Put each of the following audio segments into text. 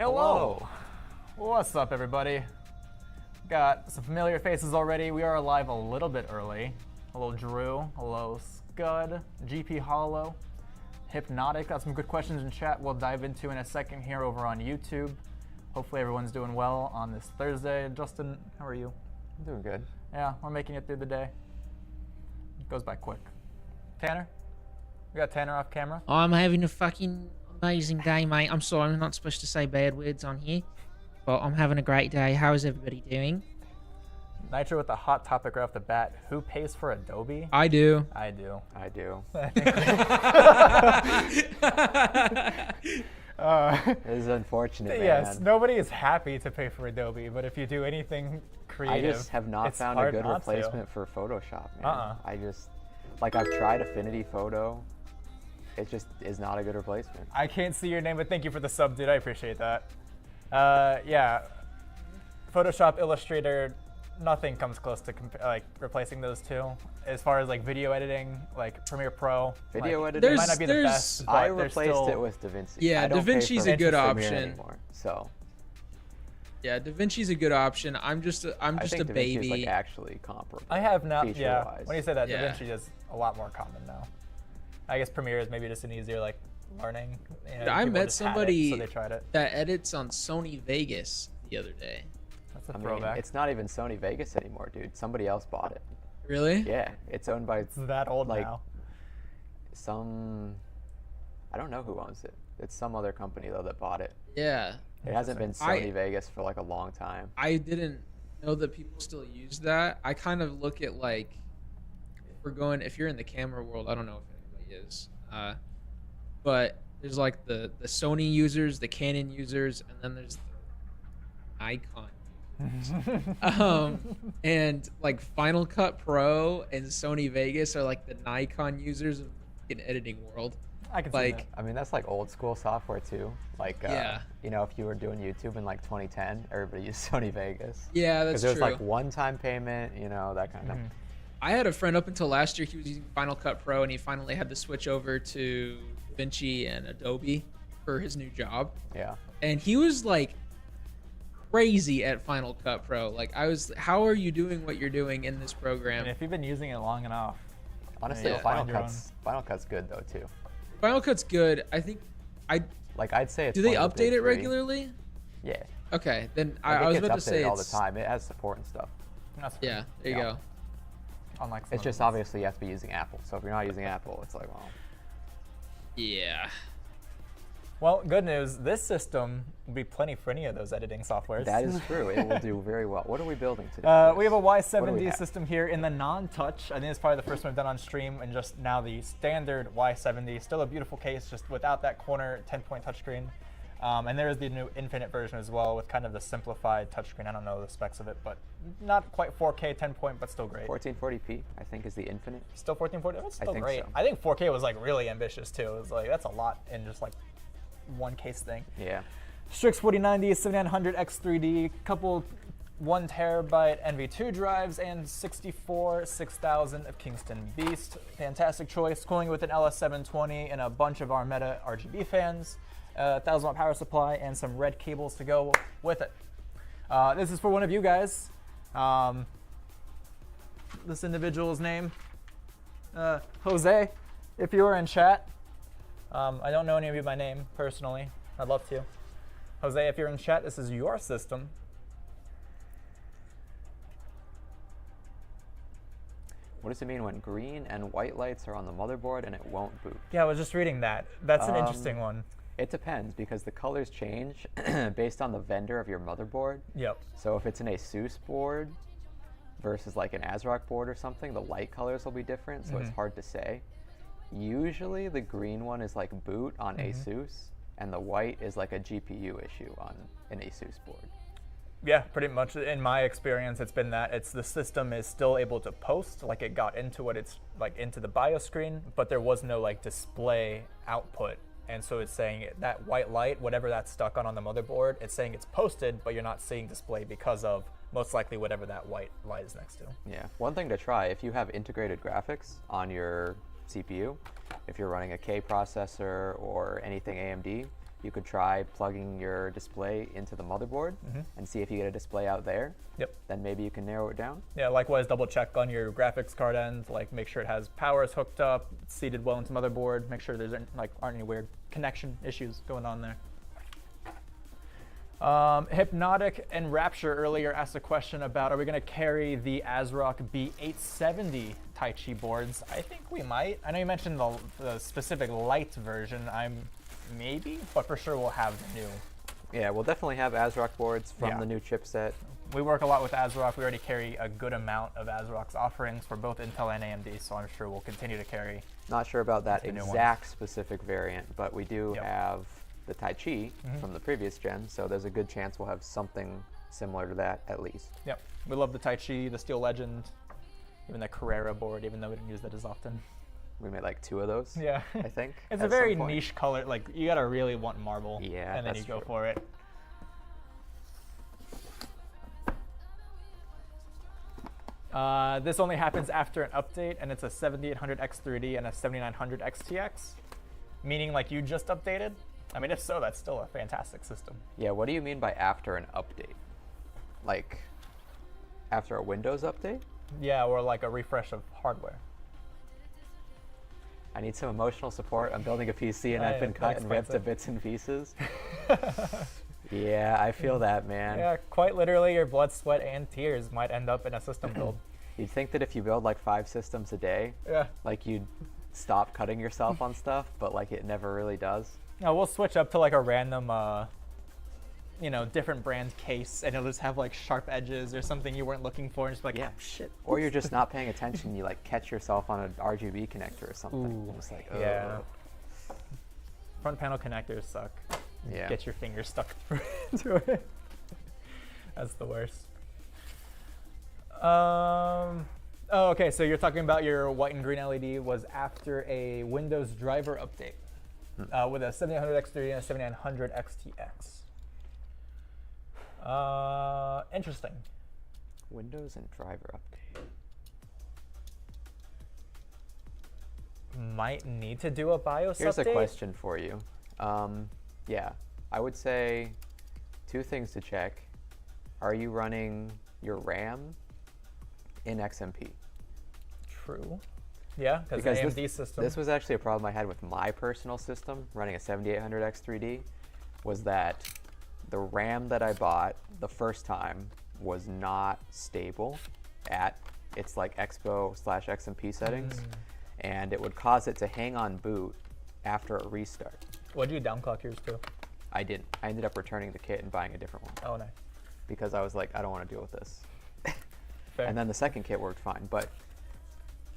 Hello. What's up, everybody? Got some familiar faces already. We are live a little bit early. Hello, Drew. Hello, Scud. GP Hollow. Hypnotic. Got some good questions in chat we'll dive into in a second here over on YouTube. Hopefully everyone's doing well on this Thursday. Justin, how are you? I'm doing good. Yeah, we're making it through the day. It goes by quick. Tanner? We got Tanner off camera. I'm having a fucking amazing day, mate. I'm sorry, I'm not supposed to say bad words on here, but I'm having a great day. How is everybody doing? Nitro with the hot topic right off the bat. Who pays for Adobe? I do. I do. I do. It is unfortunate, man. Yes, nobody is happy to pay for Adobe, but if you do anything creative, I just have not it's found a hard good not replacement for Photoshop, man. Uh-uh. I just, like, I've tried Affinity Photo. It just is not a good replacement. I can't see your name, but thank you for the sub, dude. I appreciate that. Yeah, Photoshop, Illustrator, nothing comes close to like replacing those two. As far as like video editing, like Premiere Pro, Video like, editing it might not be the best, but I they're replaced still... it with DaVinci. Yeah, I don't pay DaVinci's for a good Premiere option. anymore, so Yeah, DaVinci's a good option. I'm just a I think DaVinci baby. is like actually comparable. I have not. Yeah, feature-wise. when you say that, Yeah. DaVinci is a lot more common now. I guess Premiere is maybe just an easier like learning. You know, I people met just had it, somebody so they tried it. that edits on Sony Vegas the other day. That's a I mean, throwback. it's not even Sony Vegas anymore, dude. Somebody else bought it. Really? Yeah, it's owned by It's that old like, now. I don't know who owns it. It's some other company though that bought it. Yeah. It hasn't been I- Sony Vegas for like a long time. I didn't know that people still use that. I kind of look at like, if you're in the camera world, I don't know if anybody is, but there's like the Sony users, the Canon users, and then there's the Nikon users. And like Final Cut Pro and Sony Vegas are like the Nikon users of the editing world. I can see Like, that. I mean, that's like old school software too. Like, Yeah. you know, if you were doing YouTube in like 2010, everybody used Sony Vegas. Yeah, Because that's there's true. like one-time payment, you know, that kind of. I had a friend up until last year, he was using Final Cut Pro, and he finally had to switch over to DaVinci and Adobe for his new job. Yeah. And he was like crazy at Final Cut Pro. Like, how are you doing what you're doing in this program? And if you've been using it long enough, Honestly, Yeah. Final Find your Cut's good though too. Final Cut's good. I think, Like I'd say it's. do they one of the update big it three. regularly? Yeah. Okay, then Like, I it was gets about to say updated all the it's, time. It has support and stuff. that's yeah, there you Yeah. go. unlike some It's just others. obviously you have to be using Apple. So if you're not using Apple, it's like, well, Yeah. Well, good news. This system will be plenty for any of those editing softwares. that is true. It will do very well. What are we building today? We have a What do we Y70 have? system here in the non-touch. I think it's probably the first one we've done on stream, and just now the standard Y70. Still a beautiful case, just without that corner 10-point touchscreen. And there is the new Infinite version as well, with kind of the simplified touchscreen. I don't know the specs of it, but not quite 4K 10-point, but still great. 1440p, I think, is the Infinite. Still 1440. That's still think great. so. I think 4K was like really ambitious too. It was like that's a lot in just like one case thing. Yeah. Strix 4090, 7900 X3D, couple 1 terabyte NV2 drives, and 64 6000 of Kingston Beast. Fantastic choice. Cooling with an LS720 and a bunch of our Meta RGB fans, 1000 watt power supply, and some red cables to go with it. This is for one of you guys. This individual's name, Jose. If you are in chat, I don't know any of you by name personally. I'd love to. Jose, if you're in chat, this is your system. What does it mean when green and white lights are on the motherboard and it won't boot? Yeah, I was just reading that. That's an interesting one. It depends because the colors change based on the vendor of your motherboard. Yep. So if it's an ASUS board versus like an ASRock board or something, the light colors will be different, so it's hard to say. Usually the green one is like boot on ASUS, and the white is like a GPU issue on an ASUS board. Yeah, pretty much. In my experience, it's been that the system is still able to post, like it got into what it's like into the BIOS screen, but there was no like display output. And so it's saying that white light, whatever that's stuck on the motherboard, it's saying it's posted, but you're not seeing display because of most likely whatever that white light is next to. Yeah, one thing to try, if you have integrated graphics on your CPU, if you're running a K processor or anything AMD, you could try plugging your display into the motherboard and see if you get a display out there. Yep. Then maybe you can narrow it down. Yeah, likewise, double check on your graphics card end, like make sure it has powers hooked up, it's seated well into motherboard, make sure there's aren't any weird connection issues going on there. Hypnotic and Rapture earlier asked a question about, are we going to carry the ASRock B870 touchy boards? I think we might. I know you mentioned the specific light version. Maybe, but for sure we'll have the new. Yeah, we'll definitely have ASRock boards from the new chipset. We work a lot with ASRock. We already carry a good amount of ASRock's offerings for both Intel and AMD, so I'm sure we'll continue to carry. Not sure about that exact specific variant, but we do Yep. have the touchy from the previous gen, so there's a good chance we'll have something similar to that at least. Yep, we love the touchy, the Steel Legend, even the Carrera board, even though we don't use that as often. We made like 2 of those. Yeah, I think. It's a very niche color. Like you gotta really want marble. Yeah, and then you go for it. This only happens after an update, and it's a 7800 X3D and a 7900 XTX, meaning like you just updated. I mean, if so, that's still a fantastic system. Yeah, what do you mean by after an update? Like after a Windows update? Yeah, or like a refresh of hardware. I need some emotional support. I'm building a PC and I've been cut and ripped to bits and pieces. Yeah, I feel that, man. Yeah, quite literally, your blood, sweat, and tears might end up in a system build. You'd think that if you build like 5 systems a day, like you'd stop cutting yourself on stuff, but like it never really does. No, we'll switch up to like a random, different brand case, and it'll just have like sharp edges or something you weren't looking for, and just be like, Yeah. oh, shit. Or you're just not paying attention. You like catch yourself on an RGB connector or something. Ooh, It's like, yeah. Front panel connectors suck. Yeah. Get your finger stuck into it. That's the worst. Okay, so you're talking about your white and green LED was after a Windows driver update with a 7800 X3 and a 7900 XTX. Interesting. Windows and driver update. Might need to do a BIOS Here's update. a question for you. Yeah, I would say 2 things to check. Are you running your RAM in XMP? True. Yeah, because the AMD system. This was actually a problem I had with my personal system running a 7800 X3D, was that the RAM that I bought the first time was not stable at its like Expo/XMP settings, and it would cause it to hang on boot after a restart. What did you downclock yours to? I didn't. I ended up returning the kit and buying a different one. Oh, nice. Because I was like, I don't want to deal with this. Fair. And then the second kit worked fine. But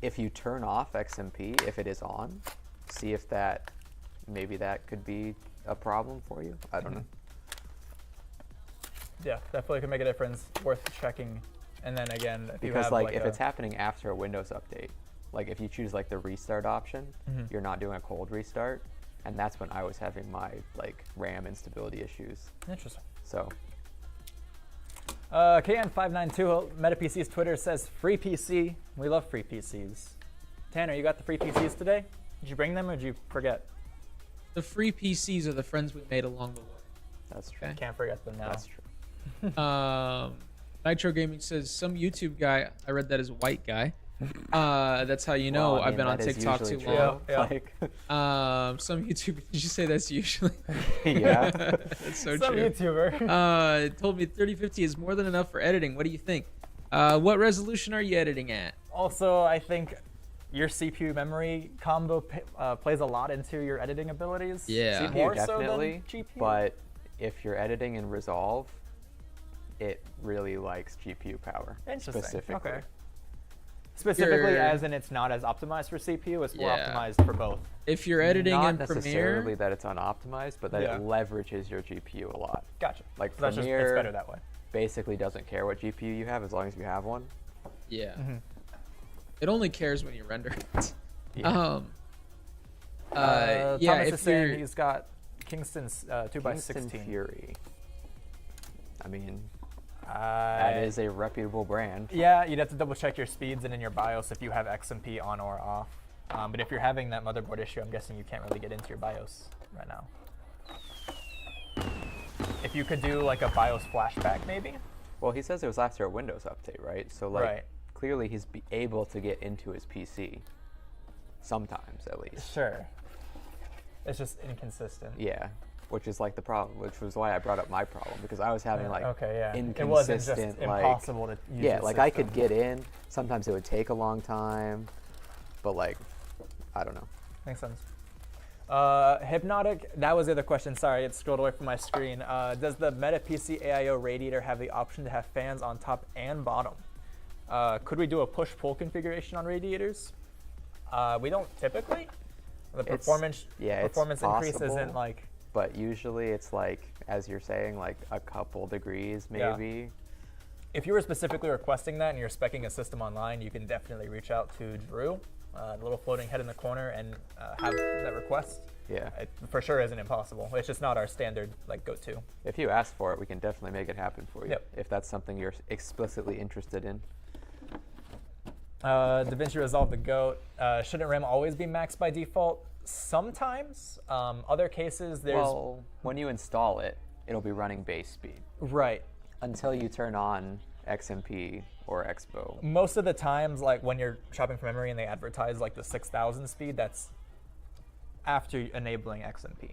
if you turn off XMP, if it is on, see if maybe that could be a problem for you. I don't know. Yeah, definitely could make a difference. Worth checking. And then again, if you Because have like if it's happening after a Windows update, like if you choose like the restart option, you're not doing a cold restart. And that's when I was having my like RAM instability issues. Interesting. So KN592 MetaPC's Twitter says free PC. We love free PCs. Tanner, you got the free PCs today? Did you bring them or did you forget? The free PCs are the friends we made along the way. that's true. Okay. Can't forget them now. That's true. Nitro Gaming says some YouTube guy, I read that as white guy. That's how you know Well, I I've been been on that is TikTok too usually long. true. Yeah. Like, Some YouTube. Did you say that's usually? yeah. That's so Some true. YouTuber. It told me 3050 is more than enough for editing. What do you think? What resolution are you editing at? Also, I think your CPU memory combo plays a lot into your editing abilities. Yeah. CPU More definitely, so than GPU. but if you're editing in Resolve, it really likes GPU power. Interesting. Specifically. Okay. Specifically, You're- as in it's not as optimized for CPU, it's more Yeah. optimized for both. If you're editing Not in necessarily Premiere, that it's unoptimized, but that Yeah. it leverages your GPU a lot. Gotcha. Like So that's just, it's Premiere better that way. basically doesn't care what GPU you have as long as you have one. yeah, Mm-hmm. it only cares when you render it. Yeah. Thomas Yeah, is if saying you're he's got Kingston's 2x16. Kingston Fury. I mean, that is a reputable brand. Yeah, you'd have to double check your speeds and in your BIOS if you have XMP on or off. But if you're having that motherboard issue, I'm guessing you can't really get into your BIOS right now. if you could do like a BIOS flashback, maybe. Well, he says it was after a Windows update, right? So like Right. clearly he's able to get into his PC sometimes at least. Sure. It's just inconsistent. Yeah, which is like the problem, which was why I brought up my problem, because I was having like Okay, yeah. inconsistent, It wasn't just like, impossible to use yeah, the like I could system. get in. Sometimes it would take a long time, but like, I don't know. Makes sense. Hypnotic, that was the other question. Sorry, it scrolled away from my screen. Does the Meta PC AIO radiator have the option to have fans on top and bottom? Could we do a push-pull configuration on radiators? We don't typically. The performance it's increase possible, isn't like. But usually it's like, as you're saying, like a couple degrees maybe. If you were specifically requesting that and you're speccing a system online, you can definitely reach out to Drew, the little floating head in the corner, and have that request. Yeah. It for sure isn't impossible. It's just not our standard like go-to. If you ask for it, we can definitely make it happen for you. Yep. If that's something you're explicitly interested in. DaVinci Resolve the GOAT. Shouldn't RAM always be maxed by default? Sometimes. Other cases, there's... Well, when you install it, it'll be running base speed Right. until you turn on XMP or Expo. Most of the times, like when you're shopping for memory and they advertise like the 6,000 speed, that's after enabling XMP,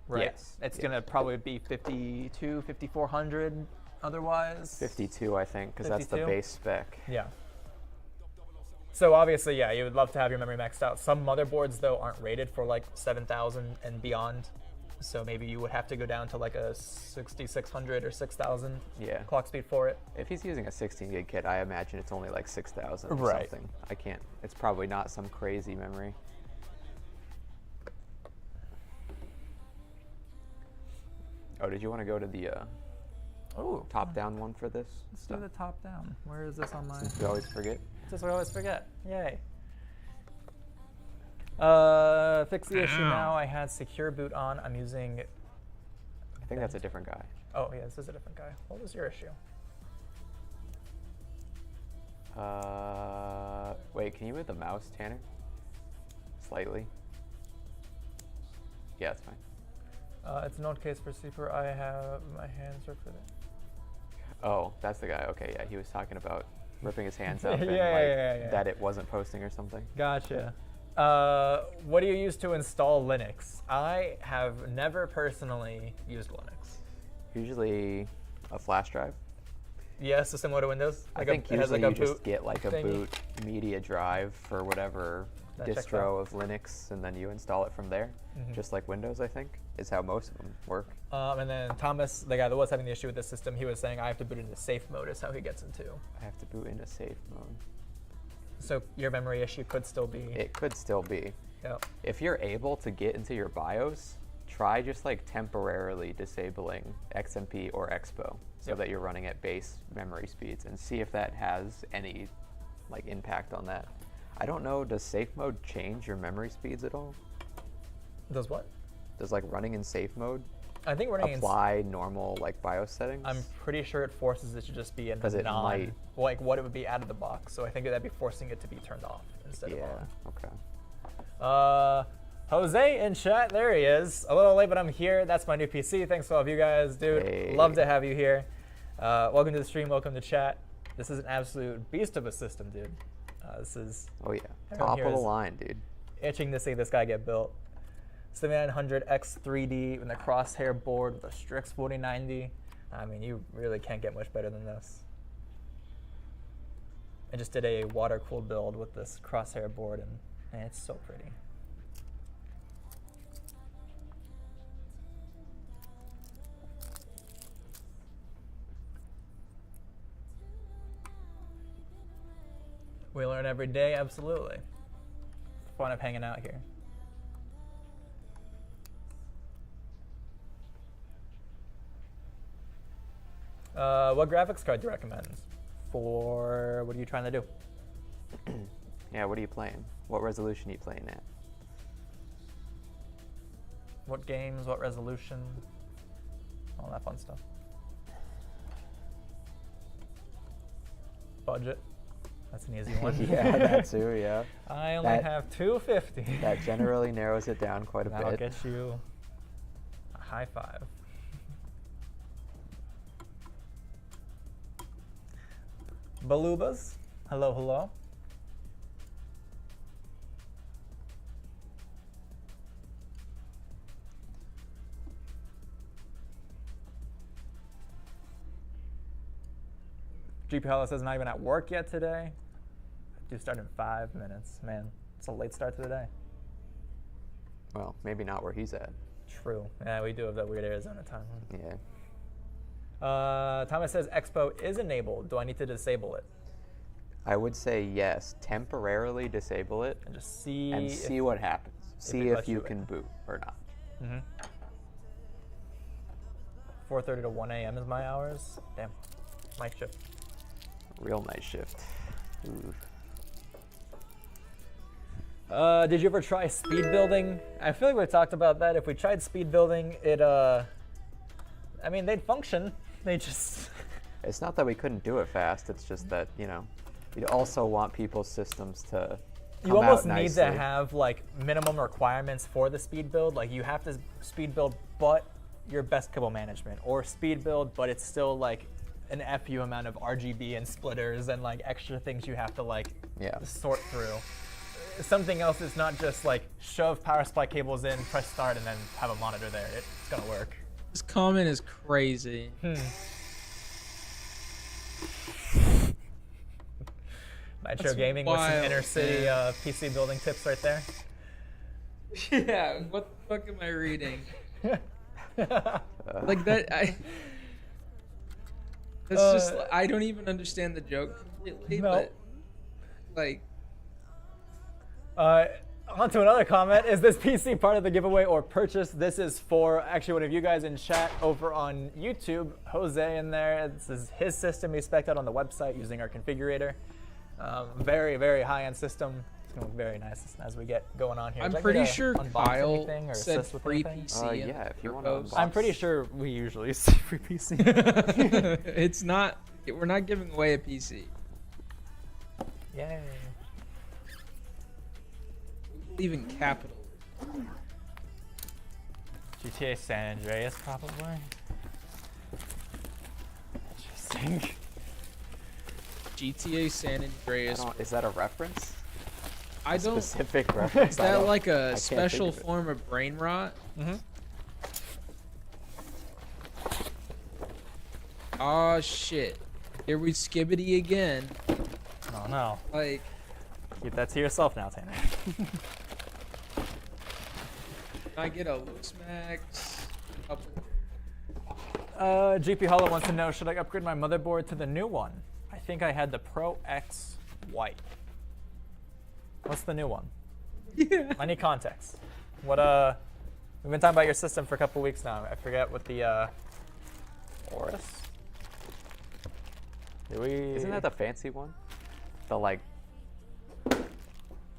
right? Yes, It's yes. going to probably be 52, 5400 otherwise. 52, I think, because that's the 52? base spec. Yeah. So obviously, yeah, you would love to have your memory maxed out. Some motherboards, though, aren't rated for like 7,000 and beyond. So maybe you would have to go down to like a 6,600 or 6,000 Yeah. clock speed for it. If he's using a 16 gig kit, I imagine it's only like 6,000 or Right. something. I can't. It's probably not some crazy memory. Oh, did you want to go to the Oh, top-down one for this? let's do the top down. Where is this on my? We always forget. This is what I always forget. Yay. Fix the issue now. I had secure boot on. I'm using. I think that's a different guy. Oh yeah, this is a different guy. What was your issue? Wait, can you move the mouse, Tanner? Slightly. Yeah, it's fine. It's an old case for sleeper. I have my hands ripped with it. Oh, that's the guy. Okay, yeah, he was talking about ripping his hands up Yeah, and yeah. that it wasn't posting or something. Gotcha. What do you use to install Linux? I have never personally used Linux. Usually a flash drive. Yes, so similar to Windows. I Like think it has usually like a you just boot get like a thingy. boot media drive for whatever That checks distro of Linux, and then you install it from there. Mhm. Just like Windows, I think, is how most of them work. And then Thomas, the guy that was having the issue with the system, he was saying I have to boot into safe mode is how he gets into. I have to boot into safe mode. So your memory issue could still be. It could still be. Yeah. If you're able to get into your BIOS, try just like temporarily disabling XMP or Expo so Yep. that you're running at base memory speeds, and see if that has any like impact on that. I don't know, does safe mode change your memory speeds at all? Does what? Does like running in safe mode I think running in. apply normal like BIOS settings? I'm pretty sure it forces it to just be in 'Cause it non, might. like what it would be out of the box. So I think that'd be forcing it to be turned off instead yeah, of okay. on. Jose in chat, there he is. A little late, but I'm here. That's my new PC. Thanks to all of you guys, dude. Hey. Love to have you here. Welcome to the stream. Welcome to chat. This is an absolute beast of a system, dude. This is Oh yeah, Everyone top here of the is- line, dude. itching to see this guy get built. 7900X 3D with a crosshair board with a Strix 4090. I mean, you really can't get much better than this. I just did a water-cooled build with this crosshair board, and man, it's so pretty. We learn every day, absolutely. Fun of hanging out here. What graphics card do you recommend? For what are you trying to do? Yeah, what are you playing? What resolution are you playing at? What games? What resolution? All that fun stuff. Budget. That's an easy one. Yeah, that too, yeah. I only That- have 250. That generally narrows it down quite a That'll bit. get you a high five. Balubas. Hello, hello. GP Hollow says not even at work yet today. I do start in 5 minutes. Man, it's a late start to the day. Well, maybe not where he's at. True. Yeah, we do have that weird Arizona time. Yeah. Thomas says Expo is enabled. Do I need to disable it? I would say yes. Temporarily disable it And just see. and see what happens. See it if lets you you can boot or not. 4:30 to 1 a.m. is my hours. Damn. Night shift. Real night shift. Ooh. Did you ever try speed building? I feel like we talked about that. If we tried speed building, I mean, they'd function. They just. It's not that we couldn't do it fast. It's just that, you know, you'd also want people's systems to come You almost out need nicely. to have like minimum requirements for the speed build. Like you have to speed build, but your best kibble management, or speed build, but it's still like an FU amount of RGB and splitters and like extra things you have to like sort through. Something else is not just like shove power supply cables in, press start, and then have a monitor there. It's gonna work. This comment is crazy. Nitro That's Gaming with some wild, inner city man. PC building tips right there. Yeah, what the fuck am I reading? Like that, that's just, I don't even understand the joke completely, No. but, like, On to another comment. Is this PC part of the giveaway or purchase? This is for actually one of you guys in chat over on YouTube, Jose in there. This is his system he spec'd out on the website using our configurator. Very, very high-end system. It's going to look very nice as we get going on here. I'm Would you pretty like me to sure unbox Kyle anything or said assist with free anything? PC. Yeah, if you want post. to unbox. I'm pretty sure we usually say free PC. It's not, we're not giving away a PC. Yay. We believe in capital. GTA San Andreas, probably. Interesting. GTA San Andreas. Is that a reference? I don't. Specific reference? Is I that don't- like I a can't special think of it. form of brain rot? Mm-hmm. Oh shit. Here we skibbity again. Oh no. Like, Keep that to yourself now, Tanner. I get a loose max. GP Hollow wants to know, should I upgrade my motherboard to the new one? I think I had the Pro X White. What's the new one? Yeah. I need context. What we've been talking about your system for a couple weeks now. I forget what the Oris. Isn't that the fancy one? The like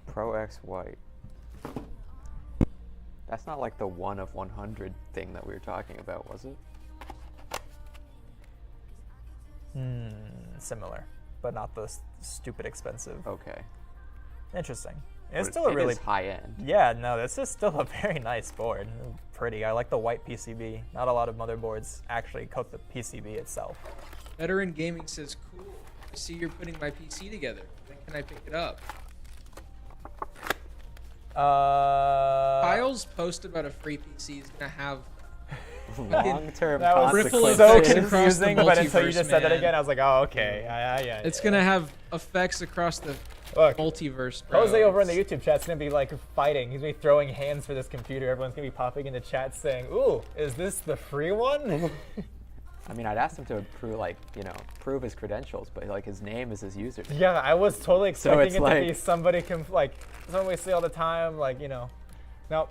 Pro X White. That's not like the 1 of 100 thing that we were talking about, was it? Similar, but not the stupid expensive. Okay. Interesting. It's But still a it really is high end. Yeah, no, this is still a very nice board. Pretty. I like the white PCB. Not a lot of motherboards actually coat the PCB itself. Veteran Gaming says, cool. I see you're putting my PC together. When can I pick it up? Kyle's post about a free PC is gonna have Long-term That was Ripple consequences. so effects across the confusing, but until you multiverse, just said that man. again, I was like, oh, okay. Yeah. it's gonna have effects across the Look, multiverse. Bro. Jose over in the YouTube chat's gonna be like fighting. He's gonna be throwing hands for this computer. Everyone's gonna be popping in the chat saying, "Ooh, is this the free one?" I mean, I'd asked him to prove his credentials, but like his name is his username. Yeah, I was totally So expecting it's it to like- be somebody someone we see all the time, nope,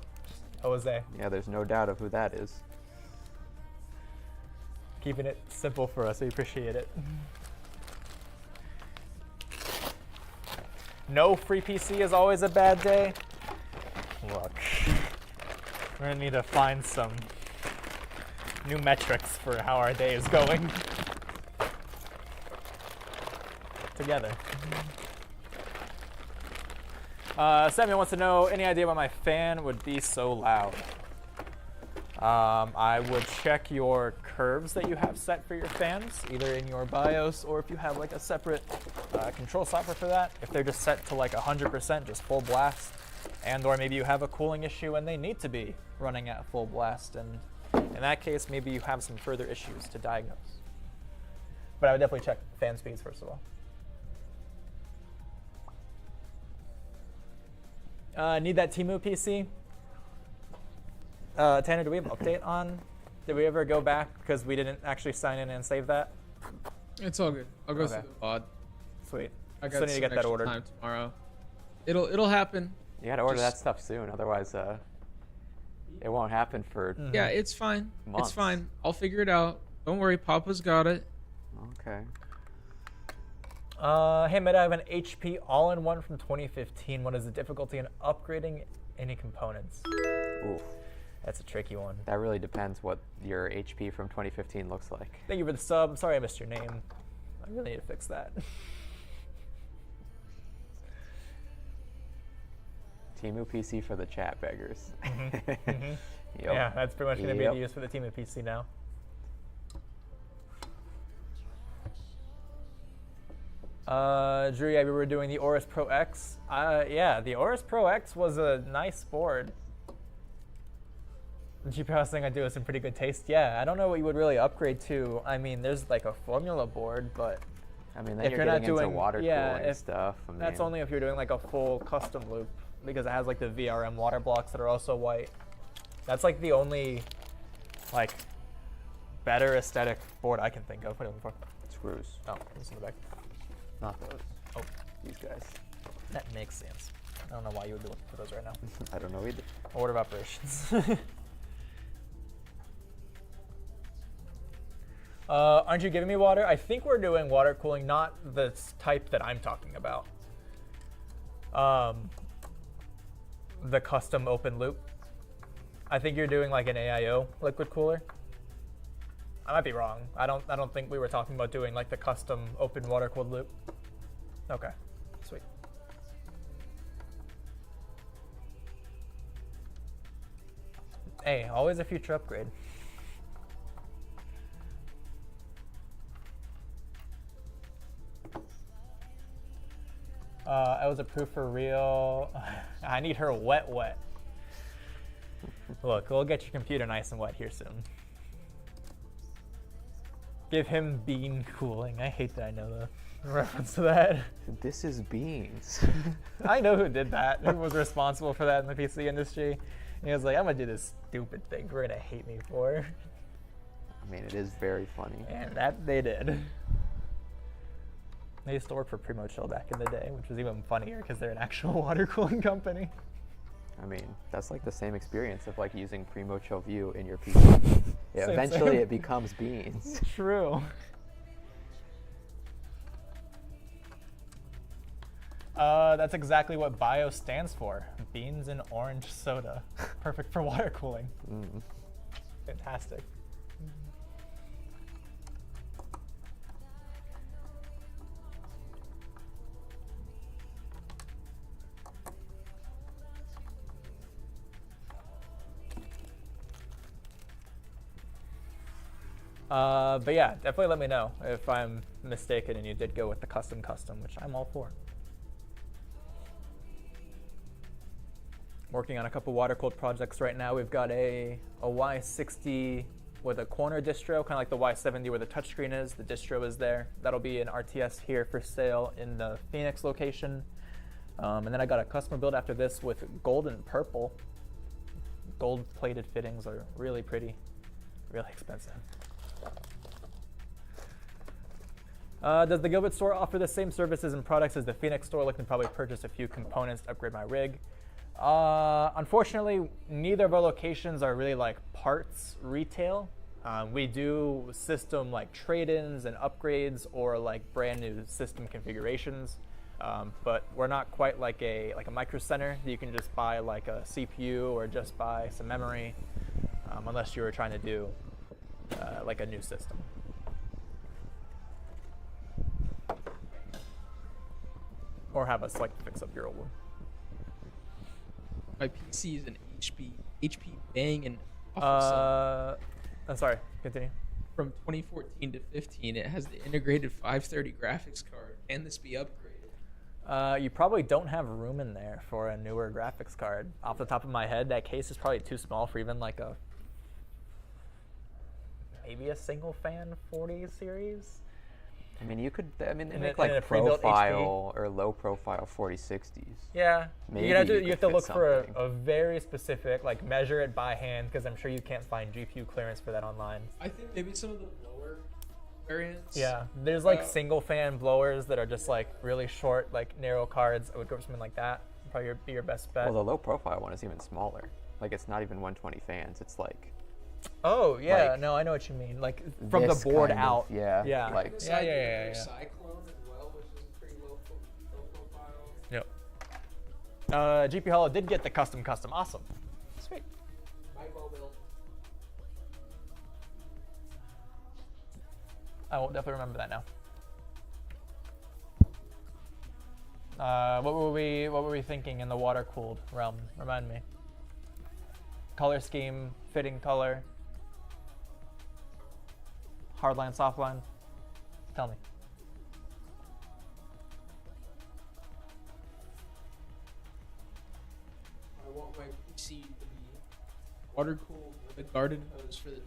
Jose. Yeah, there's no doubt of who that is. Keeping it simple for us. We appreciate it. No free PC is always a bad day. Look, we're gonna need to find some new metrics for how our day is going together. Samuel wants to know, any idea why my fan would be so loud? I would check your curves that you have set for your fans, either in your BIOS or if you have like a separate control software for that. If they're just set to like 100%, just full blast, and or maybe you have a cooling issue and they need to be running at full blast, and in that case, maybe you have some further issues to diagnose. But I would definitely check fan speeds first of all. Need that Temu PC? Tanner, do we have an update on? Did we ever go back because we didn't actually sign in and save that? It's all good. I'll go Okay. through the pod. Sweet. I got Still need to some get that extra ordered. time tomorrow. It'll happen. You gotta order that Just- stuff soon, otherwise it won't happen for. Yeah, it's fine. Months. It's fine. I'll figure it out. Don't worry, Papa's got it. Okay. Hey, Meta, I have an HP all-in-one from 2015. What is the difficulty in upgrading any components? Oof. That's a tricky one. That really depends what your HP from 2015 looks like. Thank you for the sub. Sorry I missed your name. I really need to fix that. Temu PC for the chat beggars. Mhm. Yep. Yeah, that's pretty much going to be Yep. the use for the Temu PC now. Drew, yeah, we were doing the Aorus Pro X. Yeah, the Aorus Pro X was a nice board. The GPU house thing I do is in pretty good taste. Yeah, I don't know what you would really upgrade to. I mean, there's like a formula board, but I mean, then if you're you're not getting into doing water yeah, cooling if, stuff. I that's mean, only if you're doing like a full custom loop, because it has like the VRM water blocks that are also white. That's like the only like better aesthetic board I can think of. What are you looking for? screws. Oh, this in the back. Not those. Oh, These guys. that makes sense. I don't know why you would be looking for those right now. I don't know either. Order of operations. Aren't you giving me water? I think we're doing water cooling, not the type that I'm talking about. The custom open loop. I think you're doing like an AIO liquid cooler. I might be wrong. I don't think we were talking about doing like the custom open water cooled loop. Okay, sweet. Hey, always a future upgrade. I was approved for real. I need her wet. Look, we'll get your computer nice and wet here soon. Give him bean cooling. I hate that I know the reference to that. This is beans. I know who did that. Who was responsible for that in the PC industry. He was like, I'm gonna do this stupid thing. We're gonna hate me for. I mean, it is very funny. And that they did. They used to work for Primo Chill back in the day, which was even funnier because they're an actual water cooling company. I mean, that's like the same experience of like using Primo Chill View in your PC. Yeah, Same, eventually same. it becomes beans. True. That's exactly what BIOS stands for. Beans and orange soda. Perfect for water cooling. Mm. Fantastic. But yeah, definitely let me know if I'm mistaken and you did go with the custom, which I'm all for. Working on a couple water-cooled projects right now. We've got a Y60 with a corner distro, kind of like the Y70 where the touchscreen is. The distro is there. That'll be an RTS here for sale in the Phoenix location. And then I got a customer build after this with gold and purple. Gold-plated fittings are really pretty, really expensive. Does the Gilbert store offer the same services and products as the Phoenix store? Looking to probably purchase a few components to upgrade my rig. Unfortunately, neither of our locations are really like parts retail. We do system like trade-ins and upgrades or like brand new system configurations. But we're not quite like a micro center that you can just buy like a CPU or just buy some memory, unless you were trying to do like a new system. Or have us like fix up your old one. My PC is an HP Bang and Office. I'm sorry, continue. from 2014 to 15, it has the integrated 530 graphics card. Can this be upgraded? You probably don't have room in there for a newer graphics card. Off the top of my head, that case is probably too small for even like maybe a single fan 40 series. I mean, you could. I mean, they And make and a like pre-built profile or low profile 4060s. Yeah, Maybe you have you to could fit look for something. a very specific, like measure it by hand, because I'm sure you can't find GPU clearance for that online. I think maybe some of the lower variants. Yeah, there's like Uh, single fan blowers that are just like really short, like narrow cards. I would go for something like that. Probably be your best bet. Well, the low profile one is even smaller. Like it's not even 120 fans. It's like Oh yeah, like, no, I know what you mean. Like from the this board kind of- out. yeah, Yeah. like- Yeah, yeah. Cyclone as well, which is pretty low profile. Yep. GP Hollow did get the custom. Awesome. Sweet. Micro build. I will definitely remember that now. What were we thinking in the water cooled realm? Remind me. Color scheme, fitting color. Hardline, softline. Tell me. I want my PC to be water cooled with a garden hose for the table.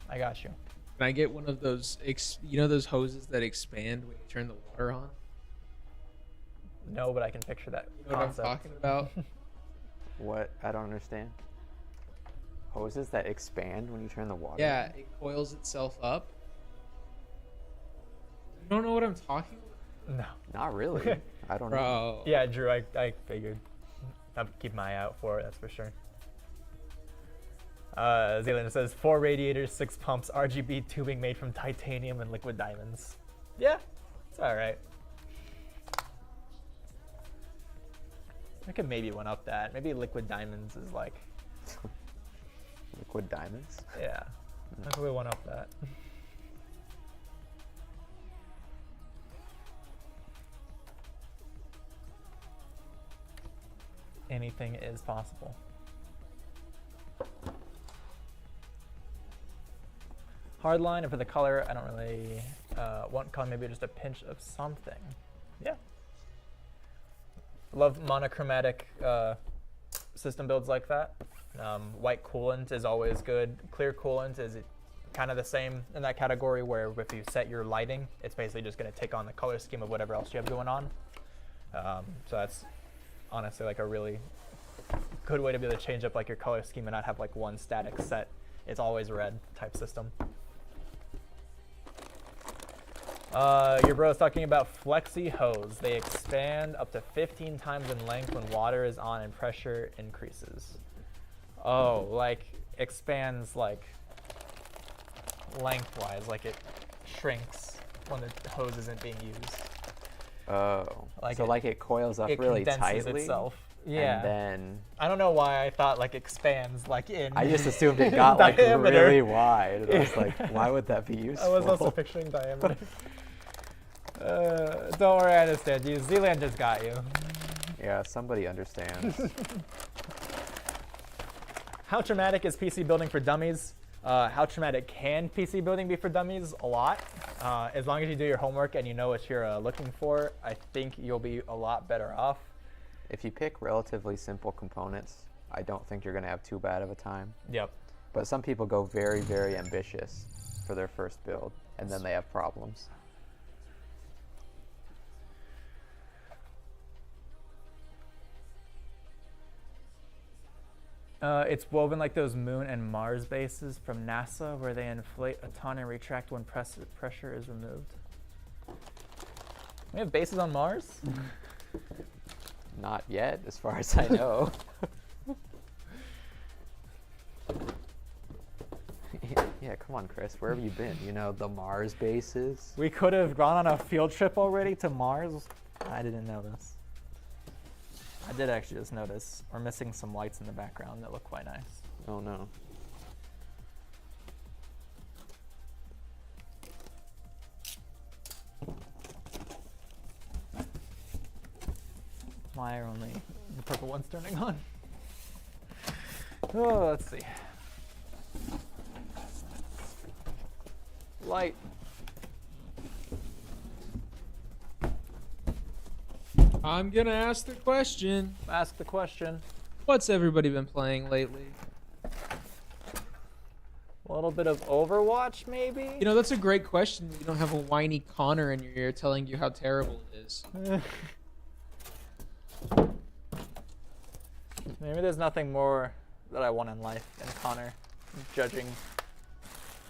I got you. Can I get one of those, those hoses that expand when you turn the water on? No, but I can picture that You know what I'm concept. talking about? what? I don't understand. Hoses that expand when you turn the water. Yeah, it coils itself up. You don't know what I'm talking about? No. Not really. I don't know. Bro. Yeah, Drew, I figured. I'll keep my eye out for it, that's for sure. Zealand says 4 radiators, 6 pumps, RGB tubing made from titanium and liquid diamonds. Yeah, it's all right. I could maybe one up that. Maybe liquid diamonds is like, Liquid diamonds. yeah. I could one up that. Anything is possible. Hardline, and for the color, I don't really want color, maybe just a pinch of something. Yeah. Love monochromatic system builds like that. White coolant is always good. Clear coolant is kind of the same in that category, where if you set your lighting, it's basically just going to take on the color scheme of whatever else you have going on. So that's honestly like a really good way to be able to change up like your color scheme and not have like one static set. It's always red type system. Your bro's talking about flexi hose. They expand up to 15 times in length when water is on and pressure increases. Oh, like expands like lengthwise, like it shrinks when the hose isn't being used. Oh. Like so it- like it coils up It really condenses tightly. itself. Yeah. And then I don't know why I thought like expands like in. I just assumed it got like diameter. really wide. And I was like, why would that be useful? I was also picturing diameter. Don't worry, I understand you. Zealand just got you. Yeah, somebody understands. How traumatic is PC building for dummies? How traumatic can PC building be for dummies? A lot. As long as you do your homework and you know what you're looking for, I think you'll be a lot better off. If you pick relatively simple components, I don't think you're going to have too bad of a time. Yep. But some people go very, very ambitious for their first build, and then they have problems. It's woven like those moon and Mars bases from NASA, where they inflate a ton and retract when pressure is removed. We have bases on Mars? Not yet, as far as I know. Yeah, come on, Chris. Where have you been? You know, the Mars bases? We could have gone on a field trip already to Mars. I didn't know this. I did actually just notice we're missing some lights in the background that look quite nice. Oh, no. Why are only the purple ones turning on? Oh, let's see. light. I'm gonna ask the question. Ask the question. What's everybody been playing lately? A little bit of Overwatch, maybe? You know, that's a great question. You don't have a whiny Connor in your ear telling you how terrible it is. Maybe there's nothing more that I want in life than Connor judging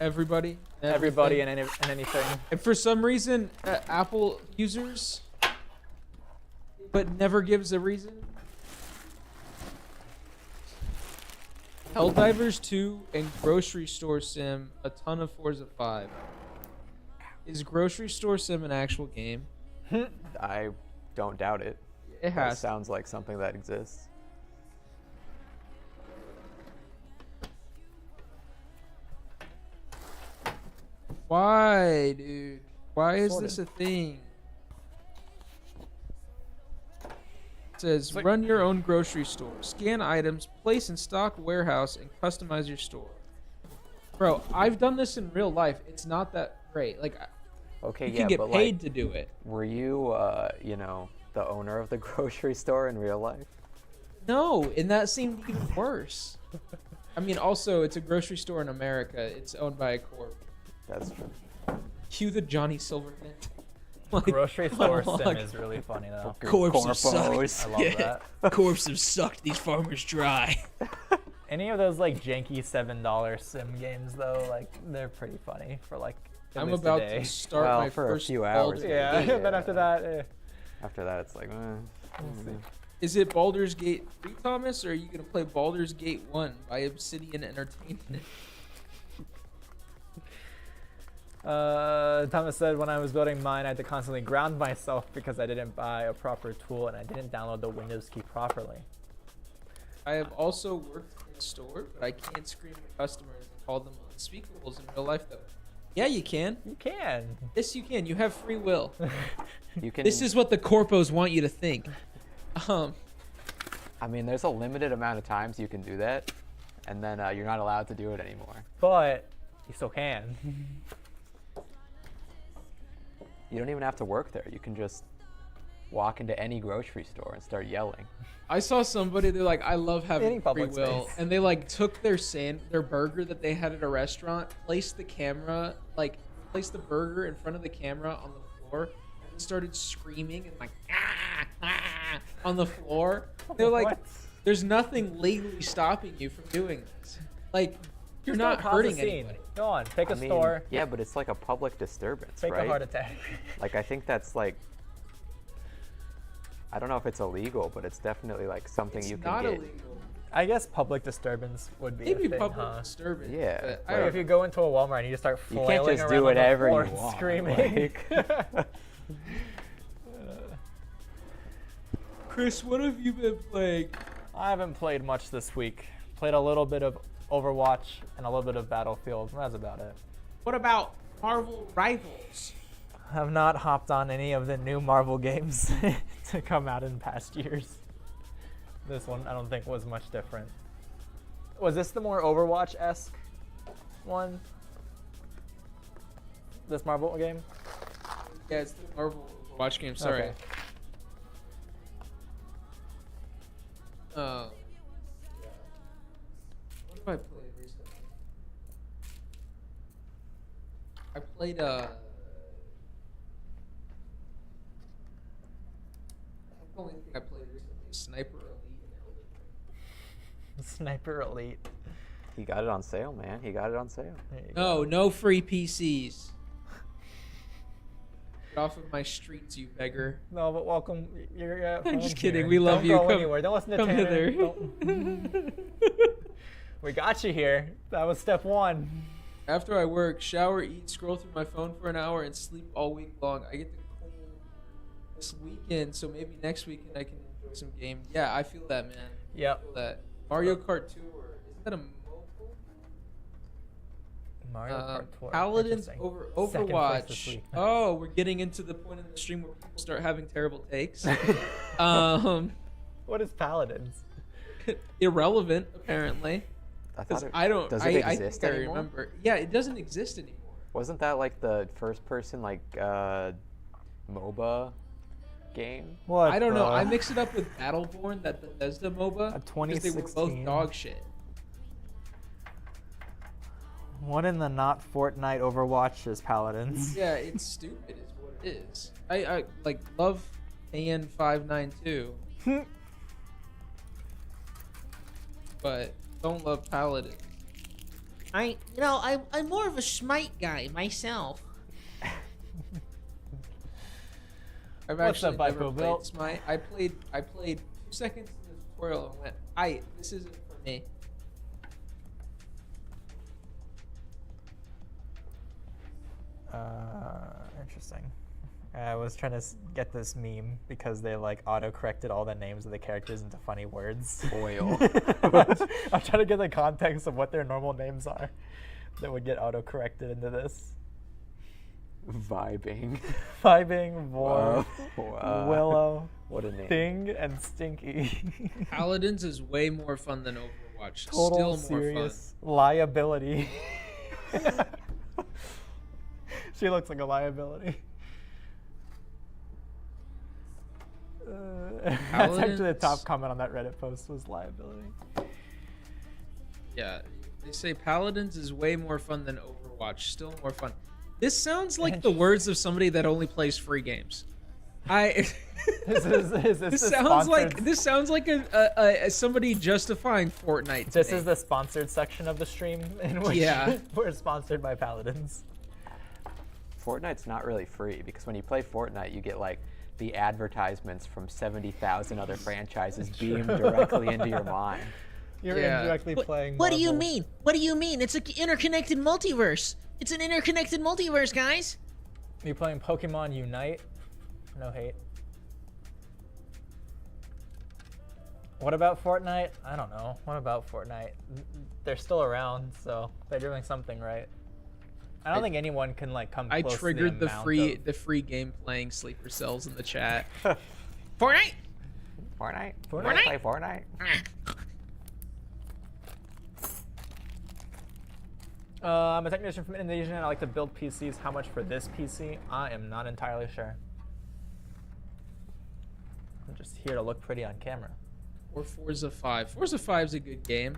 Everybody everybody everything. and anything. And for some reason, Apple users, but never gives a reason. Helldivers 2 and Grocery Store Sim, a ton of Forza 5. Is Grocery Store Sim an actual game? I don't doubt it. It That has. sounds like something that exists. Why, dude? Why is Sorted. this a thing? It says, like- run your own grocery store. Scan items, place in stock warehouse, and customize your store. Bro, I've done this in real life. It's not that great. Like, Okay, you yeah, can get but paid like, to do it. were you, you know, the owner of the grocery store in real life? No, and that seemed even worse. I mean, also, it's a grocery store in America. It's owned by a corp. That's true. Cue the Johnny Silver thing. Like, Grocery store oh, sim like, is really funny though. Corpse have Corpos. sucked. I love Yeah. that. Corpse have sucked these farmers dry. Any of those like janky $7 sim games though, like they're pretty funny for like at I'm least about a day. to start Well, my for a first few hours, Baldur's Yeah, Gate. then after that, After that, it's like, Is it Baldur's Gate 3, Thomas, or are you gonna play Baldur's Gate 1 by Obsidian Entertainment? Thomas said when I was building mine, I had to constantly ground myself because I didn't buy a proper tool and I didn't download the Windows key properly. I have also worked in store, but I can't scream at customers and call them unspeakables in real life, though. Yeah, you can. You can. Yes, you can. You have free will. you can. This is what the corpos want you to think. I mean, there's a limited amount of times you can do that, and then you're not allowed to do it anymore. But you still can. You don't even have to work there. You can just walk into any grocery store and start yelling. I saw somebody, they're like, I love having Any free public will. space. And they like took their burger that they had at a restaurant, placed the burger in front of the camera on the floor, and started screaming and like, on the floor. They're like, What? there's nothing legally stopping you from doing this. Like, you're Just not don't cause a hurting scene. anybody. Go on, pick a I mean, store, yeah, but it's like a public disturbance, take right? a heart attack. Like, I think that's like, I don't know if it's illegal, but it's definitely like something It's you can not get. illegal. I guess public disturbance would be Maybe a thing, public huh? disturbance. Yeah, but I like, don't If you go into a Walmart and you just start You flailing can't just around do on the whatever floor you and want. screaming. like- Chris, what have you been playing? I haven't played much this week. Played a little bit of Overwatch and a little bit of Battlefield. That's about it. What about Marvel Rivals? I've not hopped on any of the new Marvel games to come out in past years. This one I don't think was much different. Was this the more Overwatch-esque one? This Marvel game? Yeah, it's the Marvel Watch game. Sorry. Okay. What have I played recently? I played I think the only thing I played recently is Sniper Elite and Elden Ring. Sniper Elite. He got it on sale, man. He got it on sale. There you go. No free PCs. Get off of my streets, you beggar. No, but welcome. You're at I'm home just kidding. here. We love Don't you. Go Come- anywhere. Don't listen to come Tanner. hither. Don't- We got you here. That was step one. After I work, shower, eat, scroll through my phone for an hour, and sleep all week long. I get to clean this weekend, so maybe next weekend I can enjoy some game. Yeah, I feel that, man. I Yep. feel that. Mario Kart Tour. Isn't that a mobile? Mario Kart Tour. Paladins Interesting. over Second place this Overwatch. week. Oh, we're getting into the point in the stream where people start having terrible takes. What is Paladins? Irrelevant, apparently. I Because thought it, I don't. Does I, it I exist think I anymore? remember. Yeah, it doesn't exist anymore. Wasn't that like the first person like MOBA game? What? I don't know. I mix it up with Battleborn, that Bethesda MOBA, because they were both 2016. dog shit. One in the not Fortnite Overwatch is Paladins. Yeah, it's stupid is what it is. I like love AN592, but don't love Paladin. I'm more of a Smite guy myself. I've What's actually up, never Bipo played Bill? Smite. I played 2 seconds in the tutorial and went, this isn't for me. Interesting. I was trying to get this meme because they like auto-corrected all the names of the characters into funny words. Oil. I'm trying to get the context of what their normal names are that would get auto-corrected into this. Vibing. Vibing, Vor, Wow. Willow, What a name. Thing, and Stinky. Paladins is way more fun than Overwatch. Total Still more serious liability. She looks like a liability. That's actually the top Paladins- comment on that Reddit post was liability. fun. Yeah, they say Paladins is way more fun than Overwatch. Still more fun. This sounds like the words of somebody that only plays free games. Is this This the sounds like sponsored- a somebody justifying Fortnite. to This me. is the sponsored section of the stream in which Yeah. we're sponsored by Paladins. Fortnite's not really free because when you play Fortnite, you get like the advertisements from 70,000 other franchises beamed directly into your mind. You're Yeah. indirectly playing. What do you Marvel. mean? What do you mean? It's an interconnected multiverse. It's an interconnected multiverse, guys. You playing Pokemon Unite? No hate. What about Fortnite? I don't know. What about Fortnite? They're still around, so they're doing something right. I don't think anyone can like come I close triggered to the amount free game playing sleeper cells in the chat. Fortnite. Fortnite? Fortnite? Play Fortnite? I'm a technician from Indonesia and I like to build PCs. How much for this PC? I am not entirely sure. I'm just here to look pretty on camera. Or Forza 5. Forza 5 is a good game.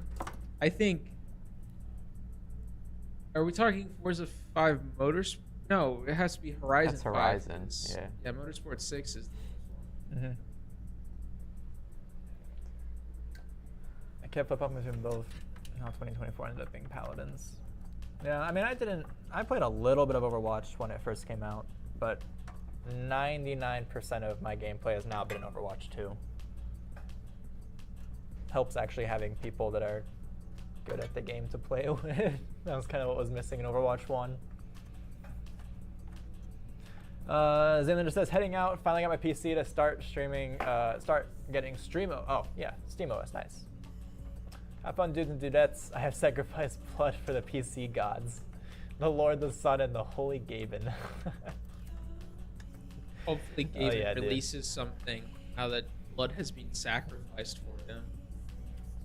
I think. Are we talking Forza 5 Motors? No, it has to be Horizon. That's 5. Horizon, It's- yeah. Yeah, Motorsport 6 is. Mm-hmm. I kept up between both. Now 2024 ended up being Paladins. Yeah, I mean, I played a little bit of Overwatch when it first came out, but 99% of my gameplay has now been in Overwatch 2. Helps actually having people that are good at the game to play with. That was kind of what was missing in Overwatch 1. Zaylander says, heading out, finally got my PC to start streaming, start getting Streamo. Oh, yeah, SteamOS, nice. Have fun, dudes and dudettes. I have sacrificed blood for the PC gods. The Lord, the Son, and the Holy Gaben. Hopefully, Oh, Gaben yeah, dude. releases something now that blood has been sacrificed for him.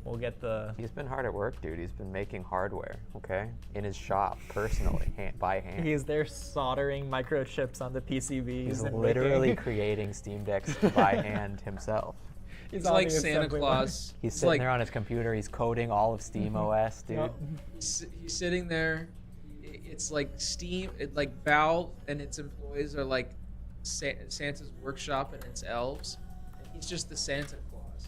We'll get the... He's been hard at work, dude. He's been making hardware, okay? In his shop, personally, by hand. He's there soldering microchips on the PCBs. He's and literally making- creating Steam Decks by hand himself. He's on like the Santa assembly line. Claus. He's It's sitting like, there on his computer. He's coding all of SteamOS, dude. Yep. he's sitting there. It's like Steam, like Valve and its employees are like Santa's workshop and its elves. And he's just the Santa Claus.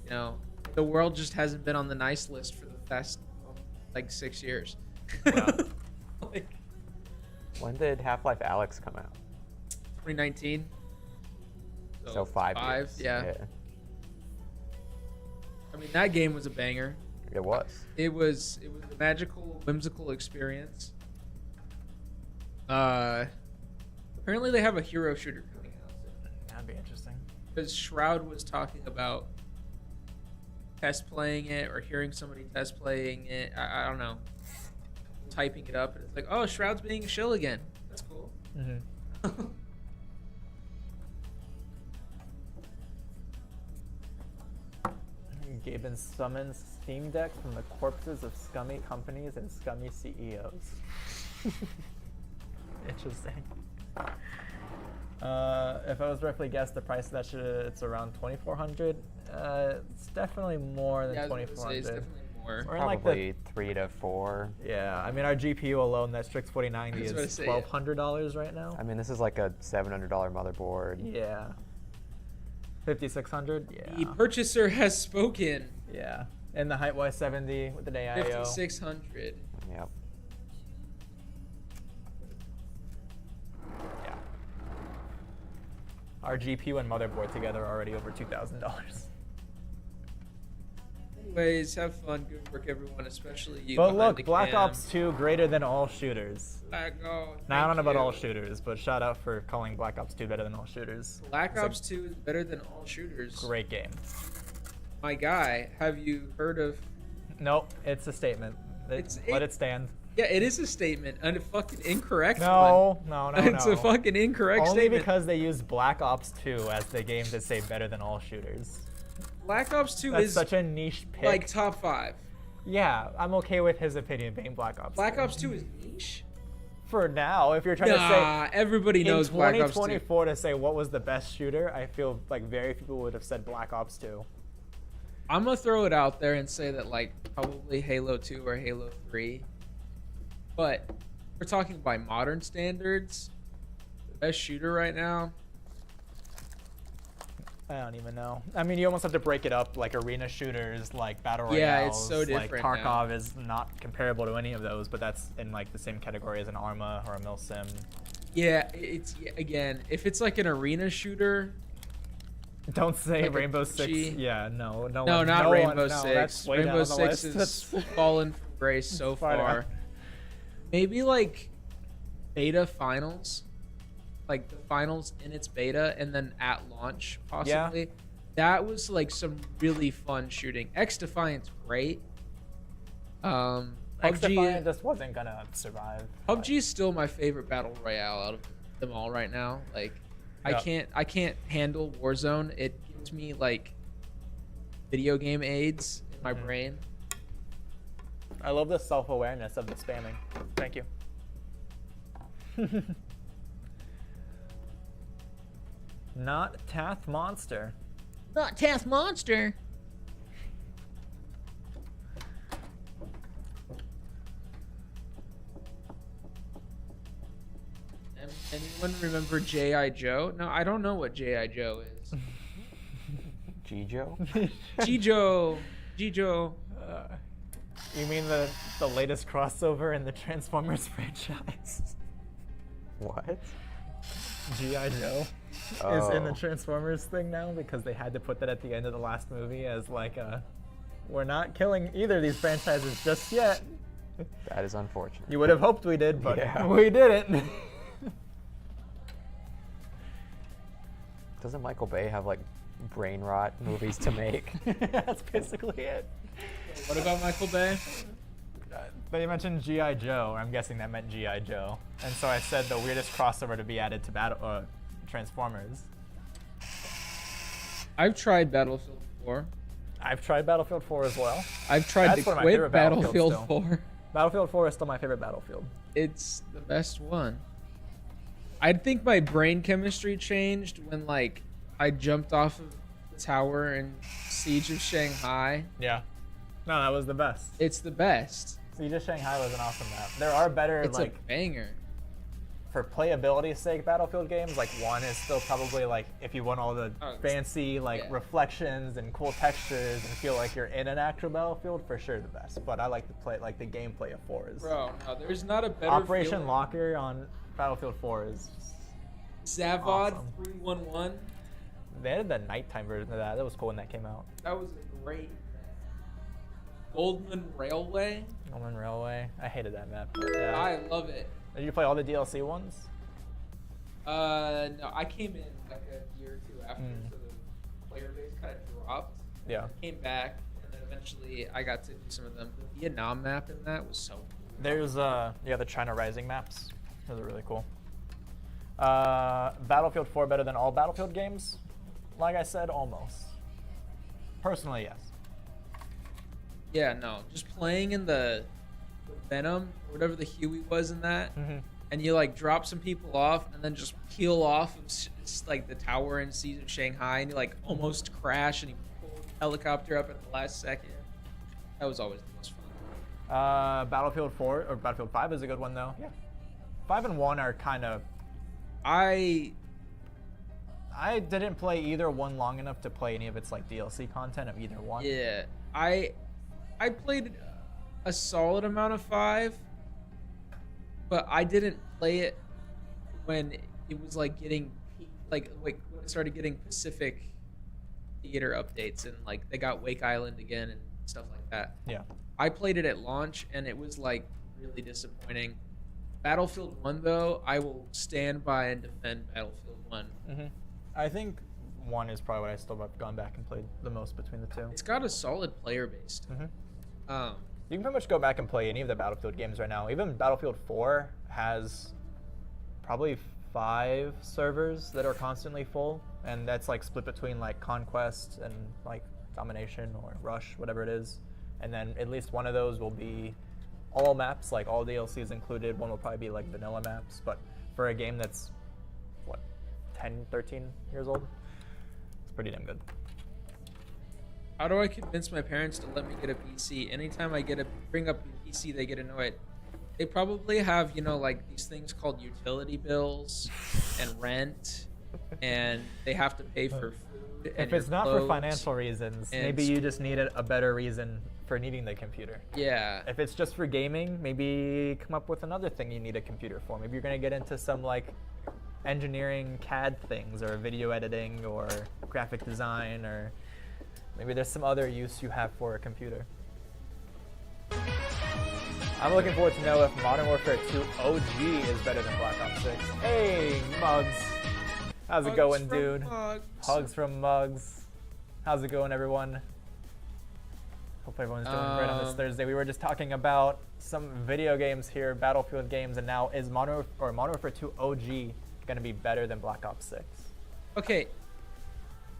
You know, the world just hasn't been on the nice list for the past like 6 years. Yeah. Like When did Half-Life Alyx come out? 2019. So 5 years. Yeah. I mean, that game was a banger. It was. It was a magical, whimsical experience. Apparently they have a hero shooter coming out soon. That'd be interesting. Because Shroud was talking about test playing it or hearing somebody test playing it. I don't know. Typing it up and it's like, oh, Shroud's being a shill again. That's cool. Mm-hmm. Gaben summons Steam Deck from the corpses of scummy companies and scummy CEOs. Interesting. If I was to roughly guess the price of that shit, it's around 2,400. It's definitely more than Yeah, I was gonna say, it's 2,400. definitely more. We're in like Probably 3 to 4. yeah, I mean our GPU alone, that Strix 4090 I was about is to say, yeah. $1,200 right now. I mean, this is like a $700 motherboard. Yeah. 5,600. Yeah. The purchaser has spoken. Yeah. And the height Y70 with an AIO. 5,600. Yep. Yeah. Our GPU and motherboard together are already over $2,000. Anyways, have fun. Good work, everyone, especially you. But behind look, the Black cam. Ops 2 greater than all shooters. Now, Now I don't know about all shooters, but shout out for calling Black Ops 2 better than all shooters. Black It's a Ops 2 is better than all shooters. Great game. My guy, have you heard of? Nope, it's a statement. Let it stand. Yeah, it is a statement, and a fucking incorrect one. No. It's a fucking incorrect Only statement. because they used Black Ops 2 as the game to say better than all shooters. Black Ops 2 That's is such a niche pick. like top 5. Yeah, I'm okay with his opinion being Black Ops. Black 2. Ops 2 is niche. For now, if you're trying to Nah, everybody say knows in Black Ops 2. 2024 to say what was the best shooter, I feel like very few people would have said Black Ops 2. I'm gonna throw it out there and say that like probably Halo 2 or Halo 3. But we're talking by modern standards. The best shooter right now. I don't even know. I mean, you almost have to break it up, like arena shooters, like battle royales. Yeah, it's so Like different Tarkov is not comparable to any of those, but that's in like the same category as an Arma or a Milsim. Yeah, again, if it's like an arena shooter. Don't say Like a Rainbow Six. touchy- Yeah, no, No, one, not no Rainbow one, no, Six. that's way down Rainbow on the Six list. has That's fallen from grace so far far. down. Maybe like beta finals, like the finals in its beta, and then at launch possibly. That was like some really fun shooting. X Defiant's great. X-Defiant just wasn't gonna survive. PUBG is still my favorite battle royale out of them all right now. Like, Yeah. I can't handle Warzone. It gives me like video game aids in my brain. I love the self-awareness of the spamming. Thank you. Not Tath Monster. Not Tath Monster. Anyone remember J.I. Joe? No, I don't know what J.I. Joe is. G-Joe? G-Joe. G-Joe. You mean the latest crossover in the Transformers franchise? What? G.I. Joe is in the Transformers thing now because they had to put that at the end of the last movie as like a, we're not killing either of these franchises just yet. That is unfortunate. You would have hoped we did, but Yeah. we didn't. Doesn't Michael Bay have like brain rot movies to make? That's basically it. What about Michael Bay? They mentioned G.I. Joe, or I'm guessing that meant G.I. Joe. And so I said the weirdest crossover to be added to Transformers. I've tried Battlefield 4. I've tried Battlefield 4 as well. I've tried That's to one of my quit favorite Battlefield Battlefields 4. Battlefield 4 is still my favorite Battlefield. It's the best one. I think my brain chemistry changed when like I jumped off of the tower in Siege of Shanghai. Yeah. No, that was the best. It's the best. Siege of Shanghai was an awesome map. There are better, It's like, a banger. for playability's sake, Battlefield games. Like, 1 is still probably, like, if you want all the fancy, like, yeah. reflections and cool textures and feel like you're in an actual Battlefield, for sure the best. But I like to play, like, the gameplay of 4 is. Bro, no, there's not a better Operation feeling. Locker on Battlefield 4 is Zavod awesome. 311. They had the nighttime version of that. That was cool when that came out. That was a great. Goldman Railway. Roman Railway. I hated that map. Yeah. I love it. Did you play all the DLC ones? No, I came in like a year or two after, so the player base kind of dropped. Yeah. Came back, and then eventually I got to do some of them. The Vietnam map in that was so cool. There's the China Rising maps. Those are really cool. Battlefield 4 better than all Battlefield games? Like I said, almost. Personally, yes. Yeah, no, just playing in the Venom, or whatever the Huey was in that, Mhm. and you like drop some people off and then just peel off of like the tower in Seas of Shanghai, and you like almost crash, and you pull the helicopter up at the last second. That was always the most fun. Battlefield 4 or Battlefield 5 is a good one though. Yeah. 5 and 1 are kind of. I didn't play either one long enough to play any of its like DLC content of either one. Yeah, I played a solid amount of 5, but I didn't play it when it was like getting like when it started getting Pacific Theater updates, and like they got Wake Island again and stuff like that. Yeah. I played it at launch and it was like really disappointing. Battlefield 1 though, I will stand by and defend Battlefield 1. Mm-hmm. I think 1 is probably what I still have gone back and played the most between the two. It's got a solid player base. Mm-hmm. Um, You can pretty much go back and play any of the Battlefield games right now. Even Battlefield 4 has probably 5 servers that are constantly full, and that's like split between like Conquest and like Domination or Rush, whatever it is. And then at least one of those will be all maps, like all DLCs included. One will probably be like vanilla maps, but for a game that's, what, 10, 13 years old, it's pretty damn good. How do I convince my parents to let me get a PC? Anytime I bring up a PC, they get annoyed. They probably have, you know, like these things called utility bills and rent, and they have to pay for food. And If it's your not for clothes. financial reasons, and maybe you just need a better reason for needing the computer. Yeah. If it's just for gaming, maybe come up with another thing you need a computer for. Maybe you're going to get into some like engineering CAD things or video editing or graphic design, or maybe there's some other use you have for a computer. I'm looking forward to know if Modern Warfare 2 OG is better than Black Ops 6. Hey, Mugs. How's it going, dude? Hugs from Mugs. How's it going, everyone? Hope everyone's doing great on this Thursday. We were just talking about some video games here, Battlefield games, and now is Modern Warfare 2 OG going to be better than Black Ops 6? Okay.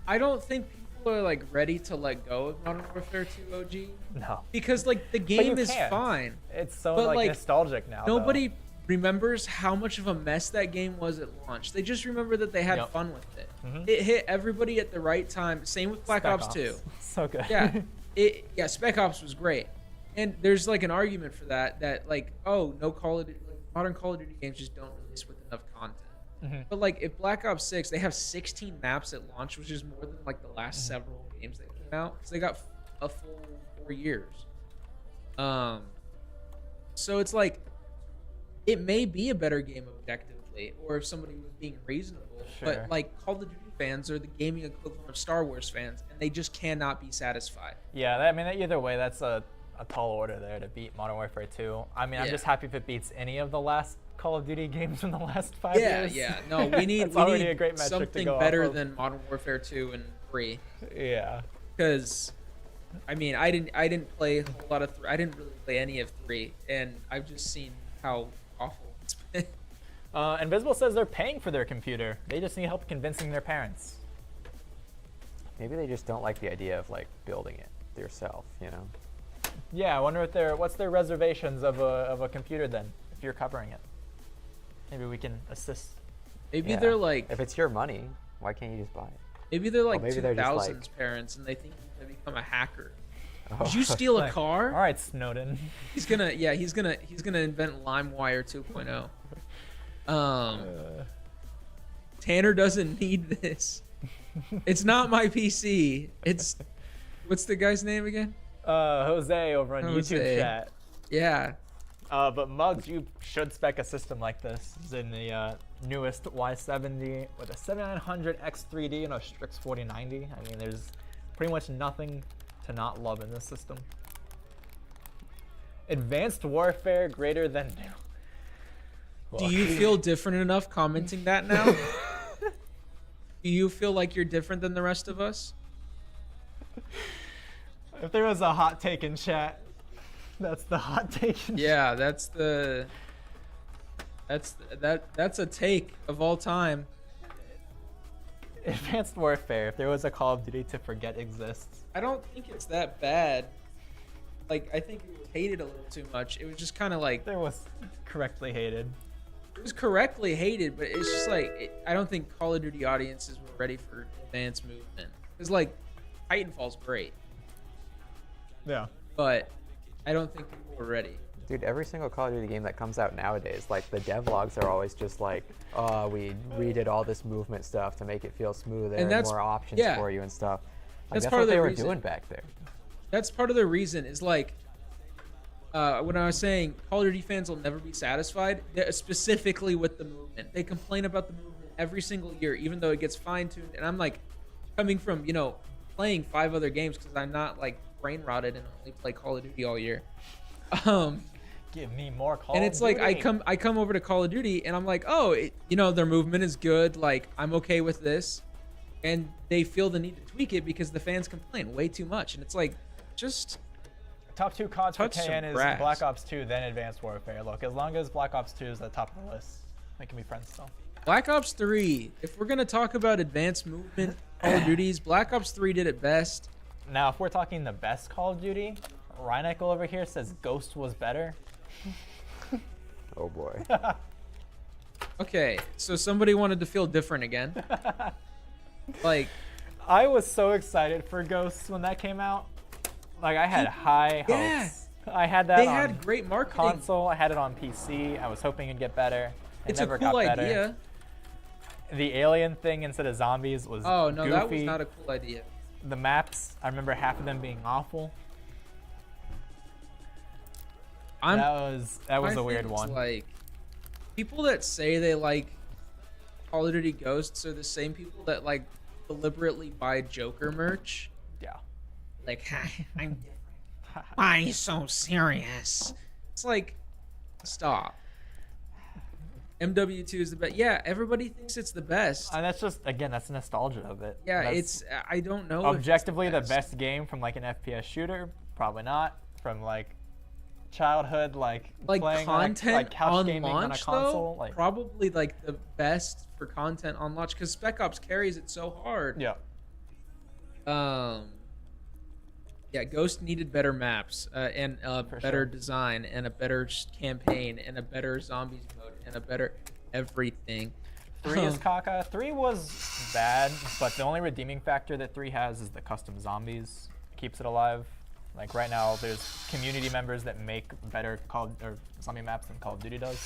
I don't think people are like ready to let go of Modern Warfare 2 OG. No. Because like the But game you is can't. fine. It's so But, like like, nostalgic now. Nobody remembers how much of a mess that game was at launch. They just remember that they had Yep. fun with it. Mhm. It hit everybody at the right time. Same with Black Spec Ops 2. So good. Yeah, Spec Ops was great. And there's like an argument for that like, oh, no Call of Duty, like, modern Call of Duty games just don't release with enough content. Mhm. But like if Black Ops 6, they have 16 maps at launch, which is more than like the last several games that came out, because they got a full 4 years. So it's like, it may be a better game objectively, or if somebody was being reasonable. Sure. But like Call of Duty fans are the gaming equivalent of Star Wars fans, and they just cannot be satisfied. Yeah, I mean, either way, that's a tall order there to beat Modern Warfare 2. I mean, I'm Yeah. just happy if it beats any of the last Call of Duty games from the last 5 Yeah, years. yeah. No, we need That's already a need great metric to something go off better of. than Modern Warfare 2 and 3. Yeah. Because I mean, I didn't play a whole lot of I didn't really play any of 3, and I've just seen how awful it's been. Invisible says they're paying for their computer. They just need help convincing their parents. Maybe they just don't like the idea of like building it yourself, you know? Yeah, I wonder what's their reservations of a computer then, if you're covering it. Maybe we can assist. Maybe Yeah. they're like If it's your money, why can't you just buy it? maybe they're like maybe they're just 2000s like- parents, and they think he's gonna become a hacker. Oh. Did you steal a Like, car? All right, Snowden. He's gonna invent LimeWire 2.0. Tanner doesn't need this. It's not my PC. It's what's the guy's name again? Jose over on Jose. YouTube chat. Yeah. But Muggs, you should spec a system like this. It's in the newest Y70 with a 7900 X3D and a Strix 4090. I mean, there's pretty much nothing to not love in this system. Advanced Warfare greater than new. Do you feel different enough commenting that now? Do you feel like you're different than the rest of us? If there was a hot take in chat, that's the hot take. Yeah, that's a take of all time. Advanced Warfare, if there was a Call of Duty to forget exists. I don't think it's that bad. like I think it was hated a little too much. It was just kind of like There was correctly hated. it was correctly hated, but it's just like I don't think Call of Duty audiences were ready for advanced movement. It's like Titanfall's great, Yeah. but I don't think people were ready. Dude, every single Call of Duty game that comes out nowadays, like the devlogs are always just like, oh, we redid all this movement stuff to make it feel smoother and that's- more options yeah. for you and stuff. Like, That's that's part what of the they were reason. doing back there. That's part of the reason is like when I was saying Call of Duty fans will never be satisfied, specifically with the movement. They complain about the movement every single year, even though it gets fine-tuned. And I'm like, coming from, playing 5 other games because I'm not like brain rotted and only play Call of Duty all year. Give me more Call And of it's like Duty. I come over to Call of Duty and I'm like, oh, their movement is good. Like I'm okay with this, and they feel the need to tweak it because the fans complain way too much. And it's like, just Top 2 CODs for touch some KN is grass. Black Ops 2, then Advanced Warfare. Look, as long as Black Ops 2 is at the top of the list, they can be friends still. Black Ops 3. If we're gonna talk about advanced movement Call of Duties, Black Ops 3 did it best. Now, if we're talking the best Call of Duty, Reineck over here says Ghost was better. Oh boy. Okay, so somebody wanted to feel different again. Like, I was so excited for Ghosts when that came out. Like, I had high hopes. Yeah. I had that they on had great marketing. console. I had it on PC. I was hoping it'd get better. It It's never a cool got better. idea. The alien thing instead of zombies was Oh no, goofy. that was not a cool idea. The maps, I remember half of them being awful. That was a weird one. Like, people that say they like Call of Duty Ghosts are the same people that like deliberately buy Joker merch. Yeah. Like, I'm different. Why are you so serious? It's like, stop. MW2 is the best. Yeah, everybody thinks it's the best. And that's just, again, that's the nostalgia of it. Yeah, That's I don't know. objectively if the it's best game from like an FPS shooter. Probably not. From like childhood, like playing content like couch on gaming on a launch console. though, Like, probably like the best for content on launch because Spec Ops carries it so hard. yeah. Yeah, Ghost needed better maps and a For better sure. design and a better campaign and a better zombies mode and a better everything. 3 is caca. 3 was bad, but the only redeeming factor that 3 has is the custom zombies. Keeps it alive. Like right now, there's community members that make better zombie maps than Call of Duty does,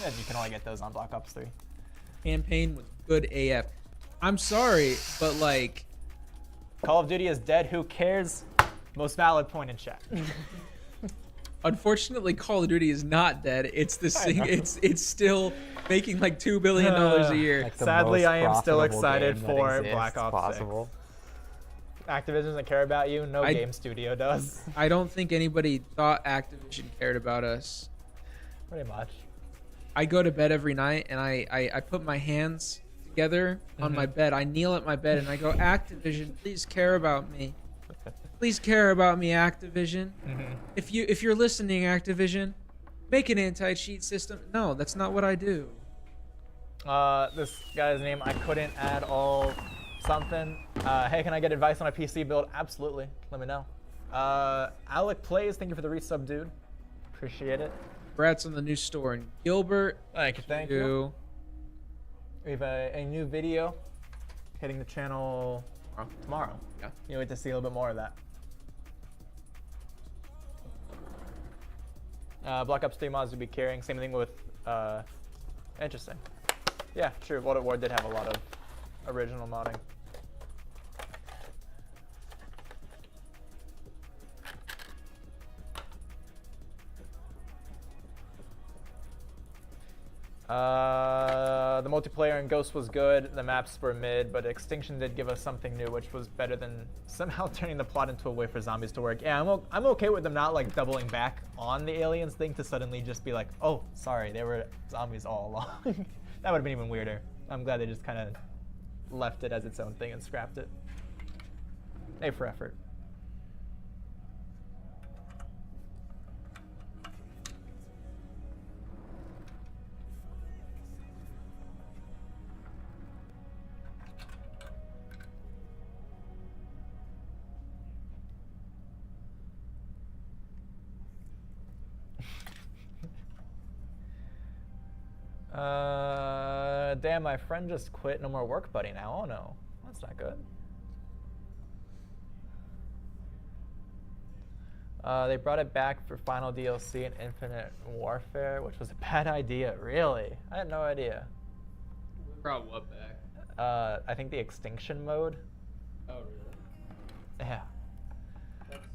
and you can only get those on Black Ops 3. Campaign was good AF. I'm sorry, but like, Call of Duty is dead. Who cares? Most valid point in chat. unfortunately, Call of Duty is not dead. It's the I know. it's still making like $2 billion a year. Like the Sadly, most I am still profitable excited game that for exists Black Ops 6. possible. Activision doesn't care about you. No I- game studio does. I don't think anybody thought Activision cared about us. Pretty much. I go to bed every night and I put my hands together on my bed. I kneel at my bed and I go, Activision, please care about me. Please care about me, Activision. If you're listening, Activision, make an anti-cheat system. No, that's not what I do. This guy's name, I couldn't add all something. Hey, can I get advice on a PC build? Absolutely. Let me know. Alec Plays, thank you for the resub, dude. Appreciate it. Congrats on the new store. And Gilbert, Thank you. We have a new video hitting the channel tomorrow. Yeah. You wait to see a little bit more of that. Black Ops 3 mods would be carrying. Same thing with, interesting. Yeah, true. World at War did have a lot of original modding. The multiplayer in Ghost was good. The maps were mid, but Extinction did give us something new, which was better than somehow turning the plot into a way for zombies to work. Yeah, I'm okay with them not like doubling back on the aliens thing to suddenly just be like, oh, sorry, they were zombies all along. That would have been even weirder. I'm glad they just kind of left it as its own thing and scrapped it. A for effort. Damn, my friend just quit. No more work buddy now. Oh no, that's not good. They brought it back for final DLC in Infinite Warfare, which was a bad idea. Really? I had no idea. We brought what back? I think the extinction mode. Oh, really? Yeah. That's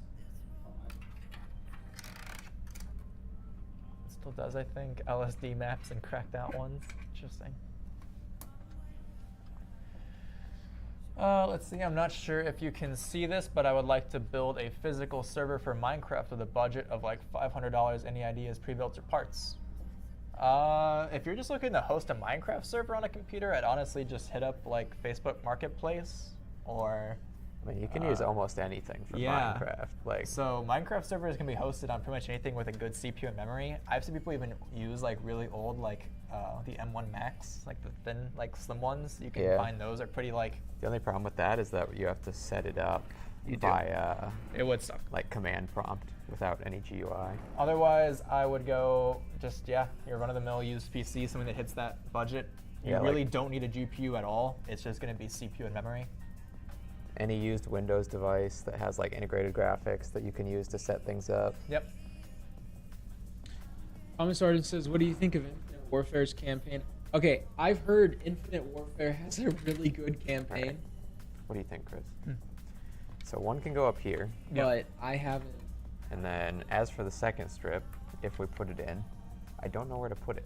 It still does, I think. LSD maps and cracked out ones. Interesting. Let's see, I'm not sure if you can see this, but I would like to build a physical server for Minecraft with a budget of like $500. Any ideas, pre-built or parts? If you're just looking to host a Minecraft server on a computer, I'd honestly just hit up like Facebook Marketplace or... I mean, you can use almost anything for Minecraft. Like, so Minecraft servers can be hosted on pretty much anything with a good CPU and memory. I've seen people even use like really old, like the M1 Max, like the thin, like slim ones. You can find those are pretty like. the only problem with that is that you have to set it up You do. via It would suck. like command prompt without any GUI. Otherwise, I would go just your run-of-the-mill used PC, something that hits that budget. You Yeah, really like- don't need a GPU at all. It's just going to be CPU and memory. Any used Windows device that has like integrated graphics that you can use to set things up. Yep. Common Sergeant says, what do you think of Infinite Warfare's campaign? Okay, I've heard Infinite Warfare has a really good campaign, Right. What do you think, Chris? So one can go up here, but I haven't. and then as for the second strip, if we put it in, I don't know where to put it.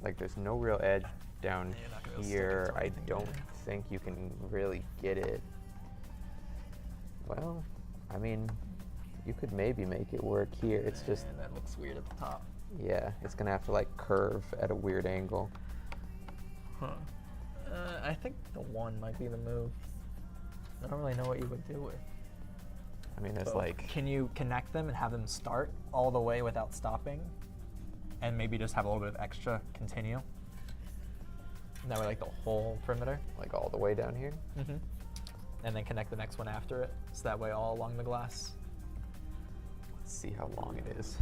Like there's no real edge down You're not gonna be able to stick it here. to I anything don't there. think you can really get it. Well, I mean, you could maybe make it work here. It's just, And that looks weird at the top. yeah, it's gonna have to like curve at a weird angle. Huh. I think the one might be the move. I don't really know what you would do with. I mean, there's So, like, can you connect them and have them start all the way without stopping? And maybe just have a little bit of extra continue? And that way, like the whole perimeter? like all the way down here. Mm-hmm. And then connect the next one after it. So that way, all along the glass. Let's see how long it is.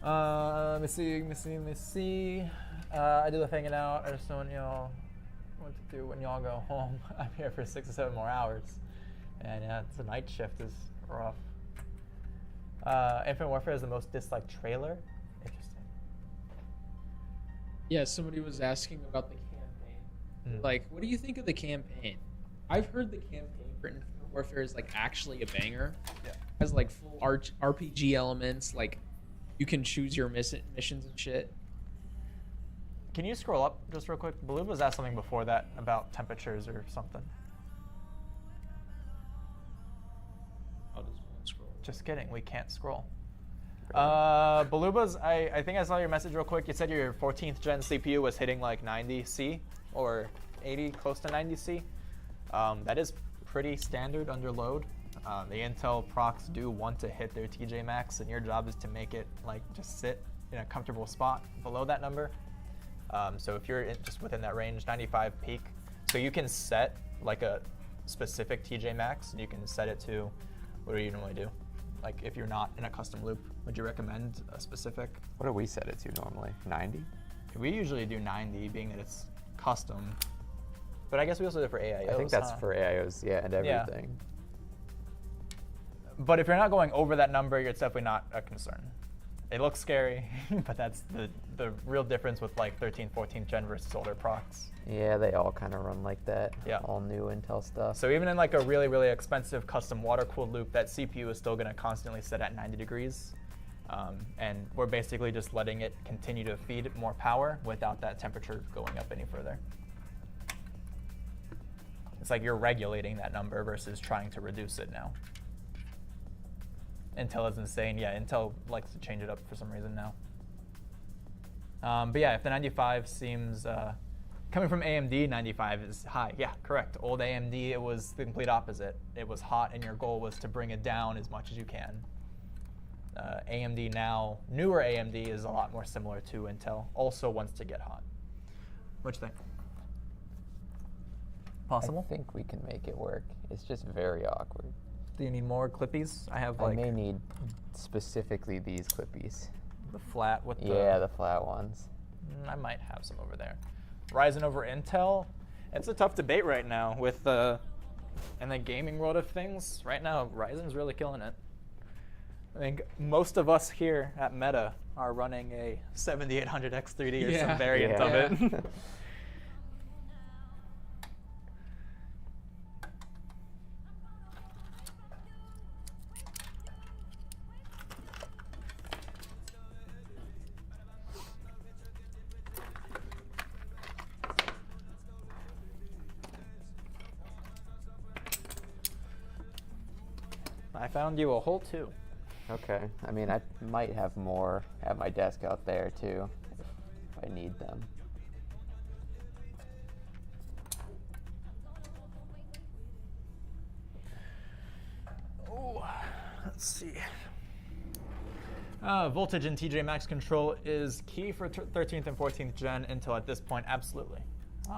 Let me see. I do the hanging out. I just don't want y'all what to do when y'all go home. I'm here for 6 or 7 more hours. And yeah, it's a night shift is rough. Infinite Warfare is the most disliked trailer. Interesting. Yeah, somebody was asking about the campaign. Mm. Like, what do you think of the campaign? I've heard the campaign for Infinite Warfare is like actually a banger. Yeah. Has like full RPG elements. Like, you can choose your missions and shit. Can you scroll up just real quick? Baloo was asked something before that about temperatures or something. I'll just scroll. Just kidding, we can't scroll. Balubas, I think I saw your message real quick. You said your 14th gen CPU was hitting like 90C or 80, close to 90C. That is pretty standard under load. The Intel procs do want to hit their TJ max, and your job is to make it like just sit in a comfortable spot below that number. So if you're just within that range, 95 peak, so you can set like a specific TJ max, and you can set it to what do you normally do? Like if you're not in a custom loop, would you recommend a specific? What do we set it to normally? 90? We usually do 90, being that it's custom. But I guess we also do it for AIOs. I think that's huh? for AIOs, yeah, and Yeah. everything. But if you're not going over that number, it's definitely not a concern. It looks scary, but that's the real difference with like 13th, 14th gen versus older procs. Yeah, they all kind of run like that. Yeah. All new Intel stuff. So even in like a really, really expensive custom water-cooled loop, that CPU is still going to constantly sit at 90 degrees. And we're basically just letting it continue to feed more power without that temperature going up any further. It's like you're regulating that number versus trying to reduce it now. Intel is insane. Yeah, Intel likes to change it up for some reason now. But yeah, if the 95 seems, coming from AMD, 95 is high. Yeah, correct. Old AMD, it was the complete opposite. It was hot and your goal was to bring it down as much as you can. AMD now, newer AMD is a lot more similar to Intel, also wants to get hot. What you think? Possible? I think we can make it work. It's just very awkward. Do you need more clippies? I have I like may need specifically these clippies. the flat with the... Yeah, the flat ones. I might have some over there. Ryzen over Intel. It's a tough debate right now with in the gaming world of things. Right now, Ryzen's really killing it. I think most of us here at Meta are running a 7800X3D or Yeah. some variant Yeah. of it. I found you a hole too. Okay. I mean, I might have more at my desk out there too, if I need them. Oh, let's see. Voltage in TJ Maxx control is key for 13th and 14th gen Intel at this point, absolutely.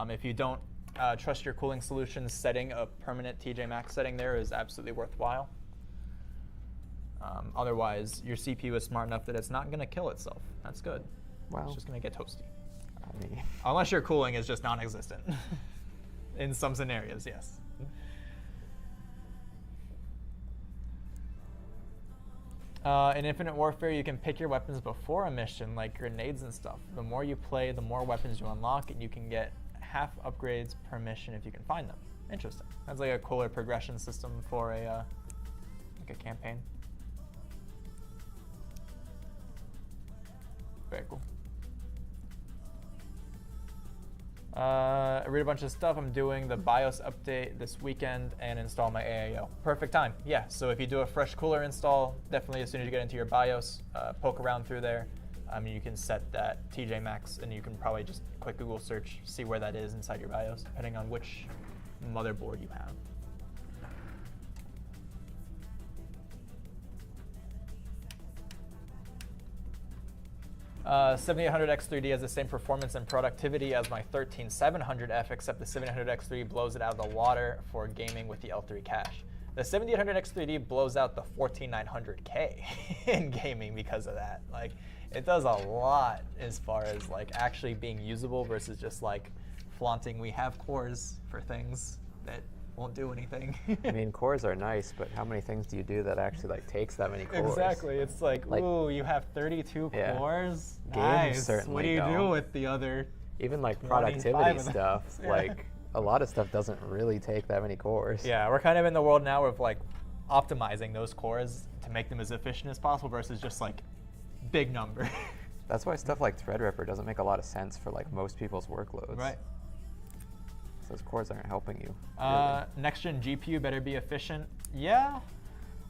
If you don't trust your cooling solutions, setting a permanent TJ Maxx setting there is absolutely worthwhile. Otherwise, your CPU is smart enough that it's not going to kill itself. That's good. Well, It's just going to get toasty. I mean, Unless your cooling is just non-existent. In some scenarios, yes. In Infinite Warfare, you can pick your weapons before a mission, like grenades and stuff. The more you play, the more weapons you unlock, and you can get half upgrades per mission if you can find them. Interesting. That's like a cooler progression system for like a campaign. Very cool. I read a bunch of stuff. I'm doing the BIOS update this weekend and install my AIO. Perfect time. Yeah, so if you do a fresh cooler install, definitely as soon as you get into your BIOS, poke around through there. You can set that TJ Maxx, and you can probably just quick Google search, see where that is inside your BIOS, depending on which motherboard you have. 7800X3D has the same performance and productivity as my 13700F, except the 7800X3D blows it out of the water for gaming with the L3 cache. The 7800X3D blows out the 14900K in gaming because of that. Like, it does a lot as far as like actually being usable versus just like flaunting. We have cores for things that won't do anything. I mean, cores are nice, but how many things do you do that actually like takes that many cores? Exactly. It's like, ooh, you have 32 Yeah. cores? Games Nice. certainly What do you do don't. with the other? Even like 25 productivity of them. stuff, Yeah. like a lot of stuff doesn't really take that many cores. Yeah, we're kind of in the world now of like optimizing those cores to make them as efficient as possible versus just like big number. That's why stuff like Threadripper doesn't make a lot of sense for like most people's workloads. Right. So those cores aren't helping you. Next gen GPU better be efficient. Yeah.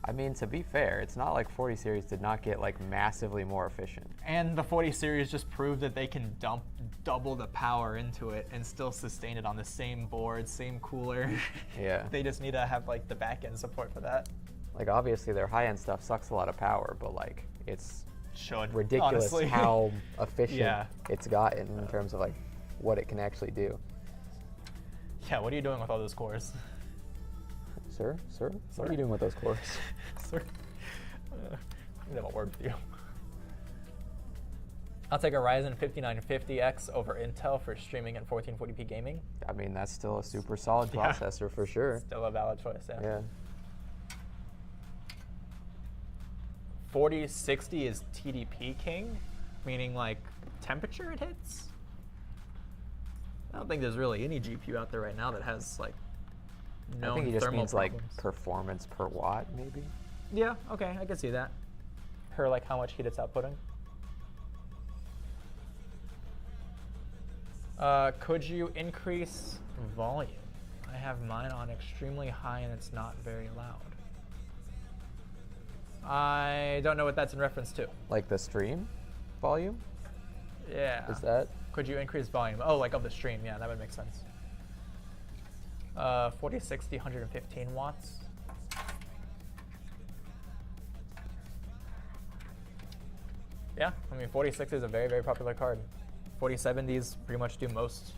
I mean, to be fair, it's not like 40 series did not get like massively more efficient. And the 40 series just proved that they can dump double the power into it and still sustain it on the same board, same cooler. Yeah. They just need to have like the back end support for that. Like obviously their high-end stuff sucks a lot of power, but like it's Should ridiculous honestly. how efficient Yeah. it's gotten in terms of like what it can actually do. Yeah, what are you doing with all those cores? Sir? What are you doing with those cores? Sir, I have a word with you. I'll take a Ryzen 5950X over Intel for streaming and 1440p gaming. I mean, that's still a super solid Yeah. processor for sure. Still a valid choice, yeah. Yeah. 4060 is TDP king, meaning like temperature it hits. I don't think there's really any GPU out there right now that has like known I think he just thermal means like problems. performance per watt, maybe. Yeah, okay, I can see that. Per like how much heat it's outputting. Could you increase volume? I have mine on extremely high and it's not very loud. I don't know what that's in reference to. Like the stream volume? Yeah. Is that? Could you increase volume? Oh, like of the stream. Yeah, that would make sense. 4060, 115 watts. Yeah, I mean 4060 is a very, very popular card. 4070s pretty much do most,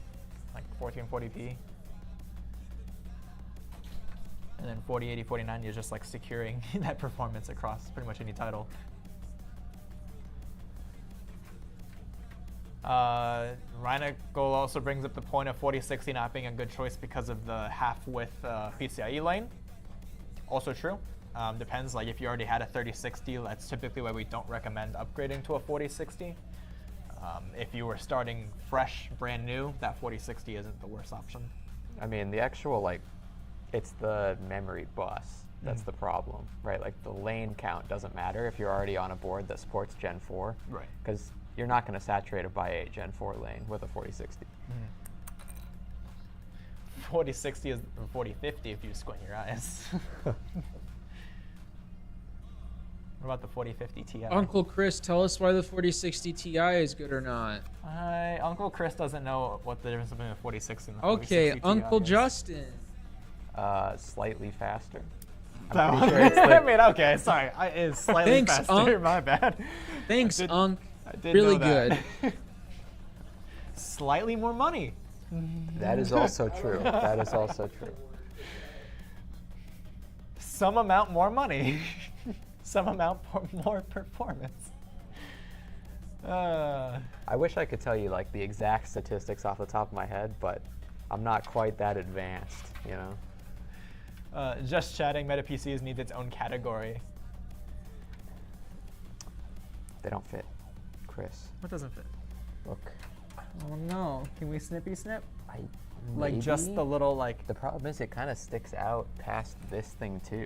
like 1440p. And then 4080, 4090 is just like securing that performance across pretty much any title. Reinagol also brings up the point of 4060 not being a good choice because of the half-width PCIe lane. Also true. Depends, like if you already had a 3060, that's typically why we don't recommend upgrading to a 4060. If you were starting fresh, brand new, that 4060 isn't the worst option. I mean, the actual, like, it's the memory bus that's the problem, right? Like, the lane count doesn't matter if you're already on a board that supports Gen 4. Right. Because you're not going to saturate a by 8 Gen 4 lane with a 4060. 4060 is 4050 if you squint your eyes. What about the 4050 Ti? Uncle Chris, tell us why the 4060 Ti is good or not. Uncle Chris doesn't know what the difference between the 4060 and the Okay, 4060 Ti Uncle is. Justin. Slightly faster. That I'm one- pretty sure it's like, I mean, okay, sorry. It's slightly Thanks, faster. Unc. My bad. Thanks, Unc. I did Really know that. good. Slightly more money. that is also true. That is also true. Some amount more money. Some amount more performance. I wish I could tell you like the exact statistics off the top of my head, but I'm not quite that advanced, you know? Just chatting, Meta PCs needs its own category. They don't fit. Chris, What doesn't fit? look. Oh no. Can we snippy snip? Maybe? Just the little like, The problem is it kind of sticks out past this thing too.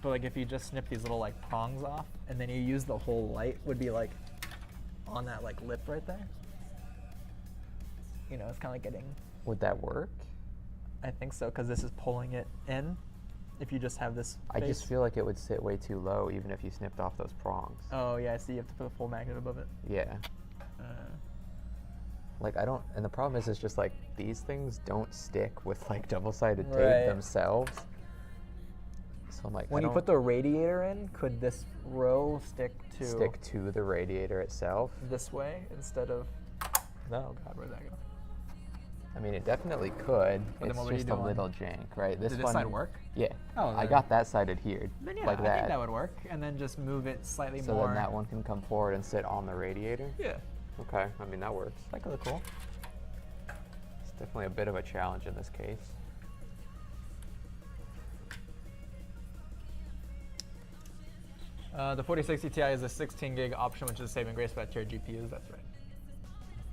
but like if you just snip these little like prongs off and then you use the whole light would be like on that like lip right there. You know, it's kind of like getting, Would that work? I think so, because this is pulling it in. If you just have this I just face. feel like it would sit way too low even if you snipped off those prongs. Oh yeah, I see. You have to put a full magnet above it. Yeah. Like I don't, and the problem is it's just like these things don't stick with like double-sided tape Right. themselves. So I'm like, When I you don't put the radiator in, could this row stick to the radiator itself. this way instead of? Oh God, where'd that go? I mean, it definitely could. then It's what would you just do a on- little jank, right? Did this one, side work? Yeah. Oh, I then- got that side adhered, Then yeah, like I that. think that would work. And then just move it slightly So more. then that one can come forward and sit on the radiator. Yeah, Okay, I mean that works. that could look cool. It's definitely a bit of a challenge in this case. The 4060 Ti is a 16 gig option, which is a saving grace for that tier GPUs. That's right.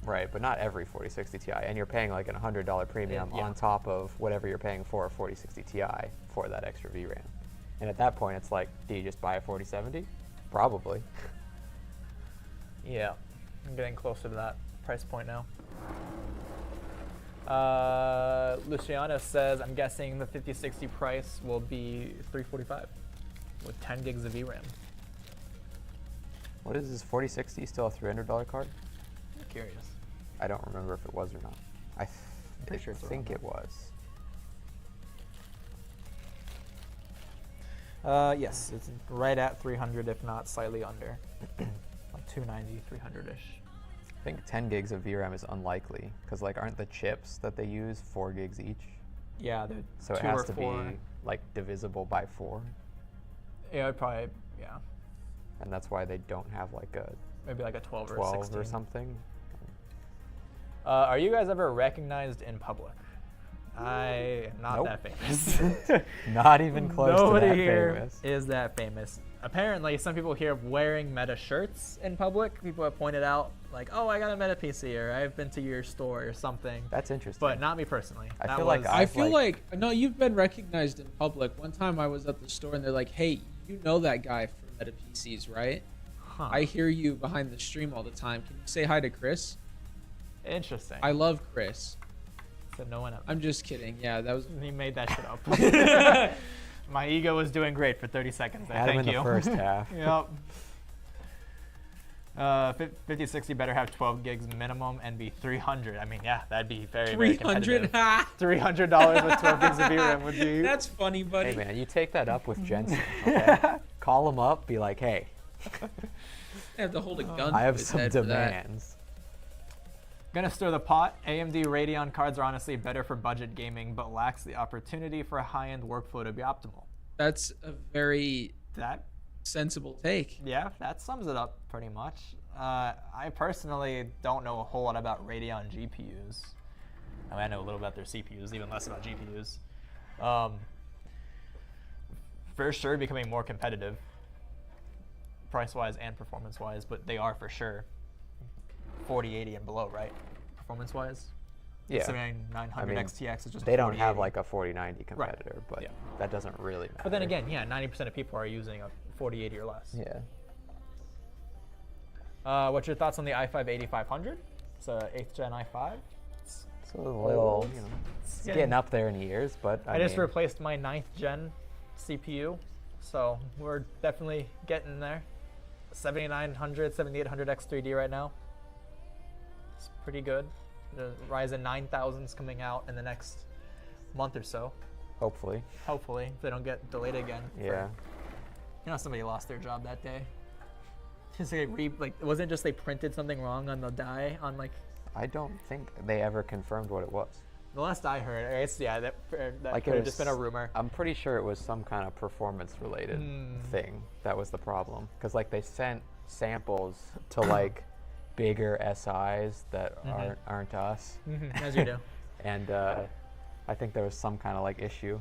Right, but not every 4060 Ti, and you're paying like an $100 premium Yeah. on top of whatever you're paying for a 4060 Ti for that extra VRAM. And at that point, it's like, do you just buy a 4070? Probably. Yeah, I'm getting closer to that price point now. Luciano says, I'm guessing the 5060 price will be $345 with 10 gigs of VRAM. What is this 4060? Still a $300 card? I'm curious. I don't remember if it was or not. I pretty sure it's around think that. it was. Yes, it's right at 300, if not slightly under. Like 290, 300-ish. I think 10 gigs of VRAM is unlikely, because like aren't the chips that they use 4 gigs each? Yeah, they're So it 2 has or to 4. be like divisible by 4, Yeah, it'd probably, yeah. and that's why they don't have like a Maybe like a 12 or a 12 16. or something. Are you guys ever recognized in public? I am not Nope. that famous. Not even close Nobody to that here famous. is that famous. Apparently, some people here wearing Meta shirts in public. People have pointed out, like, oh, I got a Meta PC, or I've been to your store, or something. That's interesting. But not me personally. I That feel like was- I I've, feel like no, you've been recognized in public. One time I was at the store and they're like, "Hey, you know that guy from Meta PCs, right? Huh. I hear you behind the stream all the time. Can you say hi to Chris? Interesting. I love Chris. So no one. I'm just kidding. Yeah, that was He made that shit up. My ego was doing great for 30 seconds. had him Thank in you. the first half. Yep. 5060 better have 12 gigs minimum and be 300. I mean, yeah, that'd be very, very 300. competitive. Ha! $300 with 12 gigs of VRAM would be. That's funny, buddy. Hey man, you take that up with Jensen. Okay? Call him up, be like, hey, I have to hold a gun. I to have his some head for that. demands. Gonna stir the pot. AMD Radeon cards are honestly better for budget gaming, but lacks the opportunity for a high-end workflow to be optimal. That's a very That, sensible take. yeah, that sums it up pretty much. I personally don't know a whole lot about Radeon GPUs. I mean, I know a little about their CPUs, even less about GPUs. For sure, becoming more competitive, price-wise and performance-wise, but they are for sure 4080 and below, right? Performance-wise. Yeah. 7900 XTX is just. They don't have 4080. like a 4090 competitor, but Yeah. that doesn't really matter. But then again, yeah, 90% of people are using a 4080 or less. Yeah. What's your thoughts on the i5-8500? It's a 8th gen i5. It's a little, Old. it's getting up there in years, but I just mean, replaced my 9th gen CPU, so we're definitely getting there. 7900, 7800 X3D right now. It's pretty good. The Ryzen 9000's coming out in the next month or so. hopefully. Hopefully, if they don't get delayed again. Yeah. You know, somebody lost their job that day. Just like, it wasn't just they printed something wrong on the die on like. I don't think they ever confirmed what it was. The last I heard, that Like could it have just been a rumor. I'm pretty sure it was some kind of performance-related thing that was the problem. Because like they sent samples to like bigger SIs that aren't us, As you do. and I think there was some kind of like issue,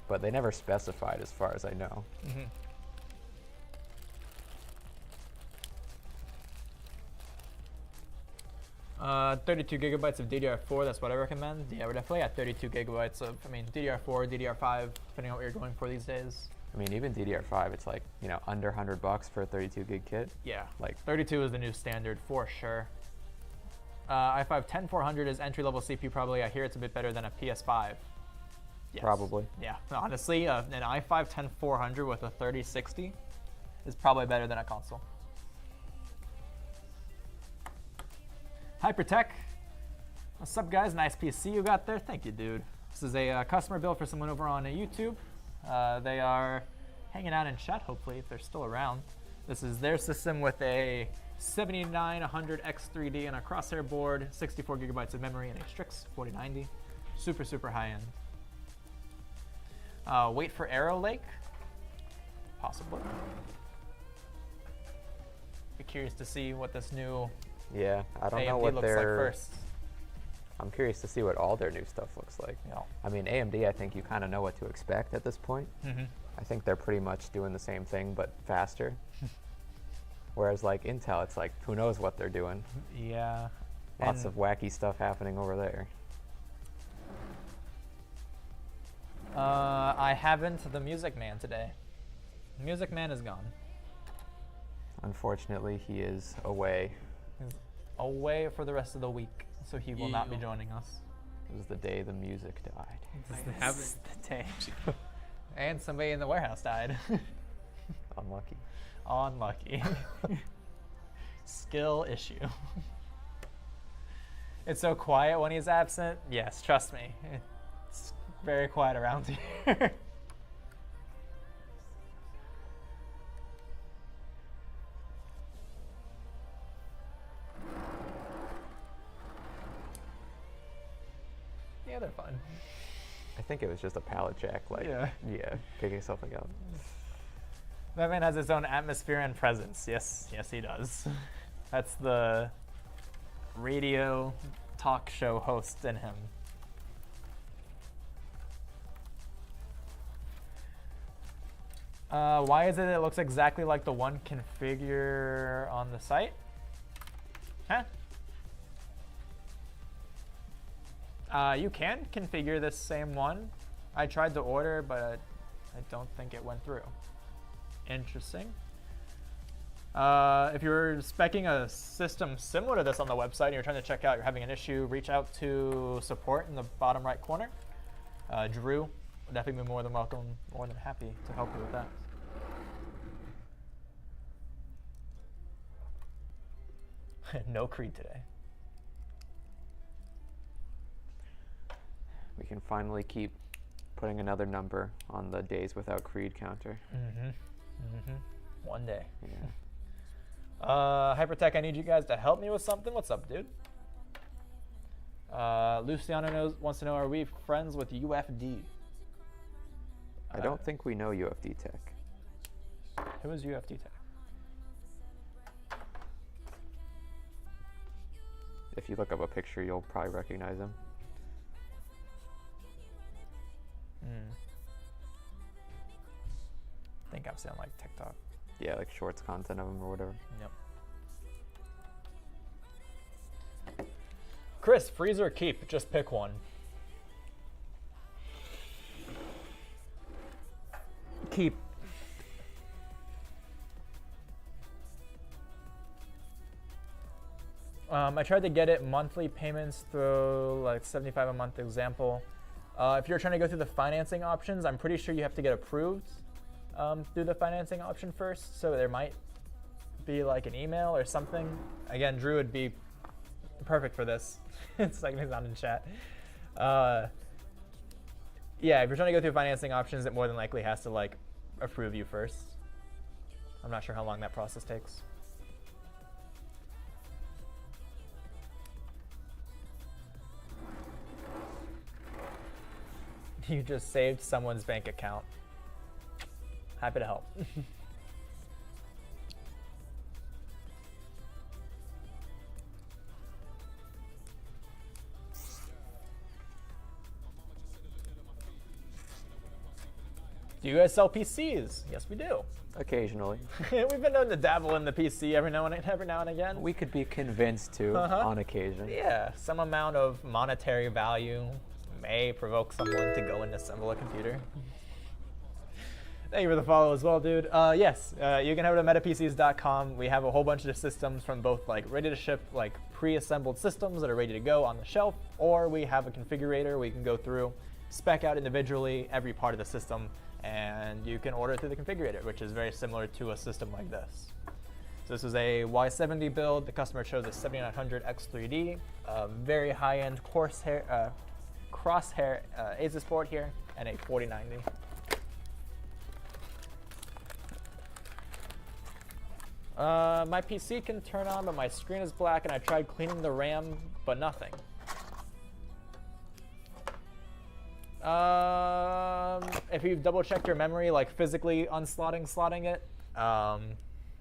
but they never specified as far as I know. 32 gigabytes of DDR4, that's what I recommend. Yeah, we're definitely at 32 gigabytes of, DDR4, DDR5, depending on what you're going for these days. I mean, even DDR5, it's like, under $100 for a 32 gig kit. Yeah, Like 32 is the new standard for sure. i5-10400 is entry-level CPU probably. I hear it's a bit better than a PS5. Yes. Probably. Yeah, honestly, an i5-10400 with a 3060 is probably better than a console. Hypertech. What's up, guys? Nice PC you got there. Thank you, dude. This is a customer build for someone over on YouTube. They are hanging out in chat, hopefully, if they're still around. This is their system with a 7900 X3D and a crosshair board, 64 gigabytes of memory, and a Strix 4090. Super, super high end. Wait for Arrow Lake? Possibly. Be curious to see what this new Yeah, I don't know AMD what looks like their. first. I'm curious to see what all their new stuff looks like. Yeah. I mean, AMD, I think you kind of know what to expect at this point. I think they're pretty much doing the same thing, but faster. Whereas like Intel, it's like, who knows what they're doing. Yeah. Lots of wacky stuff happening over there. I haven't the Music Man today. Music Man is gone. Unfortunately, he is away. He's away for the rest of the week, so he will not be Yeah. joining us. It was the day the music died. I haven't. The day. And somebody in the warehouse died. Unlucky. Unlucky. Skill issue. It's so quiet when he's absent. Yes, trust me. It's very quiet around here. Yeah, they're fun. I think it was just a pallet jack, like, Yeah. picking something up. That man has his own atmosphere and presence. Yes, yes, he does. That's the radio talk show host in him. Why is it looks exactly like the one configure on the site? Huh? You can configure this same one. I tried to order, but I don't think it went through. Interesting. If you're speccing a system similar to this on the website and you're trying to check out, you're having an issue, reach out to support in the bottom right corner. Drew would definitely be more than welcome, more than happy to help you with that. No Creed today. We can finally keep putting another number on the days without Creed counter. One day. Yeah. Hypertech, I need you guys to help me with something. What's up, dude? Luciano wants to know, are we friends with UFD? I don't think we know UFD Tech. Who is UFD Tech? If you look up a picture, you'll probably recognize him. I think I've seen on like TikTok. Yeah, like shorts content of him or whatever. Yep. Chris, freeze or keep? Just pick one. Keep. I tried to get it monthly payments through like 75 a month example. If you're trying to go through the financing options, I'm pretty sure you have to get approved through the financing option first. So there might be like an email or something. Again, Drew would be perfect for this. It's like he's not in chat. Yeah, if you're trying to go through financing options, it more than likely has to like approve you first. I'm not sure how long that process takes. You just saved someone's bank account. Happy to help. Do you guys sell PCs? Yes, we do. Occasionally. We've been known to dabble in the PC every now and again. We could be convinced to on occasion. Yeah, some amount of monetary value may provoke someone to go and assemble a computer. Thank you for the follow as well, dude. Yes, you can head to metapcs.com. We have a whole bunch of systems from both like ready to ship, like pre-assembled systems that are ready to go on the shelf, or we have a configurator we can go through, spec out individually every part of the system, and you can order it through the configurator, which is very similar to a system like this. So this is a Y70 build. The customer chose a 7900 X3D, a very high-end crosshair Asus board here, and a 4090. My PC can turn on, but my screen is black, and I tried cleaning the RAM, but nothing. If you've double-checked your memory, like physically slotting it,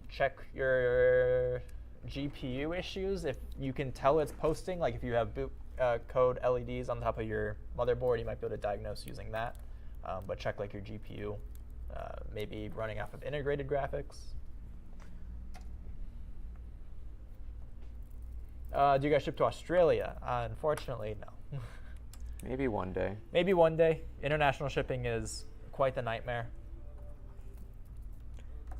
check your GPU issues. If you can tell it's posting, like if you have boot code LEDs on top of your motherboard, you might be able to diagnose using that. But check like your GPU, maybe running off of integrated graphics. Do you guys ship to Australia? Unfortunately, no. Maybe one day. Maybe one day. International shipping is quite the nightmare.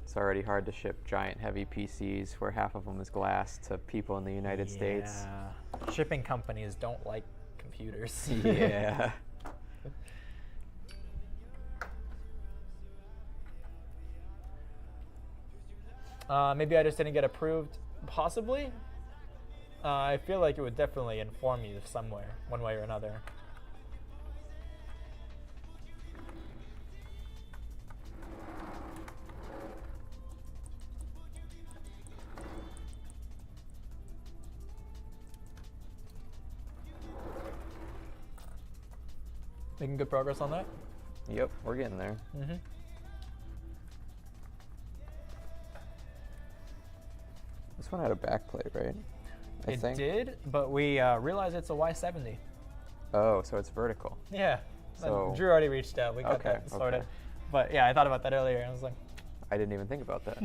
It's already hard to ship giant heavy PCs where half of them is glass to people in the United States. Shipping companies don't like computers. Yeah. Maybe I just didn't get approved. Possibly. I feel like it would definitely inform you somewhere, one way or another. Making good progress on that? Yep, we're getting there. Mm-hmm. This one had a backplate, right? I think. It did, but we realized it's a Y70. Oh, so it's vertical. Yeah. So Drew already reached out. We got Okay, that sorted. okay. But yeah, I thought about that earlier, and I was like, I didn't even think about that.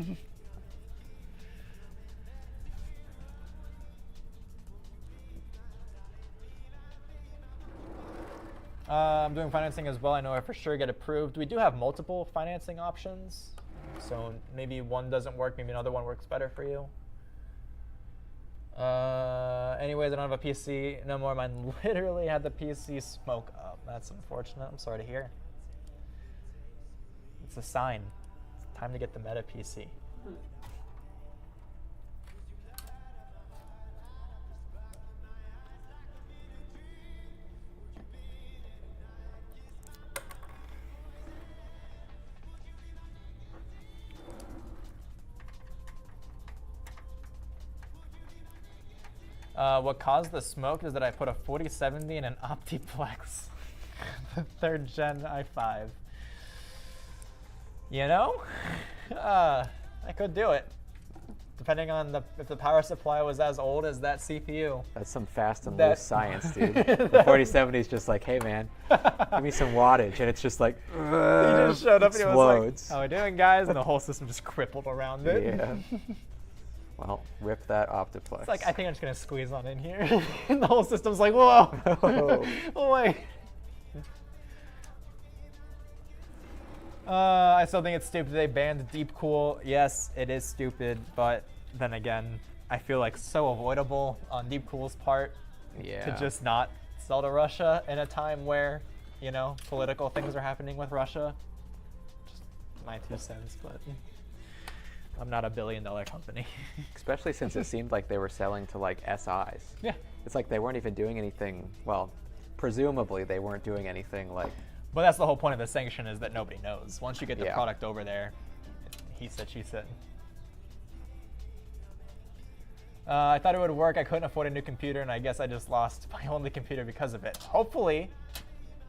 I'm doing financing as well. I know I for sure get approved. We do have multiple financing options, so maybe one doesn't work, maybe another one works better for you. Anyways, I don't have a PC no more. Mine literally had the PC smoke up. That's unfortunate. I'm sorry to hear. It's a sign. It's time to get the Meta PC. What caused the smoke is that I put a 4070 in an Optiplex, the 3rd gen i5. You know, I could do it, depending on if the power supply was as old as that CPU. That's some fast and That- loose science, dude. The 4070 is just like, hey man, give me some wattage, and it's just like, He just showed up and he was explodes. like, "How we doing, guys?" And the whole system just crippled around it. Yeah. Well, rip that Optiplex. It's like, I think I'm just gonna squeeze on in here, and the whole system's like, "Whoa, oh wait." I still think it's stupid they banned Deep Cool. Yes, it is stupid, but then again, I feel like so avoidable on Deep Cool's part yeah. to just not sell to Russia in a time where, you know, political things are happening with Russia. Just my 2 cents, but I'm not a $1 billion company. Especially since it seemed like they were selling to like SIs. Yeah. It's like they weren't even doing anything. Well, presumably they weren't doing anything like. But that's the whole point of the sanction, is that nobody knows. Once you get the Yeah. product over there, he said, she said. I thought it would work. I couldn't afford a new computer, and I guess I just lost my only computer because of it. Hopefully,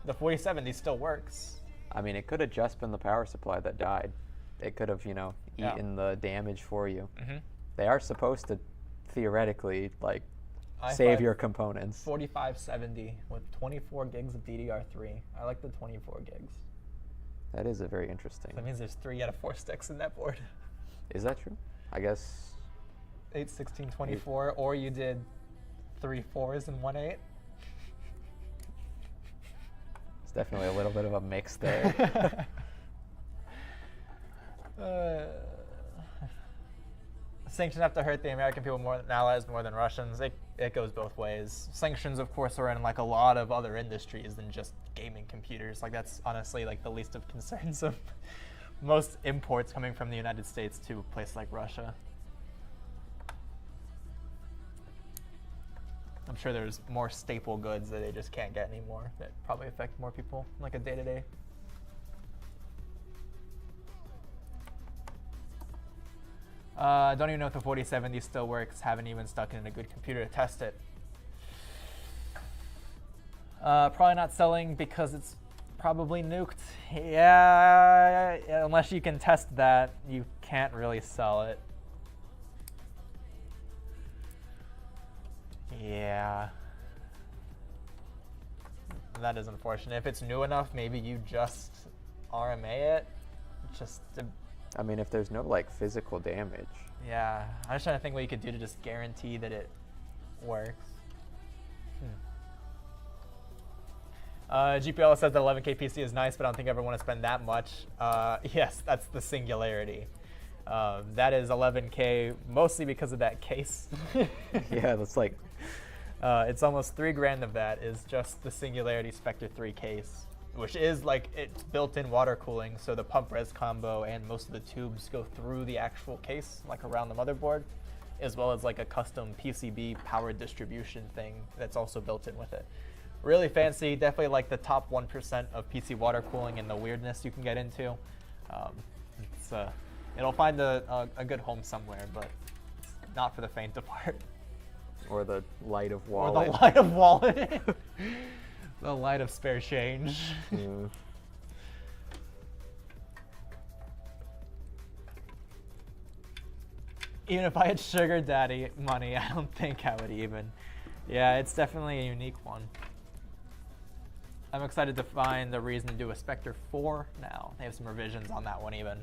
the 4070 still works. I mean, it could have just been the power supply that died. It could have, you know, Yeah. eaten the damage for you. Mm-hmm. They are supposed to theoretically like i5 save your components. 4570 with 24 gigs of DDR3. I like the 24 gigs. That is a very interesting. That means there's 3 out of 4 sticks in that board. Is that true? I guess 8, 16, 24, or you did 3 4s and 1 8. it's definitely a little bit of a mix there. Sanctions have to hurt the American people more than allies, more than Russians. It goes both ways. Sanctions, of course, are in like a lot of other industries than just gaming computers. Like that's honestly like the least of concerns of most imports coming from the United States to a place like Russia. I'm sure there's more staple goods that they just can't get anymore that probably affect more people, like a day-to-day. I don't even know if the 4070 still works. Haven't even stuck in a good computer to test it. Probably not selling because it's probably nuked. Yeah, unless you can test that, you can't really sell it. Yeah. That is unfortunate. If it's new enough, maybe you just RMA it. Just to, I mean, if there's no like physical damage. yeah. I'm just trying to think what you could do to just guarantee that it works. GPL says that 11K PC is nice, but I don't think I ever want to spend that much. Yes, that's the singularity. That is 11K mostly because of that case. Yeah, that's like It's almost $3,000 of that is just the Singularity Spectre 3 case, which is like it's built-in water cooling, so the pump res combo and most of the tubes go through the actual case, like around the motherboard, as well as like a custom PCB power distribution thing that's also built in with it. Really fancy, definitely like the top 1% of PC water cooling and the weirdness you can get into. It'll find a good home somewhere, but not for the faint of heart. or the light of Or wallet. the light of wallet. The light of spare change. Yeah. Even if I had sugar daddy money, I don't think I would even. Yeah, it's definitely a unique one. I'm excited to find the reason to do a Spectre 4 now. They have some revisions on that one even.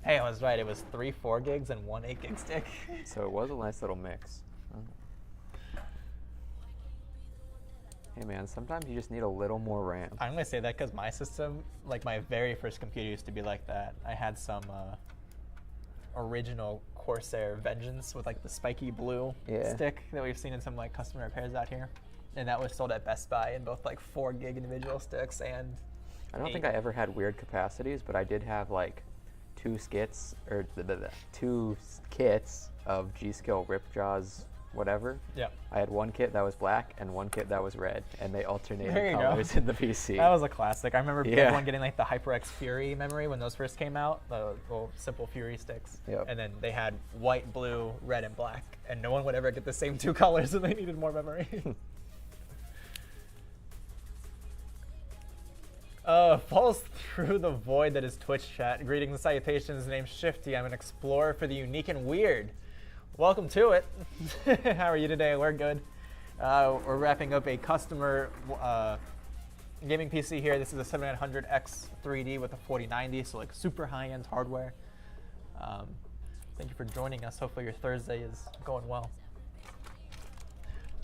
Hey, I was right. It was 3 4 gigs and 1 8 gig stick. So it was a nice little mix. Hey man, sometimes you just need a little more RAM. I'm gonna say that because my system, like my very first computer used to be like that. I had some original Corsair Vengeance with like the spiky blue stick that we've seen in some like custom repairs out here. And that was sold at Best Buy in both like 4 gig individual sticks and I don't think I ever had weird capacities, but I did have like two kits of G-Skill Ripjaws whatever. Yep. I had one kit that was black and one kit that was red, and they alternated There you go. colors in the PC. That was a classic. I remember Yeah. everyone getting like the HyperX Fury memory when those first came out, the little simple Fury sticks. Yep. And then they had white, blue, red, and black, and no one would ever get the same two colors, and they needed more memory. Falls through the void that is Twitch chat. Greetings and salutations. Name's Shifty. I'm an explorer for the unique and weird. Welcome to it. How are you today? We're good. We're wrapping up a customer gaming PC here. This is a 7900X 3D with a 4090, so like super high-end hardware. Thank you for joining us. Hopefully your Thursday is going well.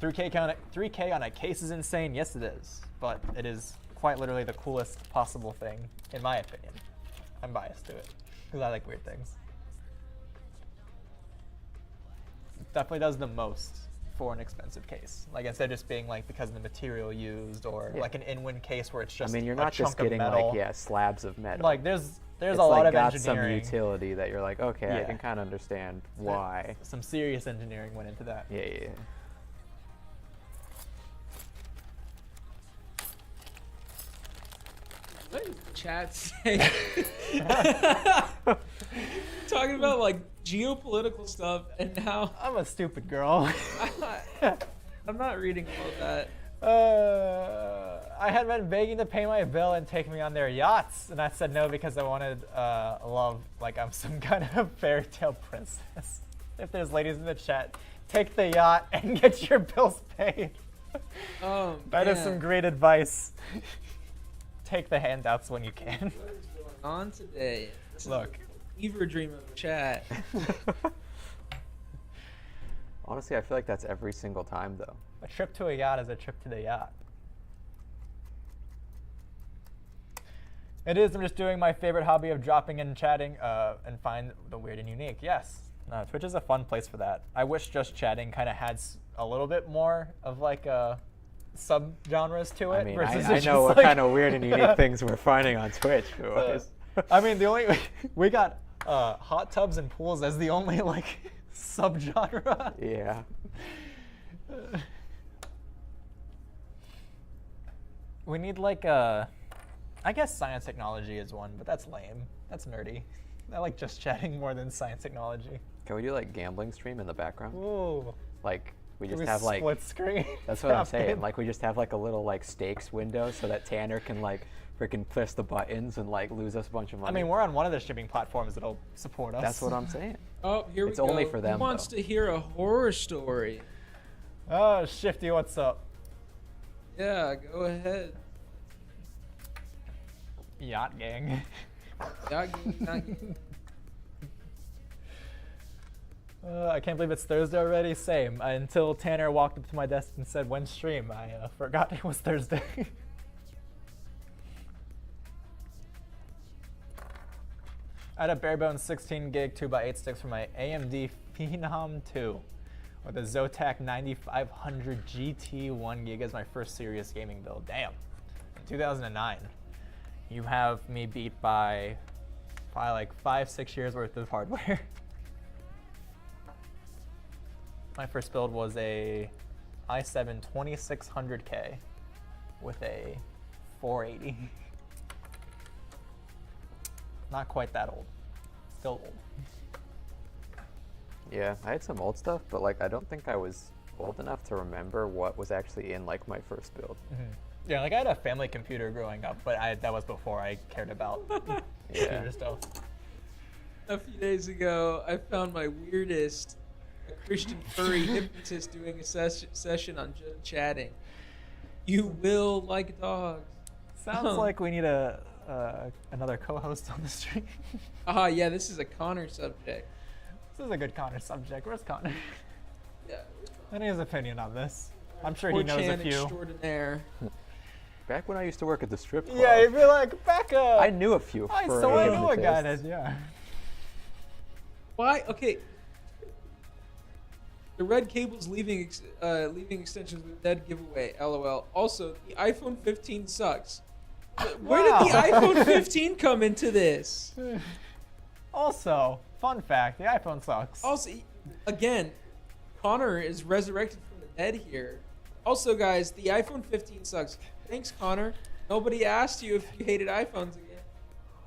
3K on a case is insane. Yes, it is, but it is quite literally the coolest possible thing, in my opinion. I'm biased to it because I like weird things. Definitely does the most for an expensive case. Like instead of just being like because of the material used or like an in-win case where it's just you're a not chunk just getting of metal. like slabs of metal. Like there's it's a lot like of got engineering. some utility that you're like, okay, I Yeah. can kind of understand why. Some serious engineering went into that. Yeah. What did the chat say? Talking about like geopolitical stuff, and now I'm a stupid girl. I'm not reading all of that. I had been begging to pay my bill and take me on their yachts, and I said no because I wanted love like I'm some kind of fairy tale princess. If there's ladies in the chat, take the yacht and get your bills paid. That is some great advice. Take the handouts when you can. What is going on today? This Look. is a fever dream of chat. Honestly, I feel like that's every single time though. A trip to a yacht is a trip to the yacht. It is. I'm just doing my favorite hobby of dropping in and chatting and find the weird and unique. Yes. No, Twitch is a fun place for that. I wish just chatting kind of had a little bit more of like sub-genres to it. I mean, versus I it's know just what kind of weird and unique things we're finding on Twitch. I mean, we got hot tubs and pools as the only like subgenre. Yeah. We need like I guess science technology is one, but that's lame. That's nerdy. I like just chatting more than science technology. Can we do like gambling stream in the background? Ooh. Like we Can just we have like split screen. that's what I'm saying. happen? Like we just have like a little like stakes window so that Tanner can like freaking press the buttons and like lose us a bunch of money. I mean, we're on one of the streaming platforms that'll support us. That's what I'm saying. Oh, here It's we go. only for them, Who wants though. to hear a horror story? Oh, Shifty, what's up? Yeah, go ahead. Yacht gang. I can't believe it's Thursday already. Same. Until Tanner walked up to my desk and said, "When stream?" I forgot it was Thursday. I had a bare bones 16 gig 2x8 sticks for my AMD Phenom 2 with a Zotac 9500 GT 1 gig as my first serious gaming build. Damn. In 2009. You have me beat by probably like 5-6 years worth of hardware. My first build was a i7 2600K with a 480. Not quite that old. Still old. Yeah, I had some old stuff, but like I don't think I was old enough to remember what was actually in like my first build. Mm-hmm. Yeah, like I had a family computer growing up, but that was before I cared about computer stuff. A few days ago, I found my weirdest Christian furry hypnotist doing a session on just chatting. You will like dogs. Sounds like we need another co-host on the stream. Yeah, this is a Connor subject. This is a good Connor subject. Where's Connor? Yeah. I need his opinion on this. I'm sure he knows a 4chan few. extraordinaire. Back when I used to work at the strip club, Yeah, you'd be like, back up. I knew a few. I furry knew a guy hypnotists. that, yeah. Why? Okay. The red cable's leaving extensions with dead giveaway. LOL. Also, the iPhone 15 sucks. Where did the iPhone 15 come into this? Also, fun fact, the iPhone sucks. Also, again, Connor is resurrected from the dead here. Also, guys, the iPhone 15 sucks. Thanks, Connor. Nobody asked you if you hated iPhones again.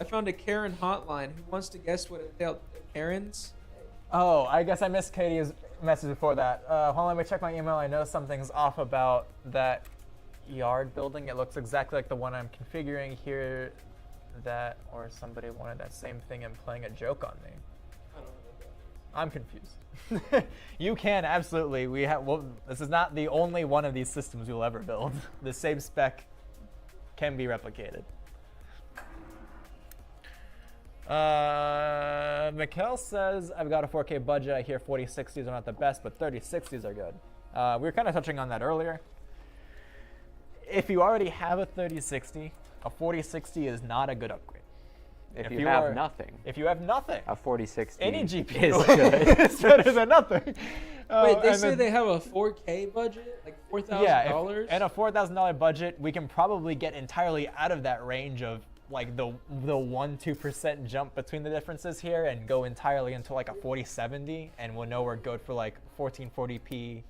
I found a Karen hotline. Who wants to guess what it dealt? Karen's? Oh, I guess I missed Katie's message before that. Hold on, let me check my email. I know something's off about that yard building. It looks exactly like the one I'm configuring here. That, or somebody wanted that same thing and playing a joke on me. I don't know what that is. I'm confused. You can absolutely. This is not the only one of these systems you'll ever build. The same spec can be replicated. Mikkel says, I've got a 4K budget. I hear 4060s are not the best, but 3060s are good. We were kind of touching on that earlier. If you already have a 3060, a 4060 is not a good upgrade. If you have nothing, If you have nothing, a 4060 any GPU is good. is better than nothing. Wait, they and say then- they have a 4K budget? Like $4,000? Yeah, and a $4,000 budget, we can probably get entirely out of that range of like the 1-2% jump between the differences here and go entirely into like a 4070, and we'll know we're good for like 1440p.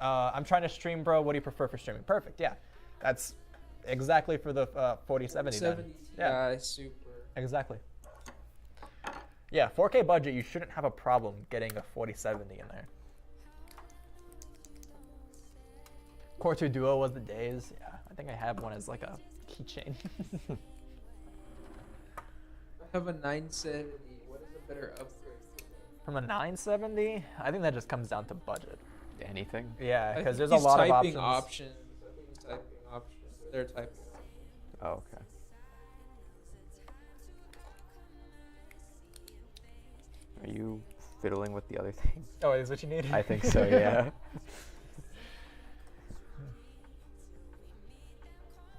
I'm trying to stream, bro. What do you prefer for streaming? Perfect. Yeah, that's exactly for the 4070. then. 70 Yeah, super. exactly. Yeah, 4K budget, you shouldn't have a problem getting a 4070 in there. Core 2 Duo was the days. Yeah, I think I have one as like a keychain. I have a 970. What is a better upgrade? From a 970, I think that just comes down to budget. Anything? Yeah, I because think there's a he's lot of typing options. I think he's typing options. They're typing. Oh, okay. Are you fiddling with the other thing? Oh, is what you need? I think so, yeah.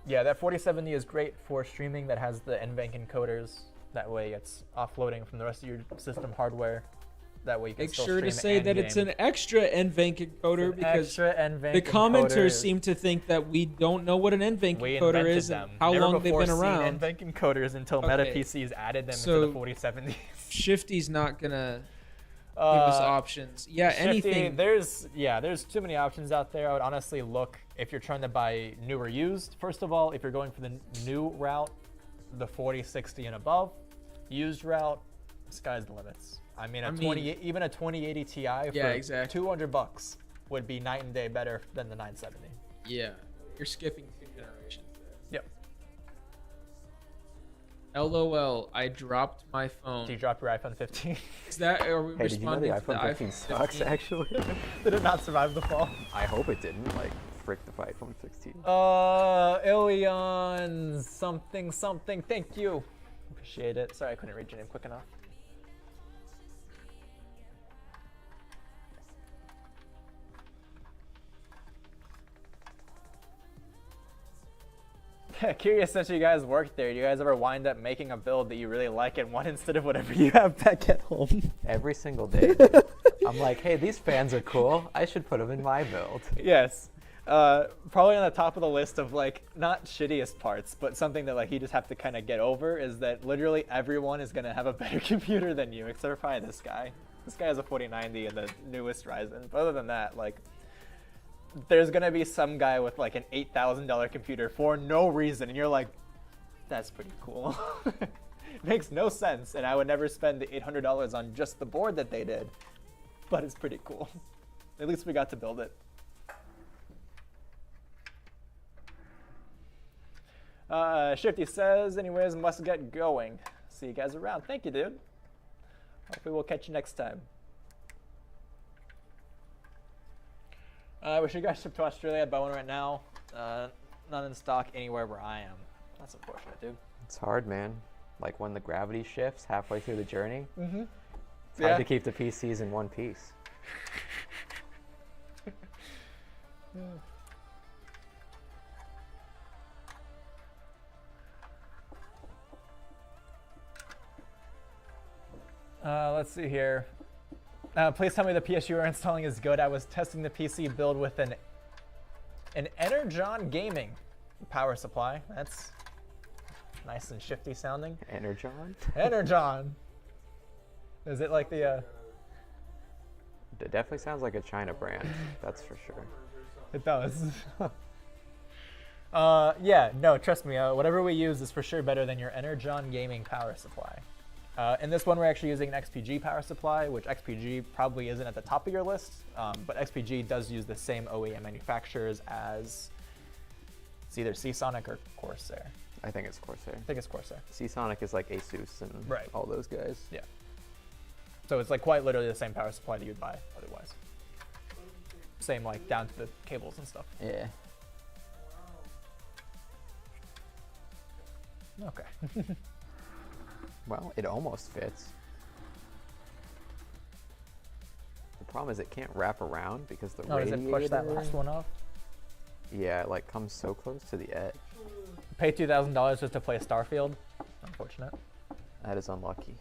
Yeah, that 4070 is great for streaming that has the NVENC encoders. That way it's offloading from the rest of your system hardware. That way you can Make still sure to stream say and that it's game. an extra NVENC encoder because Extra NVENC the commenters encoder. seem to think that we don't know what an NVENC We encoder invented is them. and how Never long they've before been seen around. NVENC encoders until Okay. Meta PCs added them So- into the 4070s. Shifty's not gonna give us options. Yeah, Shifty, anything. there's too many options out there. I would honestly look if you're trying to buy new or used. First of all, if you're going for the new route, the 4060 and above. Used route, sky's the limits. I mean, even a 2080 Ti for Yeah, exactly. $200 would be night and day better than the 970. Yeah, you're skipping 2 generations there. Yep. LOL, I dropped my phone. Do you drop your iPhone 15? Is that are we Hey, did you know the responding to iPhone 15 sucks, 15? actually? Did it not survive the fall? I hope it didn't. Like, frick the iPhone 16. Ilion something. Thank you. Appreciate it. Sorry I couldn't read your name quick enough. Curious, since you guys worked there, do you guys ever wind up making a build that you really like and want instead of whatever you have back at home? Every single day. Dude. I'm like, hey, these fans are cool. I should put them in my build. Yes. Probably on the top of the list of like, not shittiest parts, but something that like you just have to kind of get over is that literally everyone is going to have a better computer than you, except for probably this guy. This guy has a 4090 and the newest Ryzen. But other than that, like, there's going to be some guy with like an $8,000 computer for no reason. And you're like, that's pretty cool. Makes no sense. And I would never spend the $800 on just the board that they did. But it's pretty cool. At least we got to build it. Shifty says, anyways, must get going. See you guys around. Thank you, dude. Hopefully we'll catch you next time. We should go ship to Australia. Buy one right now. None in stock anywhere where I am. That's unfortunate, dude. It's hard, man. Like when the gravity shifts halfway through the journey. Mm-hmm. It's hard to keep the PCs in one piece. Let's see here. Please tell me the PS you are installing is good. I was testing the PC build with an Energon Gaming power supply. That's nice and shifty sounding. Energon? Energon. Is it like the It definitely sounds like a China brand. That's for sure. It does. Yeah, no, trust me. Whatever we use is for sure better than your Energon gaming power supply. In this one, we're actually using an XPG power supply, which XPG probably isn't at the top of your list, but XPG does use the same OEM manufacturers as it's either Seasonic or Corsair. I think it's Corsair. I think it's Corsair. Seasonic is like Asus and Right. all those guys. Yeah. So it's like quite literally the same power supply that you'd buy otherwise. Same like down to the cables and stuff. Yeah. Okay. Well, it almost fits. The problem is it can't wrap around because the Oh, does radiator. it push that last one off? Yeah, it like comes so close to the edge. Pay $2,000 just to play Starfield? Unfortunate. That is unlucky.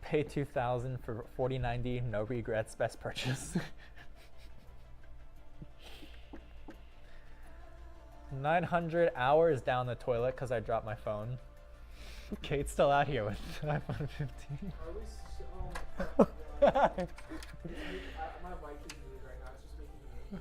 Pay $2,000 for 4090, no regrets, best purchase. 900 hours down the toilet because I dropped my phone. Kate's still out here with an iPhone 15. My mic is muted right now. It's just making me mute.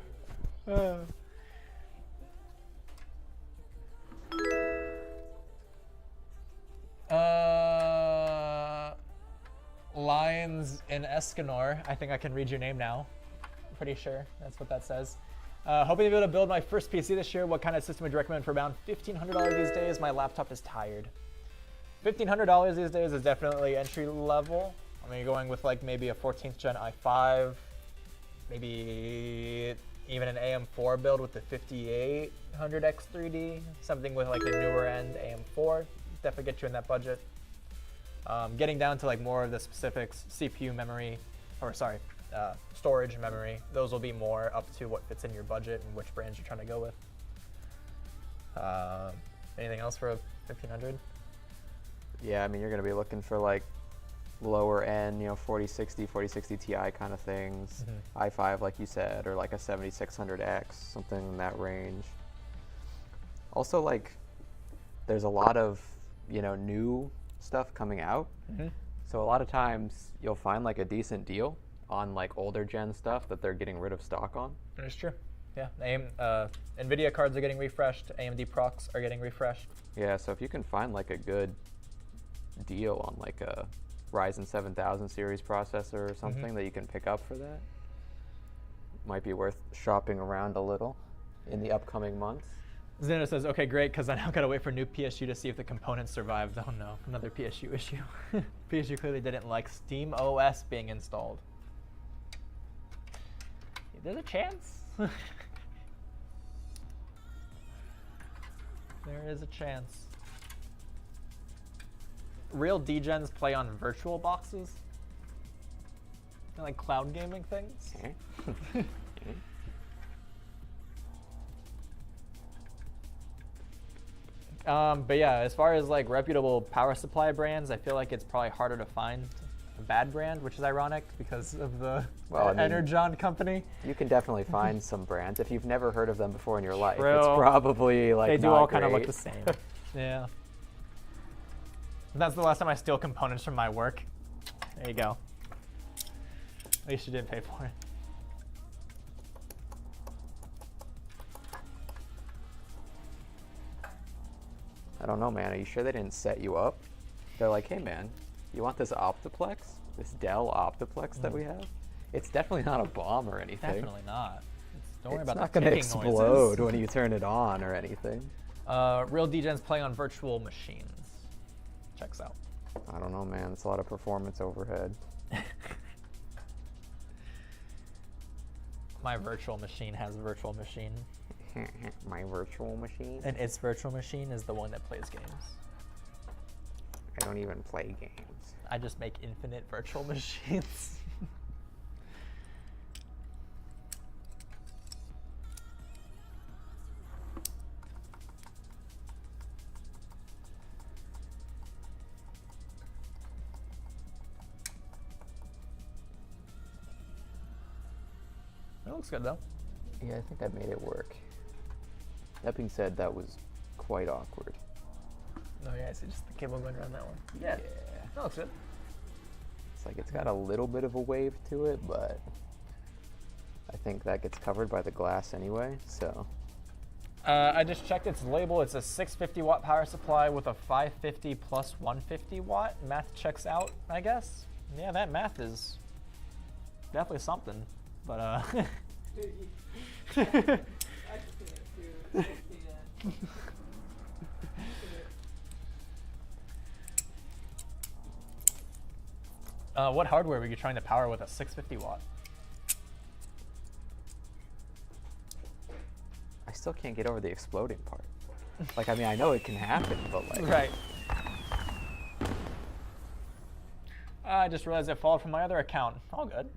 Lions in Escanor. I think I can read your name now. I'm pretty sure that's what that says. Hoping to be able to build my first PC this year. What kind of system would you recommend for around $1,500 these days? My laptop is tired. $1,500 these days is definitely entry level. I mean, you're going with like maybe a 14th gen i5, maybe even an AM4 build with the 5800X3D, something with like the newer end AM4. Definitely get you in that budget. Getting down to like more of the specifics, CPU memory, or sorry, storage memory, those will be more up to what fits in your budget and which brands you're trying to go with. Anything else for a 1500? Yeah, I mean, you're going to be looking for like lower end, 4060, 4060 Ti kind of things. i5, like you said, or like a 7600X, something in that range. Also, like, there's a lot of, new stuff coming out. So a lot of times you'll find like a decent deal on like older gen stuff that they're getting rid of stock on. That's true. Yeah, NVIDIA cards are getting refreshed. AMD procs are getting refreshed. Yeah, so if you can find like a good deal on like a Ryzen 7000 series processor or something that you can pick up for that, might be worth shopping around a little in the upcoming months. Xena says, okay, great, because I now got to wait for new PSU to see if the components survived. Oh no, another PSU issue. PSU clearly didn't like Steam OS being installed. There's a chance. There is a chance. Real degens play on virtual boxes? Like cloud gaming things? But yeah, as far as like reputable power supply brands, I feel like it's probably harder to find a bad brand, which is ironic because of the Energon company. You can definitely find some brands. If you've never heard of them before in your life, True. it's probably like They do not all kind of look great. the same. Yeah. That's the last time I steal components from my work. There you go. At least you didn't pay for it. I don't know, man. Are you sure they didn't set you up? They're like, hey, man, you want this Optiplex? This Dell Optiplex that we have? It's definitely not a bomb or anything. Definitely not. Don't worry It's about not the going to ticking explode noises. when you turn it on or anything. Real degens play on virtual machines. Checks out. I don't know, man. It's a lot of performance overhead. My virtual machine has a virtual machine. My virtual machine? And its virtual machine is the one that plays games. I don't even play games. I just make infinite virtual machines. It looks good though. Yeah, I think I made it work. That being said, that was quite awkward. Oh yeah, I see just the cable going around that one. Yeah. That looks good. It's Like it's got a little bit of a wave to it, but I think that gets covered by the glass anyway, so. I just checked its label. It's a 650 watt power supply with a 550 plus 150 watt. Math checks out, I guess. Yeah, that math is definitely something, but I just can't, dude. I can't. What hardware were you trying to power with a 650 watt? I still can't get over the exploding part. Like, I mean, I know it can happen, but like. Right. I just realized it followed from my other account. All good.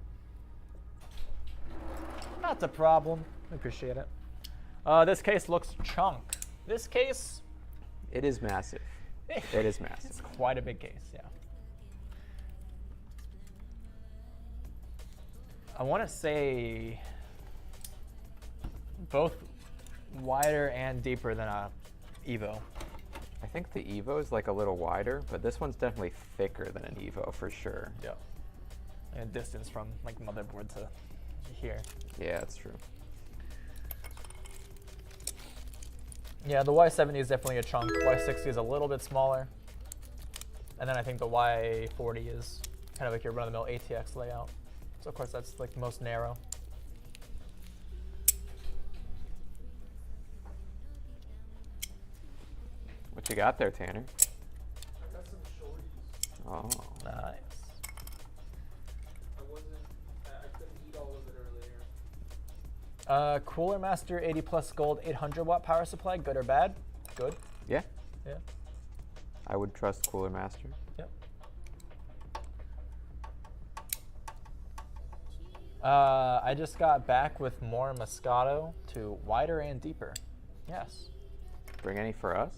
Not a problem. I appreciate it. This case looks chunk. This case, It is massive. It is massive. it's quite a big case, yeah. I want to say both wider and deeper than a Evo. I think the Evo is like a little wider, but this one's definitely thicker than an Evo for sure. Yeah. And distance from like motherboard to here. Yeah, that's true. Yeah, the Y70 is definitely a chunk. Y60 is a little bit smaller. And then I think the Y40 is kind of like your run-of-the-mill ATX layout. So of course that's like the most narrow. What you got there, Tanner? I got some shorties. Oh. Nice. I couldn't eat all of it earlier. Cooler Master 80 plus gold 800 watt power supply, good or bad? Good. Yeah, Yeah. I would trust Cooler Master. Yep. I just got back with more Moscato to wider and deeper. Yes. Bring any for us?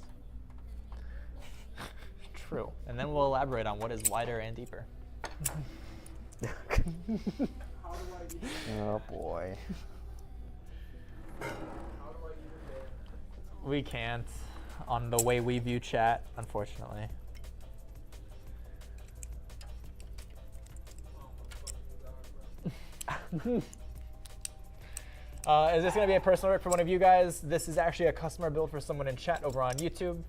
True. And then we'll elaborate on what is wider and deeper. How do I even, Oh boy. how do I even ban? We can't on the way we view chat, unfortunately. Oh, my fucking God, bro. Is this going to be a personal order for one of you guys? This is actually a customer build for someone in chat over on YouTube.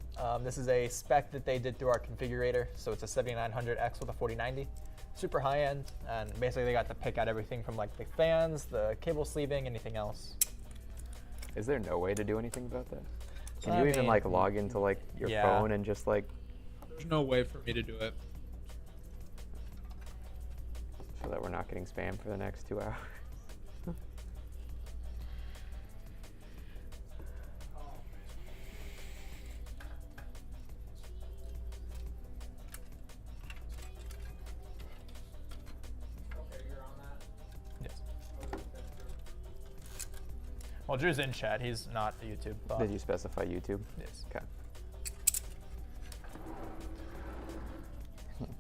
This is a spec that they did through our configurator. So it's a 7900X with a 4090. Super high end. And basically they got to pick out everything from like the fans, the cable sleeving, anything else. Is there no way to do anything about that? Can I you even mean, like log into like your yeah. phone and just like There's no way for me to do it. so that we're not getting spam for the next 2 hours? Okay, you're on that. Yes. Oh, that's true. Well, Drew's in chat. He's not a YouTube bot. Did you specify YouTube? Yes. Okay.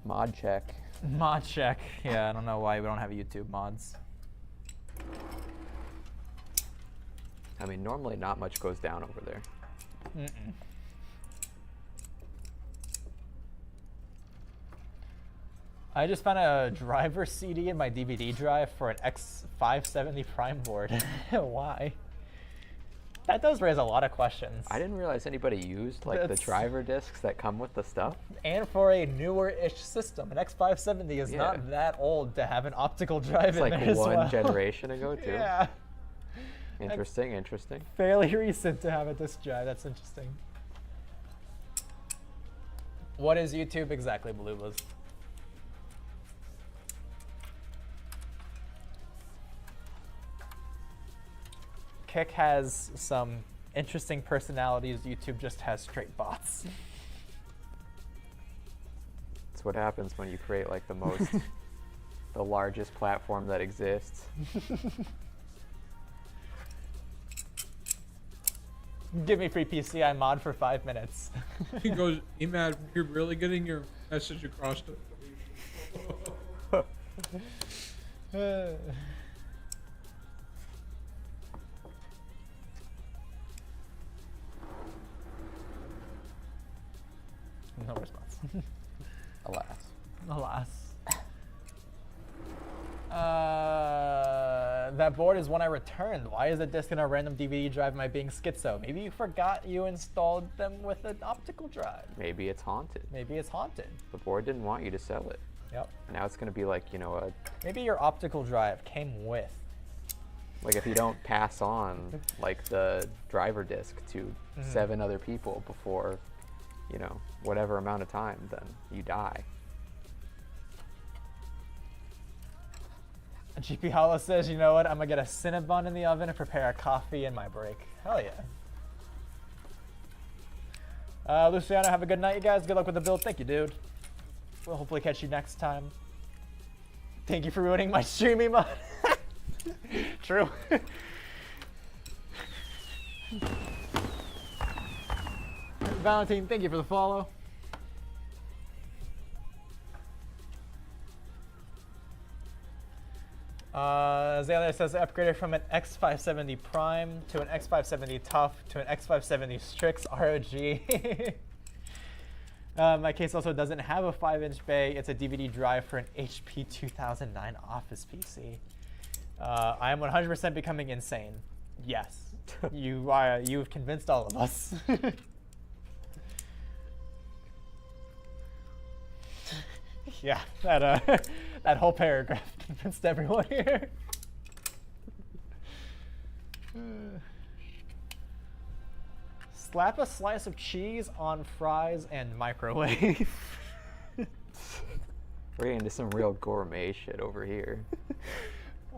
Mod check. Mod check. Yeah, I don't know why we don't have YouTube mods. I mean, normally not much goes down over there. Mm-mm. I just found a driver CD in my DVD drive for an X570 Prime board. Why? That does raise a lot of questions. I didn't realize anybody used like the That's- driver discs that come with the stuff. And for a newer-ish system, an X570 is Yeah. not that old to have an optical drive It's in like there as one well. generation ago too. Yeah. Interesting, interesting. Fairly recent to have a disk drive. That's interesting. What is YouTube exactly, Balubas? Kick has some interesting personalities. YouTube just has straight bots. It's what happens when you create like the most, the largest platform that exists. Give me free PCI mod for 5 minutes. He goes, Emad, you're really getting your message across to No response. Alas. Alas. That board is one I returned. Why is a disc in a random DVD drive? Am I being schizo? Maybe you forgot you installed them with an optical drive. Maybe it's haunted. Maybe it's haunted. The board didn't want you to sell it. Yep. Now it's gonna be like, you know, Maybe your optical drive came with. like if you don't pass on like the driver disc to 7 other people before, you know, whatever amount of time, then you die. GP Hollow says, you know what? I'm gonna get a Cinnabon in the oven and prepare a coffee in my break. Hell yeah. Luciano, have a good night, you guys. Good luck with the build. Thank you, dude. We'll hopefully catch you next time. Thank you for ruining my streaming mod. True. Valentine, thank you for the follow. Zayla says I upgraded from an X570 Prime to an X570 Tough to an X570 Strix ROG. My case also doesn't have a 5-inch bay. It's a DVD drive for an HP 2009 Office PC. I am 100% becoming insane. Yes, you've convinced all of us. Yeah, that whole paragraph convinced everyone here. Slap a slice of cheese on fries and microwave. We're into some real gourmet shit over here.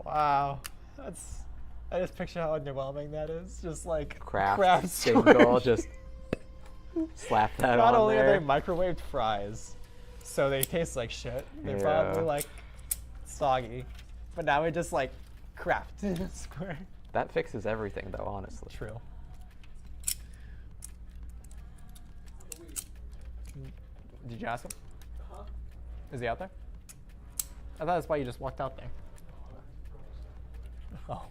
Wow, I just picture how underwhelming that is. Just like Kraft single, just slap that Not on only there. are they microwaved fries, so they taste like shit. They're probably like soggy, but now we just like Kraft square. That fixes everything, though, honestly. True. Did you ask him? Huh? Is he out there? I thought that's why you just walked out there. Oh.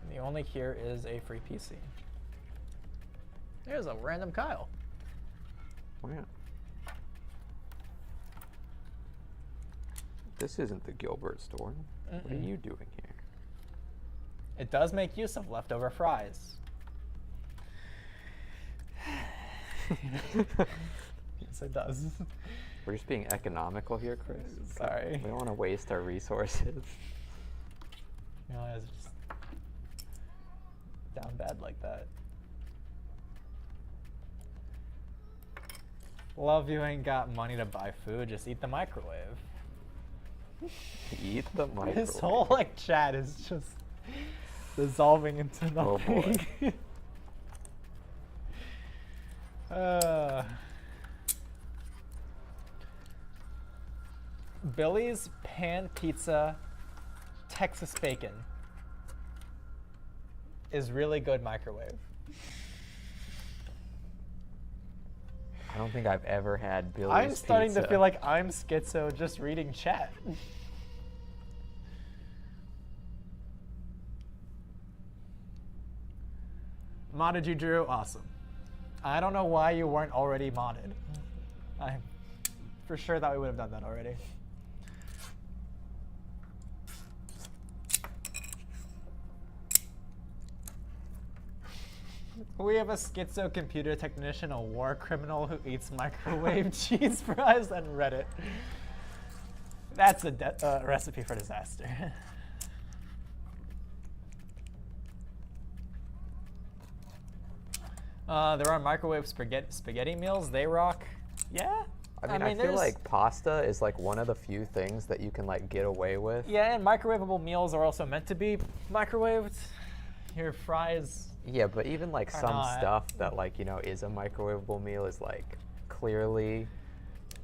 And the only here is a free PC. There's a random Kyle. Oh, yeah. This isn't the Gilbert store. What are you doing here? It does make use of leftover fries. Yes, it does. We're just being economical here, Chris. Sorry. We don't want to waste our resources. You know, it's just down bad like that. Love you ain't got money to buy food, just eat the microwave. Eat the microwave. This whole like chat is just dissolving into nothing. Oh boy. Billy's pan pizza Texas bacon is really good microwave. I don't think I've ever had Billy's I'm starting pizza. to feel like I'm schizo just reading chat. Modded you, Drew? Awesome. I don't know why you weren't already modded. I'm for sure that we would have done that already. We have a schizo computer technician, a war criminal who eats microwave cheese fries on Reddit. That's a recipe for disaster. There are microwave spaghetti meals. They rock. Yeah. I mean, I feel like pasta is like one of the few things that you can like get away with. Yeah, and microwavable meals are also meant to be microwaved. Your fries. Yeah, but even like Or some not. stuff that like, you know, is a microwavable meal is like clearly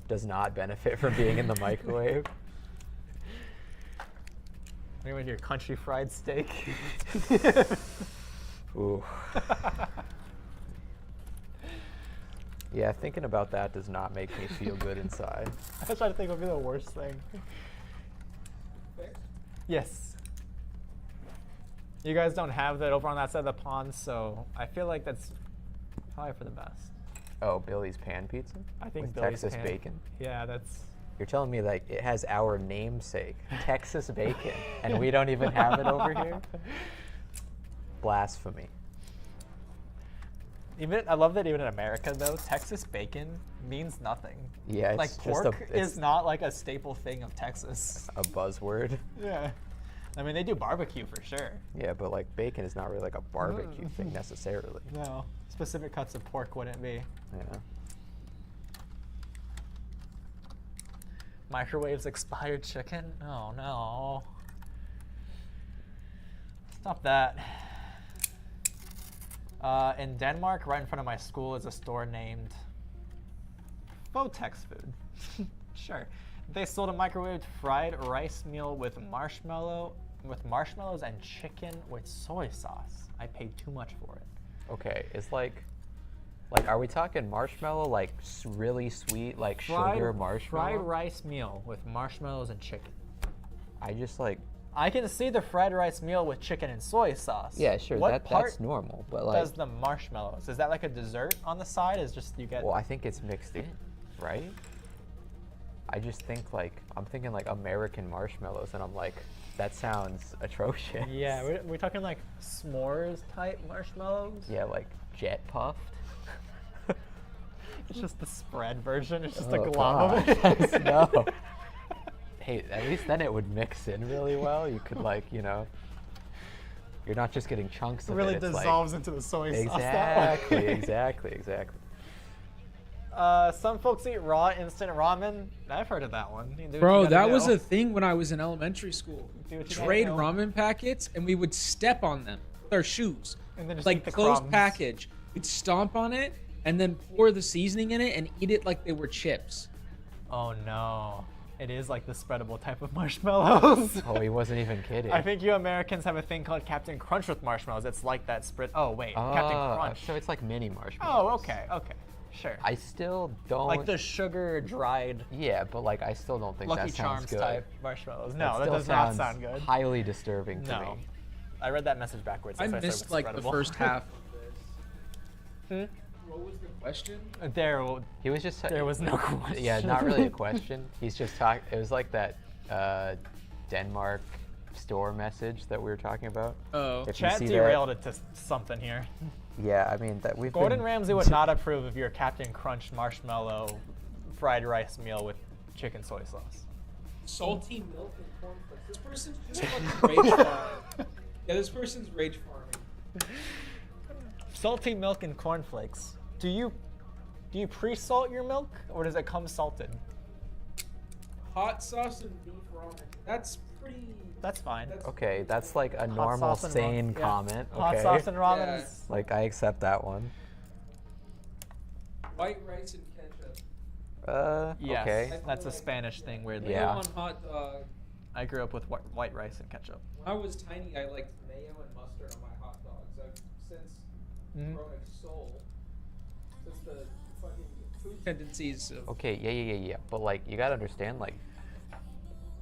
does not benefit from being in the microwave. Maybe with your country fried steak. Ooh. Yeah, thinking about that does not make me feel good inside. I was trying to think what would be the worst thing. Fixed? Yes. You guys don't have that over on that side of the pond, so I feel like that's Probably for the best. Oh, Billy's Pan Pizza? I think With Billy's Texas Pan- bacon? Yeah, that's. You're telling me like it has our namesake, Texas bacon, and we don't even have it over here? Blasphemy. Even I love that even in America though, Texas bacon means nothing. Yeah, it's like just pork it's is not like a staple thing of Texas. a buzzword. Yeah. I mean, they do barbecue for sure. Yeah, but like bacon is not really like a barbecue thing necessarily. No, specific cuts of pork wouldn't be. Yeah. Microwaves expired chicken? Oh no. Stop that. In Denmark, right in front of my school, is a store named Fotex Food. Sure. They sold a microwaved fried rice meal with marshmallows and chicken with soy sauce. I paid too much for it. Okay, it's like, are we talking marshmallow, like really sweet, like sugar marshmallow? Fried rice meal with marshmallows and chicken. I just like. I can see the fried rice meal with chicken and soy sauce. Yeah, sure, What part that's normal, but like. does the marshmallows? Is that like a dessert on the side? Is just you get? Well, I think it's mixed in, right? I just think like I'm thinking like American marshmallows, and I'm like, that sounds atrocious. Yeah, we're talking like s'mores type marshmallows. Yeah, like jet puffed. It's just the spread version. It's just Oh, a glob of gosh, it. no. Hey, at least then it would mix in really well. You could like, you're not just getting chunks It of really it. It's dissolves into the soy sauce. Exactly, that way. exactly. Some folks eat raw instant ramen. I've heard of that one. You do what you Bro, gotta that was do. a thing when I was in elementary school. Do what you gotta Trade do. ramen packets, and we would step on them with our shoes. And then just like eat the closed crumbs. package. We'd stomp on it and then pour the seasoning in it and eat it like they were chips. Oh no. It is like the spreadable type of marshmallows. Oh, he wasn't even kidding. I think you Americans have a thing called Captain Crunch with marshmallows. It's like that spread. Oh wait, Captain Crunch. So it's like mini marshmallows. Oh, okay, sure. I still don't. Like the sugar dried Yeah, but like I still don't think Lucky that sounds Charms good. type marshmallows. No, that still does not sounds sound good. Highly disturbing to No. me. I read that message backwards. I That's why said missed it was like the spreadable. first half of this. Hmm? What was the question? He was just. There was no question. Yeah, not really a question. He's just talking. It was like that Denmark store message that we were talking about. Oh. If you Chat see derailed it to something here. Yeah, I mean that we've Gordon been. Ramsay would not approve of your Captain Crunch marshmallow fried rice meal with chicken soy sauce. Salty milk and cornflakes. This person's just fucking rage farming. Yeah, this person's rage farming. Salty milk and cornflakes. Do you pre-salt your milk or does it come salted? Hot sauce and beef ramen. That's pretty. That's fine. Okay, that's like a Hot normal, sauce and sane yeah. comment. Hot Okay. sauce and ramen. Yeah. is- Like I accept that one. White rice and ketchup. Yes, Okay. that's a Spanish thing. Weirdly, Yeah. Mayo on hot dog. I grew up with white rice and ketchup. When I was tiny, I liked mayo and mustard on my hot dogs. I've since Mhm. grown a soul. Since the fucking food tendencies of. Okay, yeah. But like, you gotta understand, like,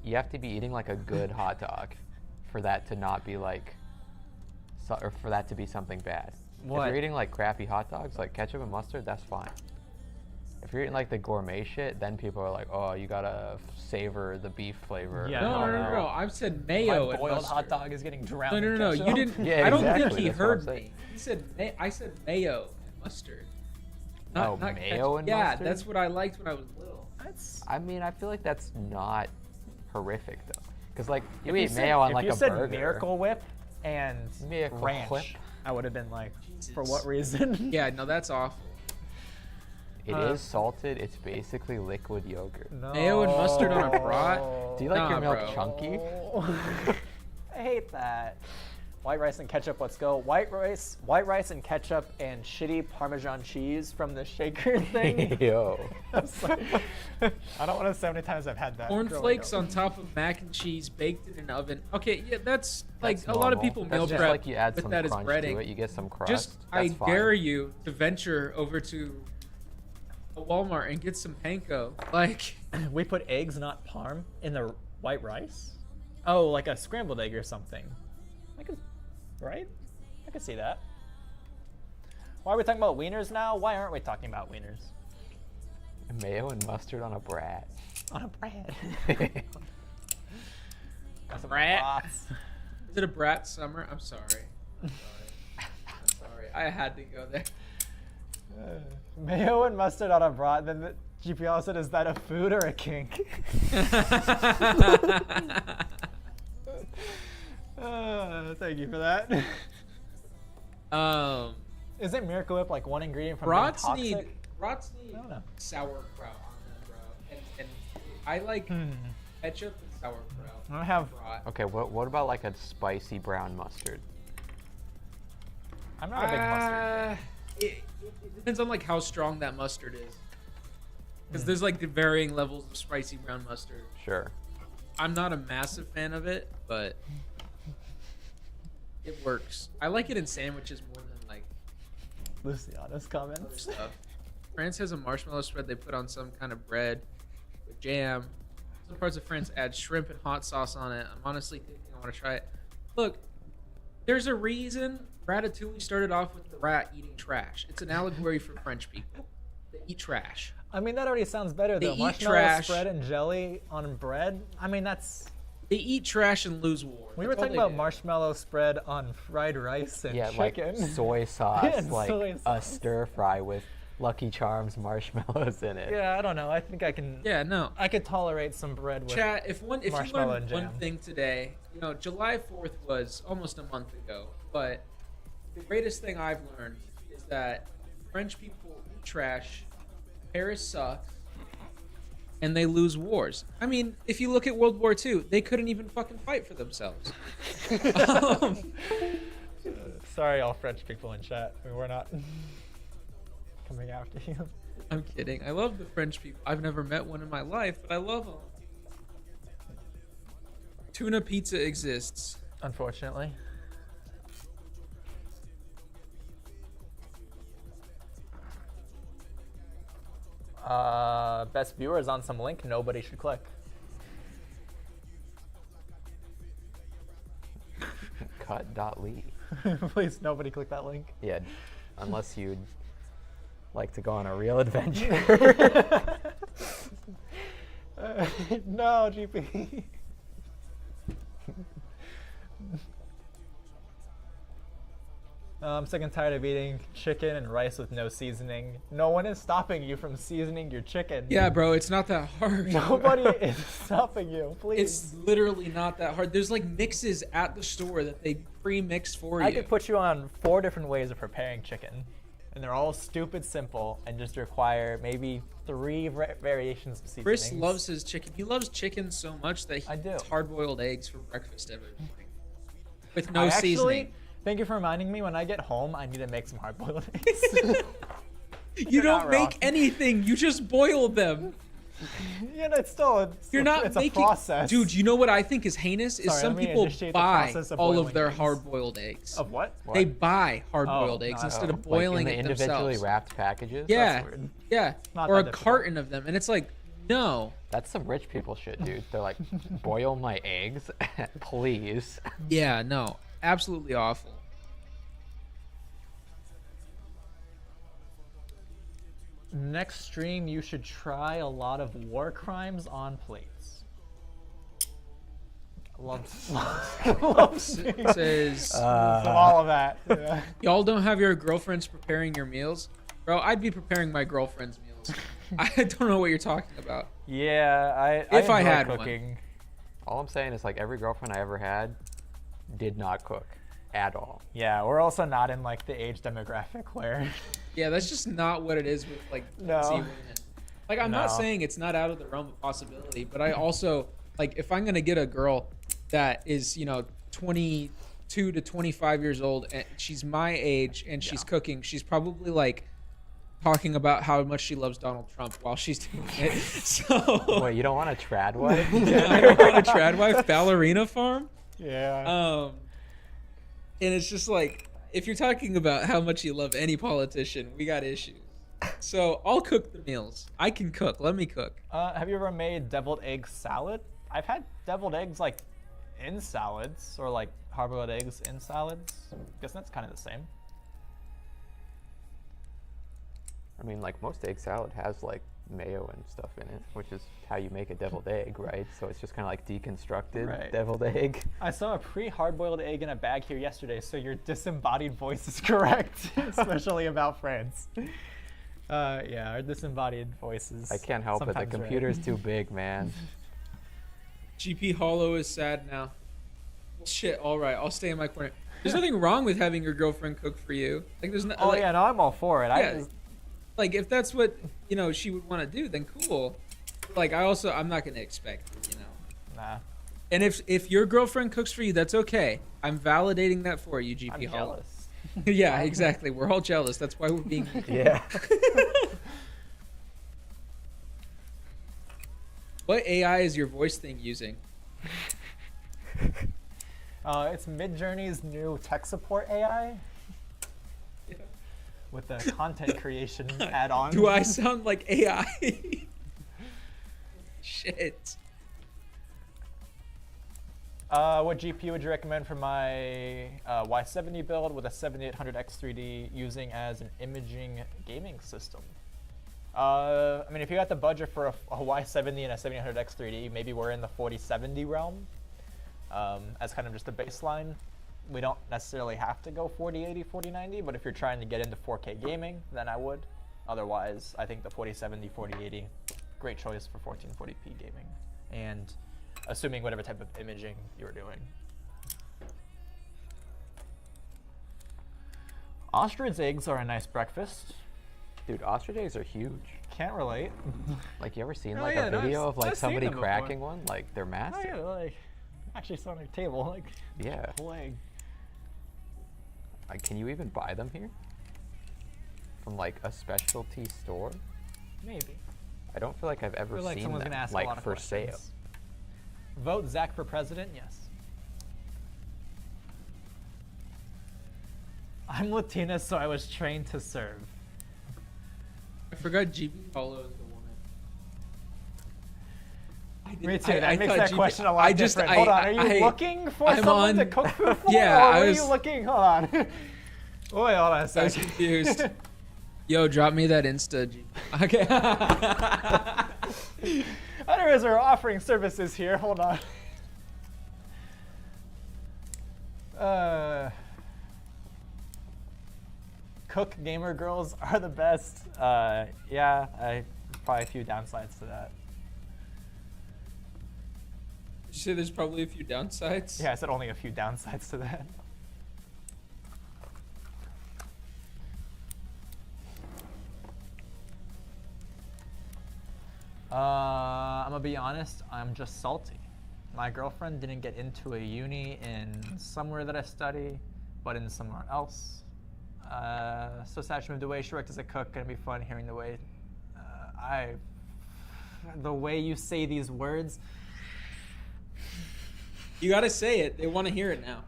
you have to be eating like a good hot dog for that to not be like, or for that to be something bad. If What? you're eating like crappy hot dogs, like ketchup and mustard, that's fine. If you're eating like the gourmet shit, then people are like, oh, you gotta savor the beef flavor. Yeah. No. I've said mayo My and boiled mustard. hot dog is getting drowned. No. in You ketchup. didn't. Yeah, I don't exactly, think he that's what I'm heard saying. me. He said I said mayo and mustard. Oh, mayo ketchup. and yeah, mustard? that's what I liked when I was little. That's, I mean, I feel like that's not horrific though, because like you if eat said- mayo on if like you a said burger. Miracle Whip and Miracle ranch, Whip. I would have been like, for Jesus. what reason? Yeah, no, that's awful. It is salted. It's basically liquid yogurt. No. Mayo and mustard on a brat? Do you like Nah, your milk bro. chunky? I hate that. White rice and ketchup, let's go. White rice and ketchup and shitty Parmesan cheese from the shaker thing. Yo. I don't want to say how many times I've had that. Cornflakes on top of mac and cheese baked in an oven. Okay, yeah, that's like That's a lot of normal. people That's meal just prep like you add with some that as crunch breading. to it. You get some crust. Just I That's fine. dare you to venture over to a Walmart and get some panko. Like, We put eggs, not parm, in the white rice? Oh, like a scrambled egg or something. I could, right? I could see that. Why are we talking about wieners now? Why aren't we talking about wieners? Mayo and mustard on a brat. On a bread. That's a Brat. Is it a brat summer? I'm sorry. I'm sorry. I had to go there. Mayo and mustard on a brat. Then the GPL said, "Is that a food or a kink?" Thank you for that. Isn't Miracle Whip like one ingredient from being toxic? Brats need I don't know. sauerkraut on them, bro. And I like ketchup and sauerkraut. I don't have. Brat. Okay, what about like a spicy brown mustard? I'm not a big mustard. It depends on like how strong that mustard is. Because there's like the varying levels of spicy brown mustard. Sure. I'm not a massive fan of it, but it works. I like it in sandwiches more than like Luciana's other comments. stuff. France has a marshmallow spread they put on some kind of bread with jam. Some parts of France add shrimp and hot sauce on it. I'm honestly thinking I want to try it. Look, there's a reason Ratatouille started off with the rat eating trash. It's an allegory for French people. They eat trash. I mean, that already sounds better They though. eat Marshmallow trash. spread and jelly on bread. I mean, that's. They eat trash and lose war. We were That's all talking they about do. marshmallow spread on fried rice and Yeah, chicken. like soy sauce, Yeah, and like soy a sauce. stir fry with Lucky Charms marshmallows in it. Yeah, I don't know. I think I can. Yeah, no. I could tolerate some bread with. Chat, if you marshmallow learned and one jam. thing today, July 4th was almost a month ago, but the greatest thing I've learned is that French people eat trash, Paris sucks, and they lose wars. I mean, if you look at World War II, they couldn't even fucking fight for themselves. Sorry, all French people in chat. We're not coming after you. I'm kidding. I love the French people. I've never met one in my life, but I love them. Tuna pizza exists. Unfortunately. Best viewers on some link nobody should click. Cut.ly. Please, nobody click that link. Yeah, unless you'd like to go on a real adventure. No, GP. I'm sick and tired of eating chicken and rice with no seasoning. No one is stopping you from seasoning your chicken. Yeah, bro, it's not that hard. Nobody is stopping you, please. It's literally not that hard. There's like mixes at the store that they pre-mix for you. I could put you on 4 different ways of preparing chicken, and they're all stupid simple and just require maybe 3 variations of seasonings. Chris loves his chicken. He loves chicken so much that he I do. eats hard-boiled eggs for breakfast every morning with no I actually, seasoning. Thank you for reminding me. When I get home, I need to make some hard-boiled eggs. You You're don't not make wrong. anything. You just boil them. Yeah, it's still. You're not it's making. a process. Dude, you know what I think is heinous? Is Sorry, some let me people initiate the buy process of all of boiling their eggs. hard-boiled eggs. Of what? They buy hard-boiled Oh, eggs no, instead oh. of boiling like in it the individually themselves. wrapped packages. Yeah, That's weird. yeah, Not or that a difficult. carton of them, and it's like, no. That's some rich people shit, dude. They're like, boil my eggs, please. Yeah, no, absolutely awful. Next stream, you should try a lot of war crimes on plates. Love Says, so all of that. Yeah. y'all don't have your girlfriends preparing your meals? Bro, I'd be preparing my girlfriend's meals. I don't know what you're talking about. Yeah, If I enjoy had one. cooking. All I'm saying is like every girlfriend I ever had did not cook at all. Yeah, we're also not in like the age demographic where. Yeah, that's just not what it is with like No. Z women. Like I'm not No. saying it's not out of the realm of possibility, but I also like if I'm gonna get a girl that is 22 to 25 years old and she's my age and she's cooking, she's probably like talking about how much she loves Donald Trump while she's doing it. So Wait, you don't want a trad wife? yeah, I don't want a trad wife ballerina farm. Yeah. And it's just like, if you're talking about how much you love any politician, we got issues. So I'll cook the meals. I can cook. Let me cook. Have you ever made deviled egg salad? I've had deviled eggs like in salads or like hard-boiled eggs in salads. Guess that's kind of the same. I mean, like most egg salad has like mayo and stuff in it, which is how you make a deviled egg, right? So it's just kind of like deconstructed Right. deviled egg. I saw a pre-hard-boiled egg in a bag here yesterday, so your disembodied voice is correct, especially about France. Yeah, our disembodied voices. I can't help it. The sometimes right. computer's too big, man. GP Hollow is sad now. Shit, all right, I'll stay in my corner. There's nothing wrong with having your girlfriend cook for you. Like, there's no. Oh like, yeah, no, I'm all for it. Yeah. Like, if that's what she would want to do, then cool. Like, I'm not gonna expect it, Nah, And if your girlfriend cooks for you, that's okay. I'm validating that for you, GP I'm Hollow. jealous. Yeah, exactly. We're all jealous. That's why we're being. Yeah. What AI is your voice thing using? It's Midjourney's new tech support AI with the content creation add-on. Do I sound like AI? Shit. What GPU would you recommend for my Y70 build with a 7800X3D using as an imaging gaming system? I mean, if you got the budget for a Y70 and a 7800X3D, maybe we're in the 4070 realm as kind of just a baseline. We don't necessarily have to go 4080, 4090, but if you're trying to get into 4K gaming, then I would. Otherwise, I think the 4070, 4080, great choice for 1440p gaming. And assuming whatever type of imaging you were doing. Ostrich eggs are a nice breakfast. Dude, ostrich eggs are huge. Can't relate. Like, you ever seen Oh, like yeah, a no, video I've- of like I've seen somebody them before. cracking one? Like, they're Oh massive. yeah, like actually saw on a table, like Yeah. whole egg. Like, can you even buy them here? From like a specialty store? Maybe. I don't feel like I've I ever feel like seen someone's them gonna ask like a lot of for questions. sale. Vote Zach for president, yes. I'm Latina, so I was trained to serve. I forgot GP Hollow is the woman. I Me didn't- too. That I makes thought that GP question a lot different. Hold on, are you looking for I'm someone to on- cook food for? Yeah, or I are was- you looking? Hold on. Wait, hold on a I was second. confused. Yo, drop me that Insta. Okay. Others are offering services here. Hold on. Cook gamer girls are the best. Yeah, probably a few downsides to that. You say there's probably a few downsides. Yeah, I said only a few downsides to that. I'm gonna be honest, I'm just salty. My girlfriend didn't get into a uni in somewhere that I study, but in somewhere else. So sad she moved away. She worked as a cook. Gonna be fun hearing the way the way you say these words. You gotta say it. They want to hear it now.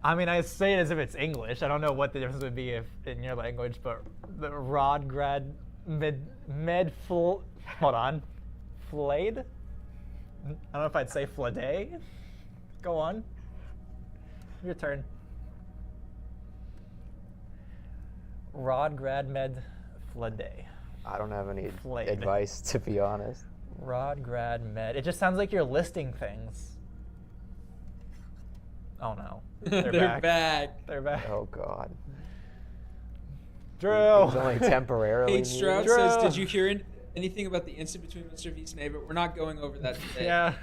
I mean, I say it as if it's English. I don't know what the difference would be if in your language, but the Rodgrad hold on, flayed? I don't know if I'd say flade. Go on. Your turn. Rodgrad med flade. I don't have any Flayed. advice, to be honest. Rodgrad med. It just sounds like you're listing things. Oh no. They're back. They're back. Oh God. Drew. He's only temporarily. Kate Stroud muted. says, Drew. "Did you hear anything about the incident between Mr. V's neighbor?" We're not going over that today. Yeah.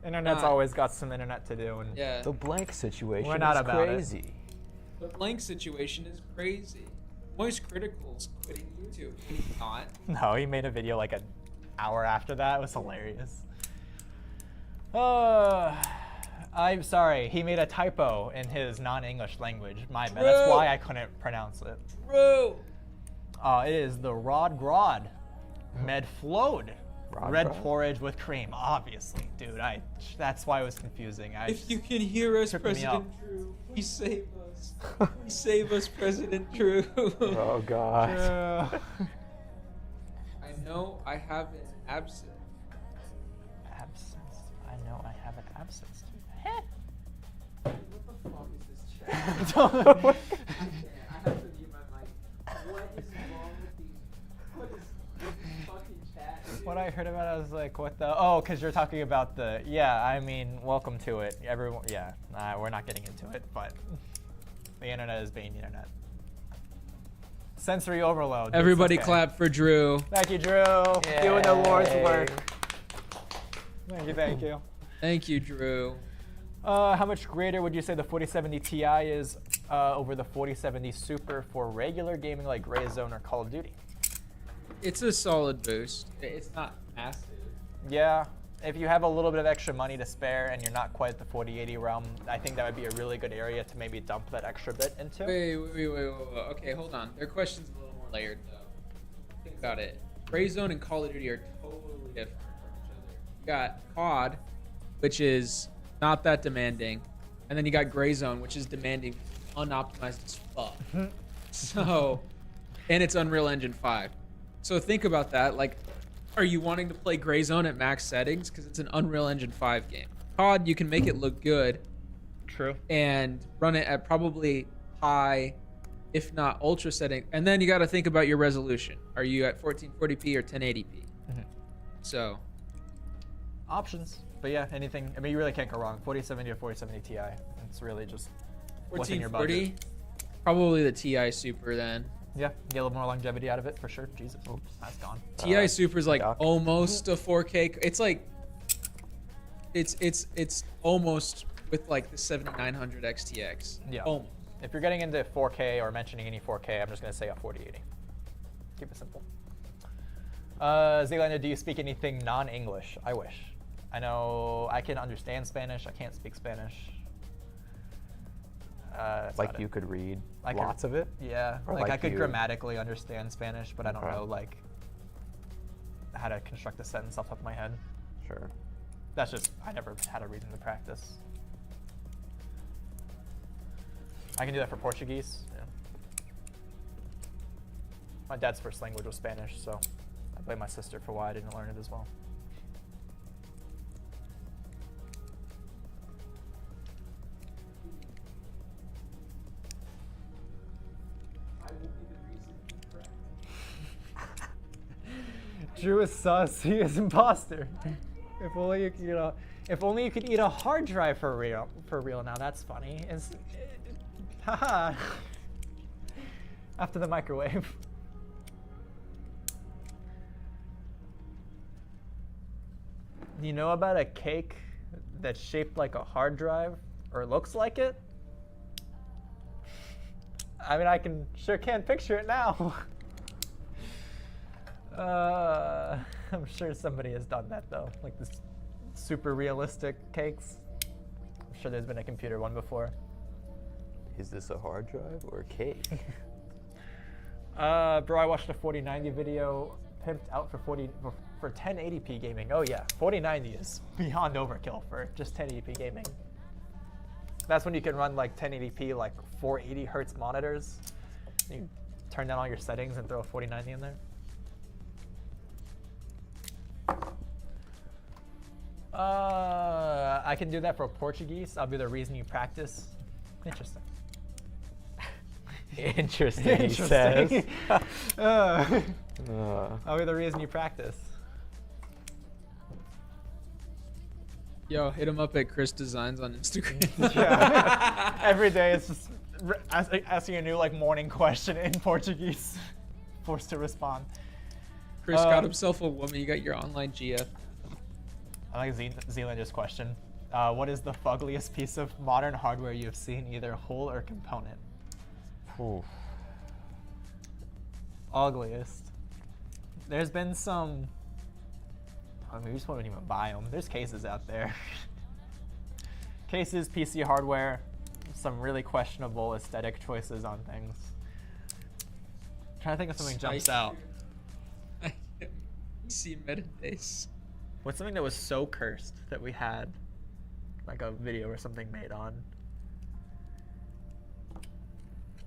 Internet's Not. always got some internet to do. And Yeah. The blank situation We're not is about it. crazy. The blank situation is crazy. Moist Critical's quitting YouTube. He's not. No, he made a video like an hour after that. It was hilarious. I'm sorry. He made a typo in his non-English language. My bad. That's True. why I couldn't pronounce it. Bro. It is the Rod Grod Med Flowed. Rod Red Grod? porridge with cream, obviously, dude. That's why it was confusing. If you can hear us, Tripping me President Drew, please save us. Please save us, President Drew. Oh God. I know I have an absent. Absence. I know I have an absence. What the fuck is this chat? Don't- I have to mute my mic. What is wrong with these When I heard about it, I was like, what the? Oh, because you're talking about the. Yeah, I mean, welcome to it. Everyone, yeah. We're not getting into it, but the internet is being the internet. Sensory overload. Everybody It's okay. clap for Drew. Thank you, Drew. Doing the Lord's Yay. work. Thank you, thank you. Thank you, Drew. How much greater would you say the 4070 Ti is over the 4070 Super for regular gaming like Gray Zone or Call of Duty? It's a solid boost. It's not massive. Yeah, if you have a little bit of extra money to spare and you're not quite at the 4080 realm, I think that would be a really good area to maybe dump that extra bit into. Wait. Okay, hold on. Their question's a little more layered, though. Think about it. Gray Zone and Call of Duty are totally different from each other. You got COD, which is not that demanding, and then you got Gray Zone, which is demanding, unoptimized as fuck. So, and it's Unreal Engine 5. So think about that. Like, are you wanting to play Gray Zone at max settings? Because it's an Unreal Engine 5 game. COD, you can make it look good. True. And run it at probably high, if not ultra setting. And then you got to think about your resolution. Are you at 1440p or 1080p? Mm-hmm. So, Options. But yeah, anything. I mean, you really can't go wrong. 4070 or 4070 Ti. It's really just what's in your budget. 1440, probably the Ti Super then. Yeah, get a little more longevity out of it for sure. Jesus. Oops, that's gone. Ti Super is like Doc. almost a 4K. It's like it's almost with like the 7900 XTX. Yeah. Almost. If you're getting into 4K or mentioning any 4K, I'm just going to say a 4080. Keep it simple. Zealander, do you speak anything non-English? I wish. I know I can understand Spanish. I can't speak Spanish. That's Like about you it. could read I could- lots of it. Yeah, Or like like I could you- grammatically understand Spanish, but I don't Okay. know like how to construct a sentence off the top of my head. Sure. That's just, I never had a reason to practice. I can do that for Portuguese. Yeah. My dad's first language was Spanish, so I blame my sister for why I didn't learn it as well. I will be the reason correct. Drew is sus. He is imposter. If only you could, if only you could eat a hard drive for real. For real. Now that's funny. Haha. After the microwave. You know about a cake that's shaped like a hard drive or looks like it? I mean, I sure can't picture it now. I'm sure somebody has done that though, like this super realistic cakes. I'm sure there's been a computer one before. Is this a hard drive or a cake? Bro, I watched a 4090 video pimped out for 1080p gaming. Oh yeah, 4090 is beyond overkill for just 1080p gaming. That's when you can run like 1080p, like 480 hertz monitors. You turn down all your settings and throw a 4090 in there. I can do that for Portuguese. I'll be the reason you practice. Interesting. Interesting, he says. Interesting. I'll be the reason you practice. Yo, hit him up at Chris Designs on Instagram. Yeah. Every day it's just asking a new like morning question in Portuguese. Forced to respond. Chris got himself a woman. You got your online GF. I like Zealander's question. What is the fuggliest piece of modern hardware you have seen, either whole or component? Oof. Ugliest. There's been some. I mean, we just won't even buy them. There's cases out there. Cases, PC hardware, some really questionable aesthetic choices on things. Trying to think of something jumps out. See Metadays. What's something that was so cursed that we had like a video or something made on?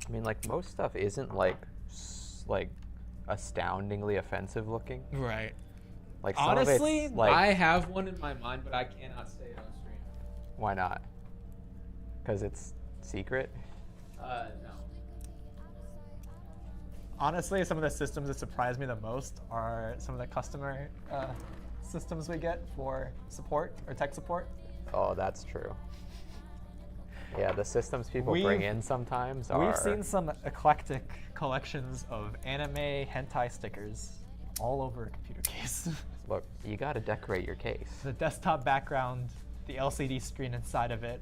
I mean, like most stuff isn't like like astoundingly offensive looking. Right. Like some Honestly, of it's, like, I have one in my mind, but I cannot say it on stream. why not? Because it's secret. No. Honestly, some of the systems that surprise me the most are some of the customer systems we get for support or tech support. Oh, that's true. Yeah, the systems people bring in sometimes are... We've seen some eclectic collections of anime hentai stickers all over a computer case. Look, you got to decorate your case. The desktop background, the LCD screen inside of it,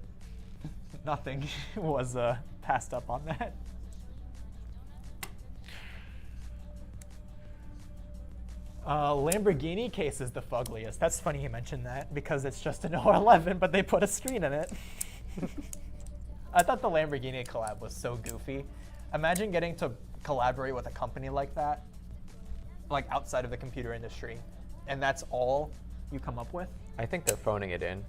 nothing was passed up on that. Lamborghini case is the fuggliest. That's funny you mentioned that because it's just an O11, but they put a screen in it. I thought the Lamborghini collab was so goofy. Imagine getting to collaborate with a company like that, like outside of the computer industry, and that's all you come up with. I think they're phoning it in.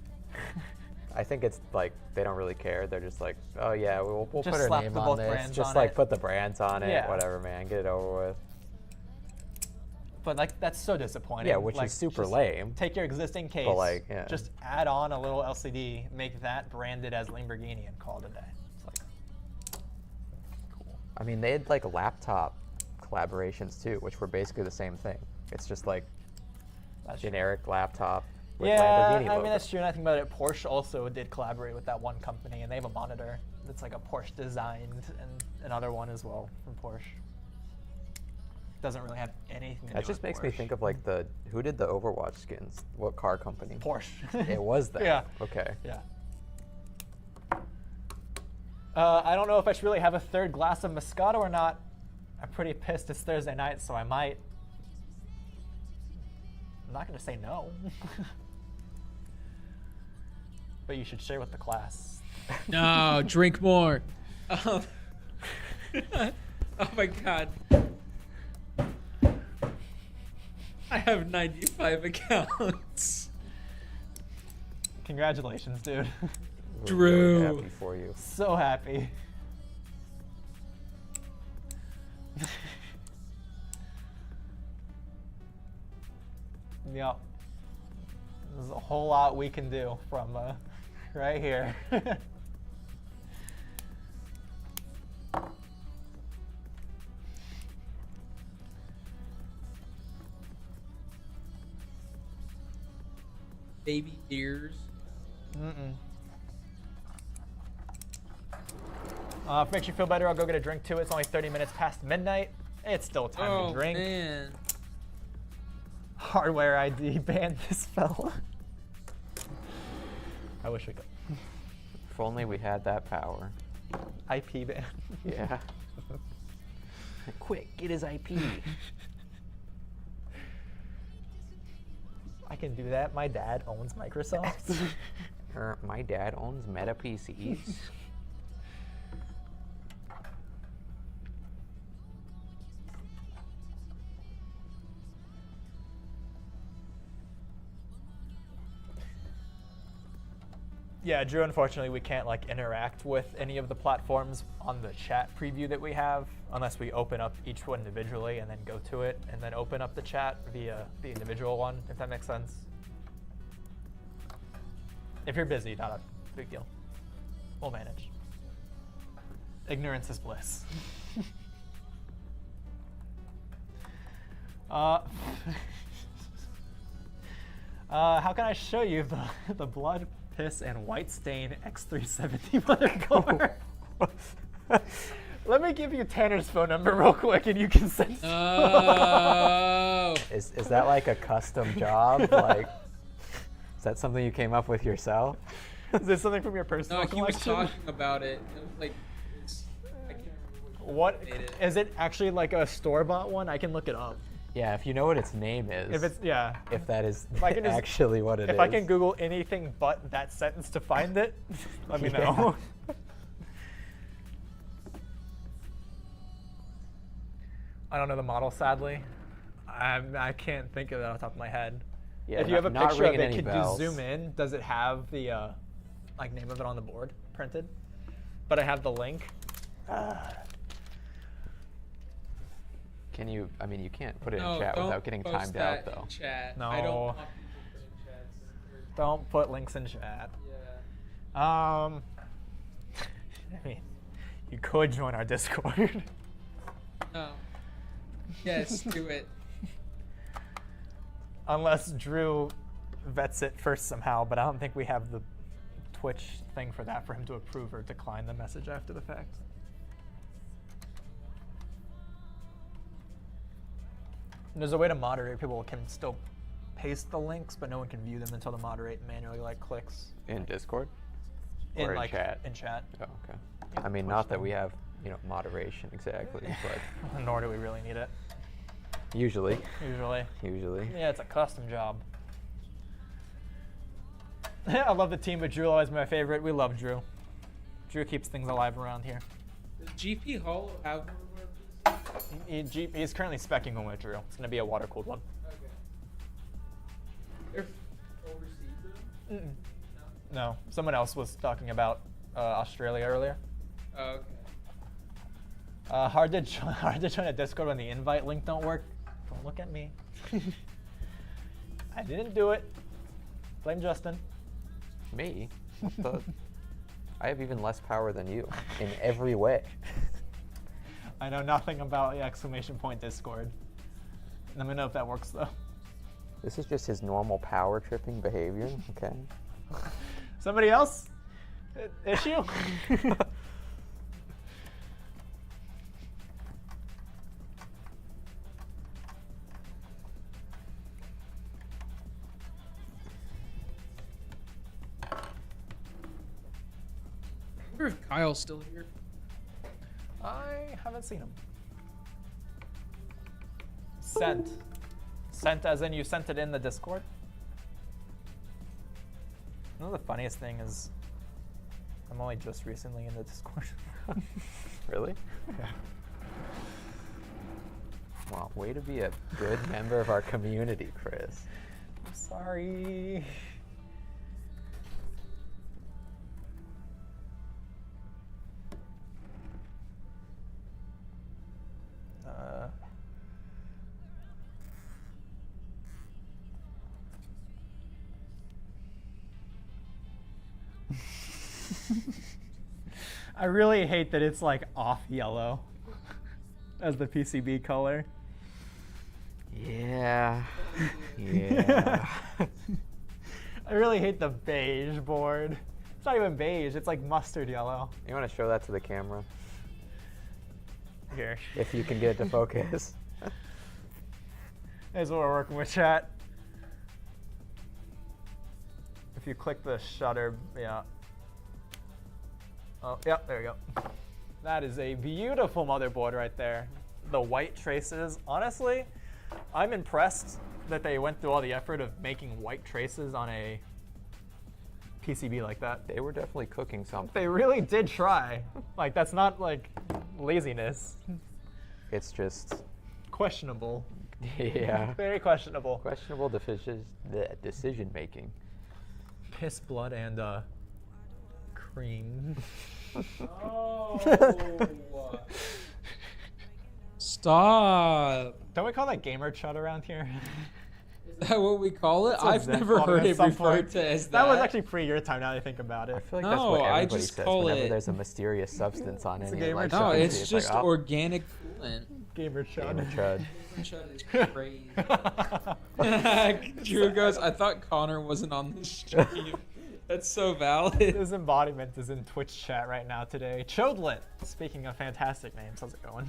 I think it's like they don't really care. They're just like, oh yeah, we'll put our slap name the on both this. brands Just on like it. put the brands on it. Yeah. Whatever, man. Get it over with. But like that's so disappointing. Yeah, which Like, is super just lame. Take your existing case, like, yeah. just add on a little LCD, make that branded as Lamborghini, and call it a day. It's like cool. I mean, they had like laptop collaborations too, which were basically the same thing. It's just like That's true. generic laptop with Yeah, Lamborghini I logo. mean that's true. And I think about it, Porsche also did collaborate with that one company, and they have a monitor that's like a Porsche designed, and another one as well from Porsche. Doesn't really have anything to That do just with makes me Porsche. think of like who did the Overwatch skins? What car company? Porsche. It was that. Yeah. Okay. Yeah. I don't know if I should really have a third glass of Moscato or not. I'm pretty pissed it's Thursday night, so I might. I'm not going to say no. But you should share with the class. No, drink more. Oh my god. I have 95 accounts. Congratulations, dude. We're Drew. really happy for you. So happy. Yep. There's a whole lot we can do from right here. Baby ears. Mm-mm. If it makes you feel better, I'll go get a drink too. It's only 30 minutes past midnight. It's still time Oh to drink. man. Hardware ID ban this fella. I wish we could. If only we had that power. IP ban. Yeah. Quick, get his IP. I can do that. My dad owns Microsoft. My dad owns Meta PCs. Yeah, Drew, unfortunately, we can't like interact with any of the platforms on the chat preview that we have unless we open up each one individually and then go to it and then open up the chat via the individual one, if that makes sense. If you're busy, not a big deal. We'll manage. Ignorance is bliss. How can I show you the blood, piss, and white stain X370 motherboard? Let me give you Tanner's phone number real quick, and you can send. Oh. Is that like a custom job? Like, is that something you came up with yourself? Is this something from your personal No, he was collection? talking about it. It was like, I can't remember What made it. is it actually like a store-bought one? I can look it up. Yeah, if you know what its name is. If it's yeah. If that is I can just- actually what it is. If I can Google anything but that sentence to find it, let me Yeah. know. I don't know the model, sadly. I can't think of it off the top of my head. Yeah, If you have a not picture of ringing it, any could bells. you zoom in? Does it have the like name of it on the board printed? But I have the link. Can you? I mean, you can't put it No, in chat don't without getting post timed that out, though. in chat. No. I don't want people putting chats in. Don't put links in chat. Yeah. I mean, you could join our Discord. No. Yes, do it. Unless Drew vets it first somehow, but I don't think we have the Twitch thing for that for him to approve or decline the message after the fact. And there's a way to moderate. People can still paste the links, but no one can view them until the moderate manually clicks. In Discord? Or in chat? In chat. Oh, okay. Yeah, I mean, Twitch not that thing. we have, moderation exactly, but Nor do we really need it. usually. Usually. Yeah, it's a custom job. I love the team, but Drew always my favorite. We love Drew. Drew keeps things alive around here. Does GP Hollow have one of our pieces? He's currently speccing one with Drew. It's going to be a water-cooled one. Okay. They're overseas though? Mm-mm. No, someone else was talking about Australia earlier. Oh, okay. Hard to join a Discord when the invite link don't work. Don't look at me. I didn't do it. Blame Justin. Me? I have even less power than you in every way. I know nothing about the exclamation point Discord. Let me know if that works though. This is just his normal power tripping behavior, okay? Somebody else? Issue? I wonder if Kyle's still here. I haven't seen him. Sent. Sent as in you sent it in the Discord? You know the funniest thing is I'm only just recently in the Discord. Really? Yeah. Well, way to be a good member of our community, Chris. I'm sorry. I really hate that it's like off yellow as the PCB color. Yeah. Yeah. I really hate the beige board. It's not even beige, it's like mustard yellow. You want to show that to the camera? Here. If you can get it to focus. Here's what we're working with, chat. If you click the shutter, yeah. Oh, yeah, there you go. That is a beautiful motherboard right there. The white traces. Honestly, I'm impressed that they went through all the effort of making white traces on a PCB like that. They were definitely cooking something. They really did try. Like, that's not like laziness. It's just, Questionable. yeah. Very questionable. Questionable decision making. Piss, blood, and cream. Oh. Stop. Don't we call that gamer chud around here? Is that what we call it? That's what I've Zen never called it heard at it some referred point. to as that. That was actually pre your time now that I think about I it. feel like that's No, what I everybody just says call whenever it- there's a mysterious substance on It's a any gamer like, chud. No, substance, it's like, just oh, organic coolant. Gamer chud. gamer chud. Chud is crazy. Drew goes, I thought Connor wasn't on the stream. That's so valid. His embodiment is in Twitch chat right now today. Chodlit. Speaking of fantastic names, how's it going?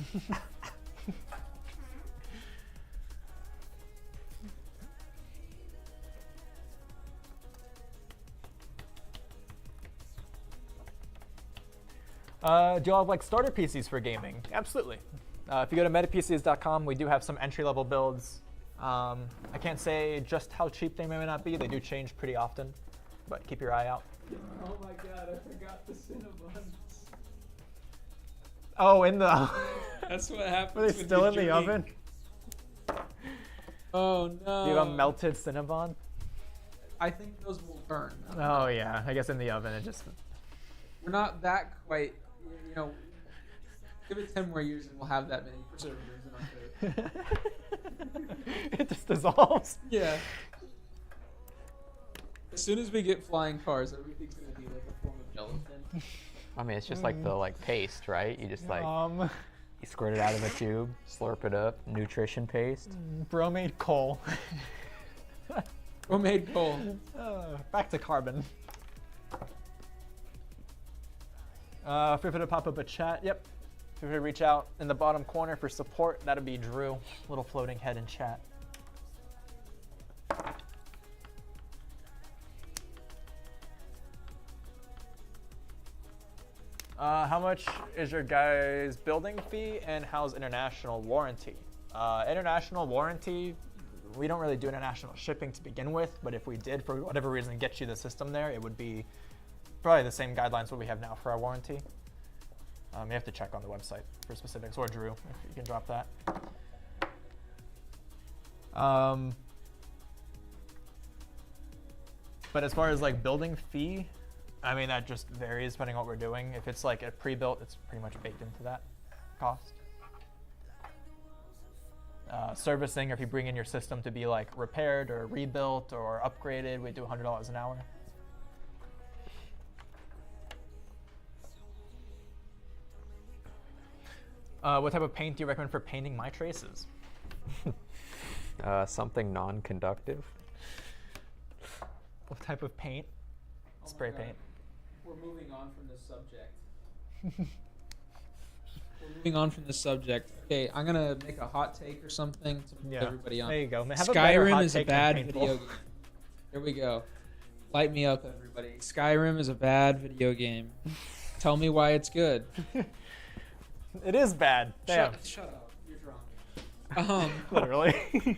Do you all have like starter PCs for gaming? Absolutely. If you go to metapcs.com, we do have some entry-level builds. I can't say just how cheap they may or may not be. They do change pretty often, but keep your eye out. Oh my god, I forgot the Cinnabons. Oh, in the... That's what happens. Were they when still you in the drink. oven? Oh no. Do you have a melted Cinnabon? I think those will burn. Oh yeah, I guess in the oven it just... We're not that quite, you know. Give it 10 more years and we'll have that many preservatives in our food. It just dissolves. Yeah. As soon as we get flying cars, everything's gonna be like a form of gelatin. I mean, it's just like the paste, right? You just like You squirt it out of a tube, slurp it up, nutrition paste. Bromate coal. Homemade coal. Back to carbon. Feel free to pop up a chat. Yep. Feel free to reach out in the bottom corner for support. That'll be Drew. Little floating head in chat. How much is your guys' building fee and how's international warranty? International warranty, we don't really do international shipping to begin with, but if we did, for whatever reason, get you the system there, it would be probably the same guidelines what we have now for our warranty. You have to check on the website for specifics, or Drew, if you can drop that. But as far as like building fee, I mean, that just varies depending on what we're doing. If it's like a pre-built, it's pretty much baked into that cost. Servicing, or if you bring in your system to be like repaired or rebuilt or upgraded, we do $100 an hour. What type of paint do you recommend for painting my traces? Something non-conductive. What type of paint? Oh Spray my God. paint. We're moving on from this subject. We're moving on from this subject. Okay, I'm gonna make a hot take or something to move everybody on. There you go. Have a better hot Skyrim is a take than bad paintball. video game. Here we go. Light me up, everybody. Skyrim is a bad video game. Tell me why it's good. It is bad. Damn. Shut up. You're drunk. Literally.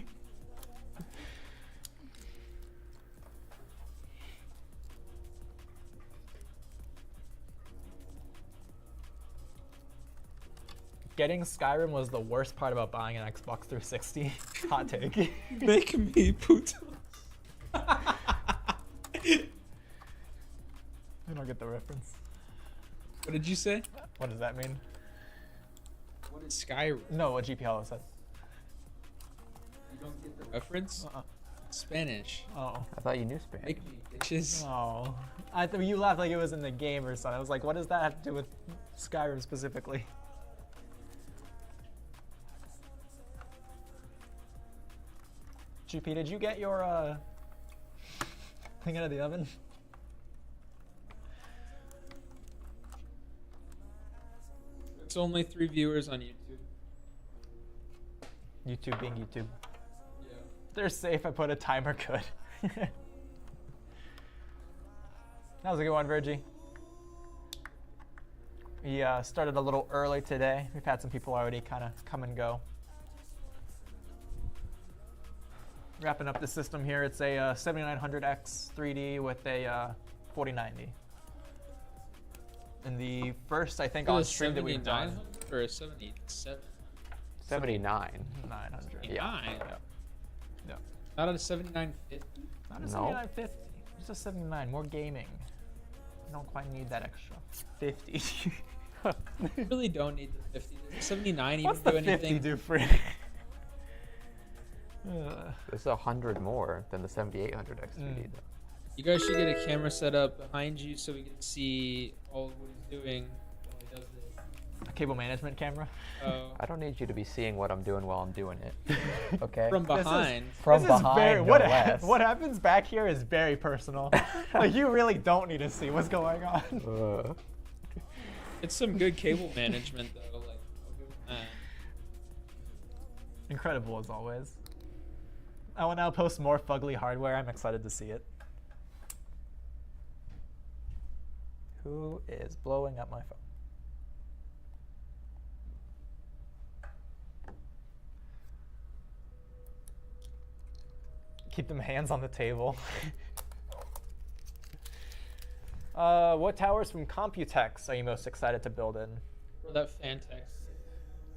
Getting Skyrim was the worst part about buying an Xbox 360. Hot take. Make me puto. I don't get the reference. What did you say? What does that mean? What is Skyrim? No, what GPL said. You don't get the reference? Uh-uh. Spanish. Oh. I thought you knew Spanish. Make me bitches. Oh. I thought you laughed like it was in the game or something. I was like, what does that have to do with Skyrim specifically? GP, did you get your thing out of the oven? It's only 3 viewers on YouTube. YouTube being YouTube. Yeah. They're safe. I put a timer good. That was a good one, Virgie. We started a little early today. We've had some people already kind of come and go. Wrapping up the system here. It's a 7900X 3D with a 4090. And the first, I think, on stream that we've done. Or a 77? 79. 900. Yeah. Yeah. Not a 7950? Not a No. 7950. Just a 79. More gaming. I don't quite need that extra 50. You really don't need the 50. Does the 79 even What's the do 50 anything? do for you? This is 100 more than the 7800 X3D though. You guys should get a camera set up behind you so we can see all of what he's doing while he does it. A cable management camera. I don't need you to be seeing what I'm doing while I'm doing it. Okay? From behind. From This is behind, very, no what, less. what happens back here is very personal. Like, you really don't need to see what's going on. It's some good cable management though. Like, I'll give him that. Incredible as always. I will now post more fugly hardware. I'm excited to see it. Who is blowing up my phone? Keep them hands on the table. What towers from Computex are you most excited to build in? Or that Fantex.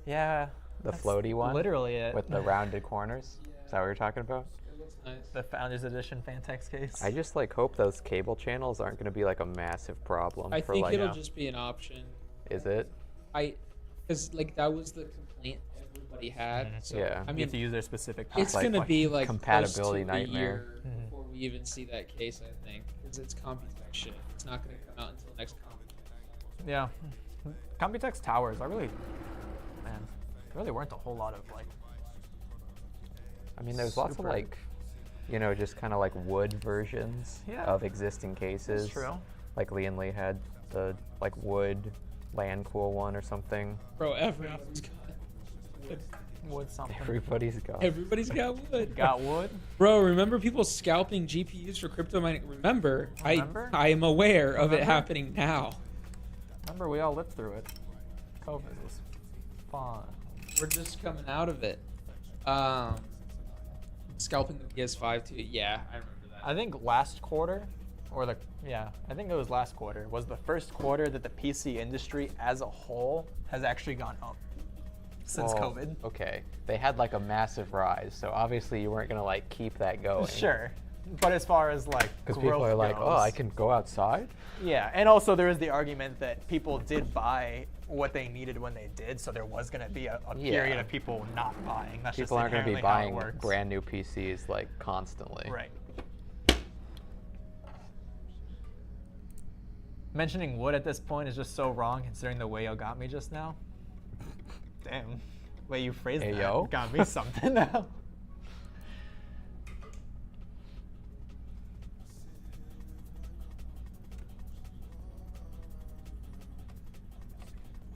Yeah. The that's floaty one? Literally it. With the rounded corners? Is that what you're talking about? It looks nice. The Founders Edition Fantex case. I just like hope those cable channels aren't going to be like a massive problem I for think like. it'll just be an option. Is it? Because like that was the complaint everybody had. So Yeah. I you mean, have to use their specific it's like- gonna like be like compatibility close to nightmare. a year Mhm. before we even see that case. I think because it's Computex shit. It's not gonna come out until next Computex. Yeah. Computex towers. I really man. There really weren't a whole lot of like. I mean, there's lots of Super. like, you know, just kind of like wood versions Yeah. of existing cases. That's true. Like Lee and Lee had the like wood land cool one or something. Bro, everybody's got Wood something. Everybody's got. everybody's got wood. Got wood. Bro, remember people scalping GPUs for crypto mining? Remember? Remember? I am aware of it Remember? happening now. Remember, we all lived through it. COVID was fun. We're just coming out of it. Scalping the PS5 too. Yeah, I remember that. I think last quarter, I think it was last quarter, was the first quarter that the PC industry as a whole has actually gone up since Well, COVID. Okay, they had like a massive rise, so obviously you weren't gonna like keep that going. Sure. But as far as like Because people are like, oh, I can go outside. Yeah, and also there is the argument that people did buy what they needed when they did, so there was going to be a period Yeah. of people not buying. That's People just aren't gonna be inherently how it buying works. brand new PCs like constantly. Right. Mentioning wood at this point is just so wrong considering the way you got me just now. Damn. The way you phrased Hey, that yo. got me something now.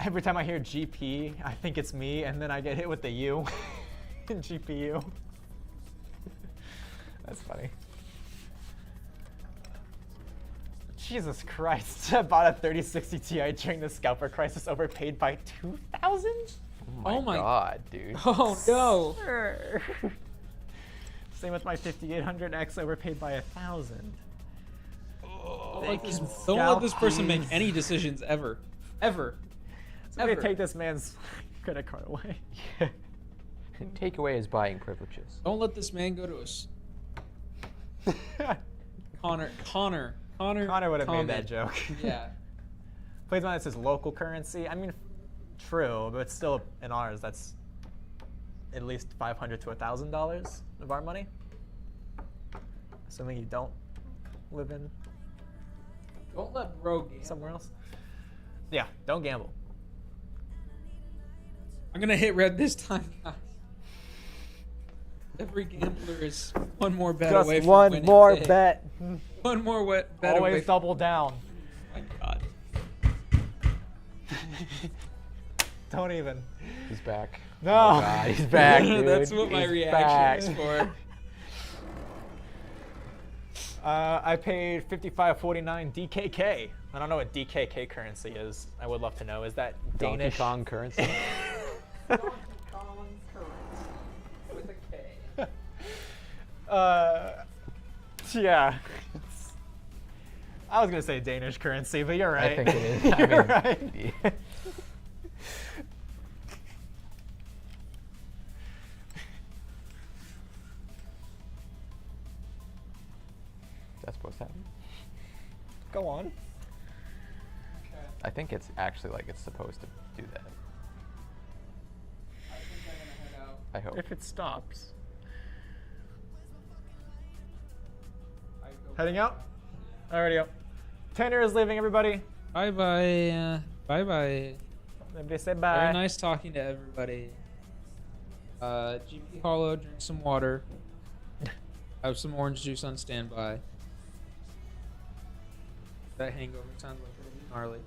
Every time I hear GP, I think it's me, and then I get hit with the U in GPU. That's funny. Jesus Christ! I bought a 3060 Ti during the scalper crisis, overpaid by 2,000. Oh my God, dude. Oh no. Same with my 5800X, overpaid by 1,000. Don't They let this- can don't let scalp this person make these. any decisions ever. Ever. I'm gonna Ever. take this man's credit card away. Take away his buying privileges. Don't let this man go to a Connor Connor would have made that comment. joke. Yeah. Plays on that says local currency. I mean, true, but still in ours, that's at least $500 to $1,000 of our money. Assuming you don't live in Don't let bro gamble. somewhere else. Yeah, don't gamble. I'm gonna hit red this time, guys. Every gambler is one more bet away Just from one winning more big. bet. One more bet away Always from. double down. Oh my God. Don't even. He's back. No. Oh God, he's back, dude. That's what my He's reaction back. is for. I paid 55.49 DKK. I don't know what DKK currency is. I would love to know. Is that Donkey Danish? Kong currency. With a K. Yeah. I was gonna say Danish currency, but you're right. I think it is. You're right. That's supposed to happen. Go on. I think it's actually like it's supposed to do that. I think I'm gonna head out. I hope. If it stops. I go Heading out? Alrighty out. Tanner is leaving, everybody. Bye bye. Bye bye. Everybody say bye. Very nice talking to everybody. GP Hollow, drink some water. Have some orange juice on standby. That hangover sounds like it'll be gnarly.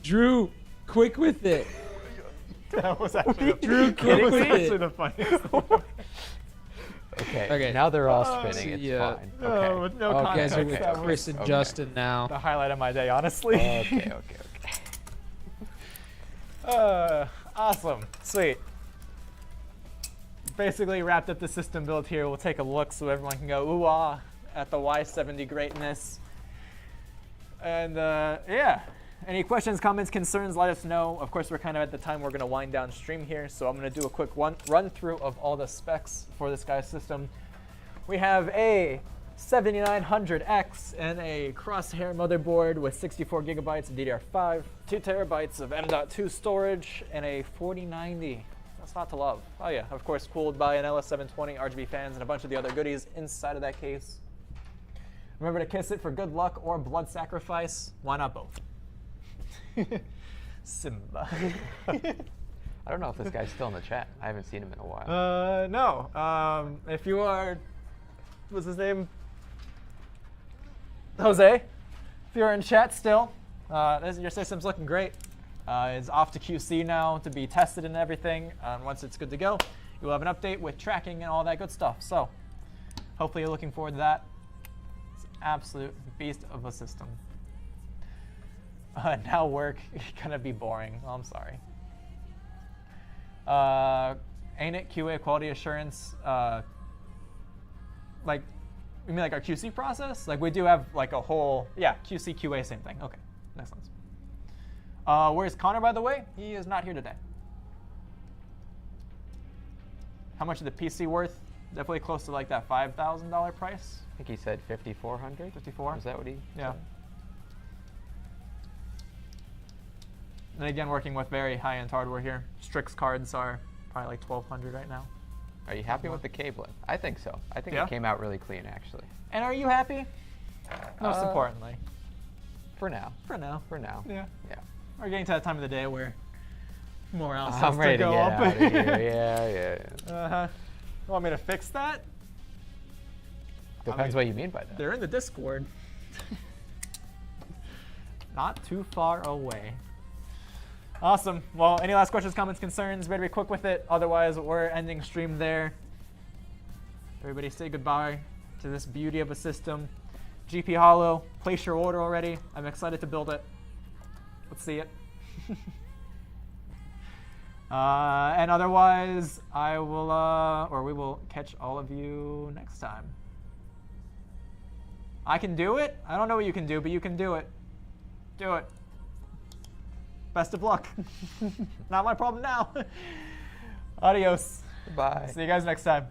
Drew, quick with it. That was actually Drew, that quick was with actually it. the funniest thing. Okay. Okay. Now they're all Oh, spinning. It's yeah. fine. No, Okay. with no You guys context. are with That was Chris and okay. Justin the now. highlight of my day, honestly. Okay. Awesome. Sweet. Basically wrapped up the system build here. We'll take a look so everyone can go ooh ah at the Y70 greatness. And yeah, any questions, comments, concerns, let us know. Of course, we're kind of at the time we're going to wind down stream here, so I'm going to do a quick run through of all the specs for this guy's system. We have a 7900X and a crosshair motherboard with 64 gigabytes of DDR5, 2 terabytes of M.2 storage, and a 4090. That's not to love. Oh yeah, of course cooled by an LS720, RGB fans, and a bunch of the other goodies inside of that case. Remember to kiss it for good luck or blood sacrifice. Why not both? Simba. I don't know if this guy's still in the chat. I haven't seen him in a while. No. If you are, what's his name? Jose. If you're in chat still, your system's looking great. It's off to QC now to be tested and everything. Once it's good to go, you'll have an update with tracking and all that good stuff. So hopefully you're looking forward to that. It's an absolute beast of a system. Now work gonna be boring. Oh, I'm sorry. Ain't it QA quality assurance? Like, you mean like our QC process? Like we do have like a whole, yeah, QC QA, same thing. Okay, makes sense. Where's Connor, by the way? He is not here today. How much is the PC worth? Definitely close to like that $5,000 price. I think he said 5,400. 54. Is that what he Yeah. said? And again, working with very high-end hardware here. Strix cards are probably like 1,200 right now. Are you happy with the cabling? I think so. I think Yeah? it came out really clean, actually. And are you happy? Most importantly. For now. For now. For now. Yeah. Yeah. We're getting to that time of the day where more else I'm has ready to to go get up. out of here. Yeah. Uh-huh. You want me to fix that? Depends what you mean by that. They're in the Discord. Not too far away. Awesome. Well, any last questions, comments, concerns? Better be quick with it. Otherwise, we're ending stream there. Everybody say goodbye to this beauty of a system. GP Hollow, place your order already. I'm excited to build it. Let's see it. And otherwise, I will, or we will catch all of you next time. I can do it? I don't know what you can do, but you can do it. Do it. Best of luck. Not my problem now. Adios. Goodbye. See you guys next time.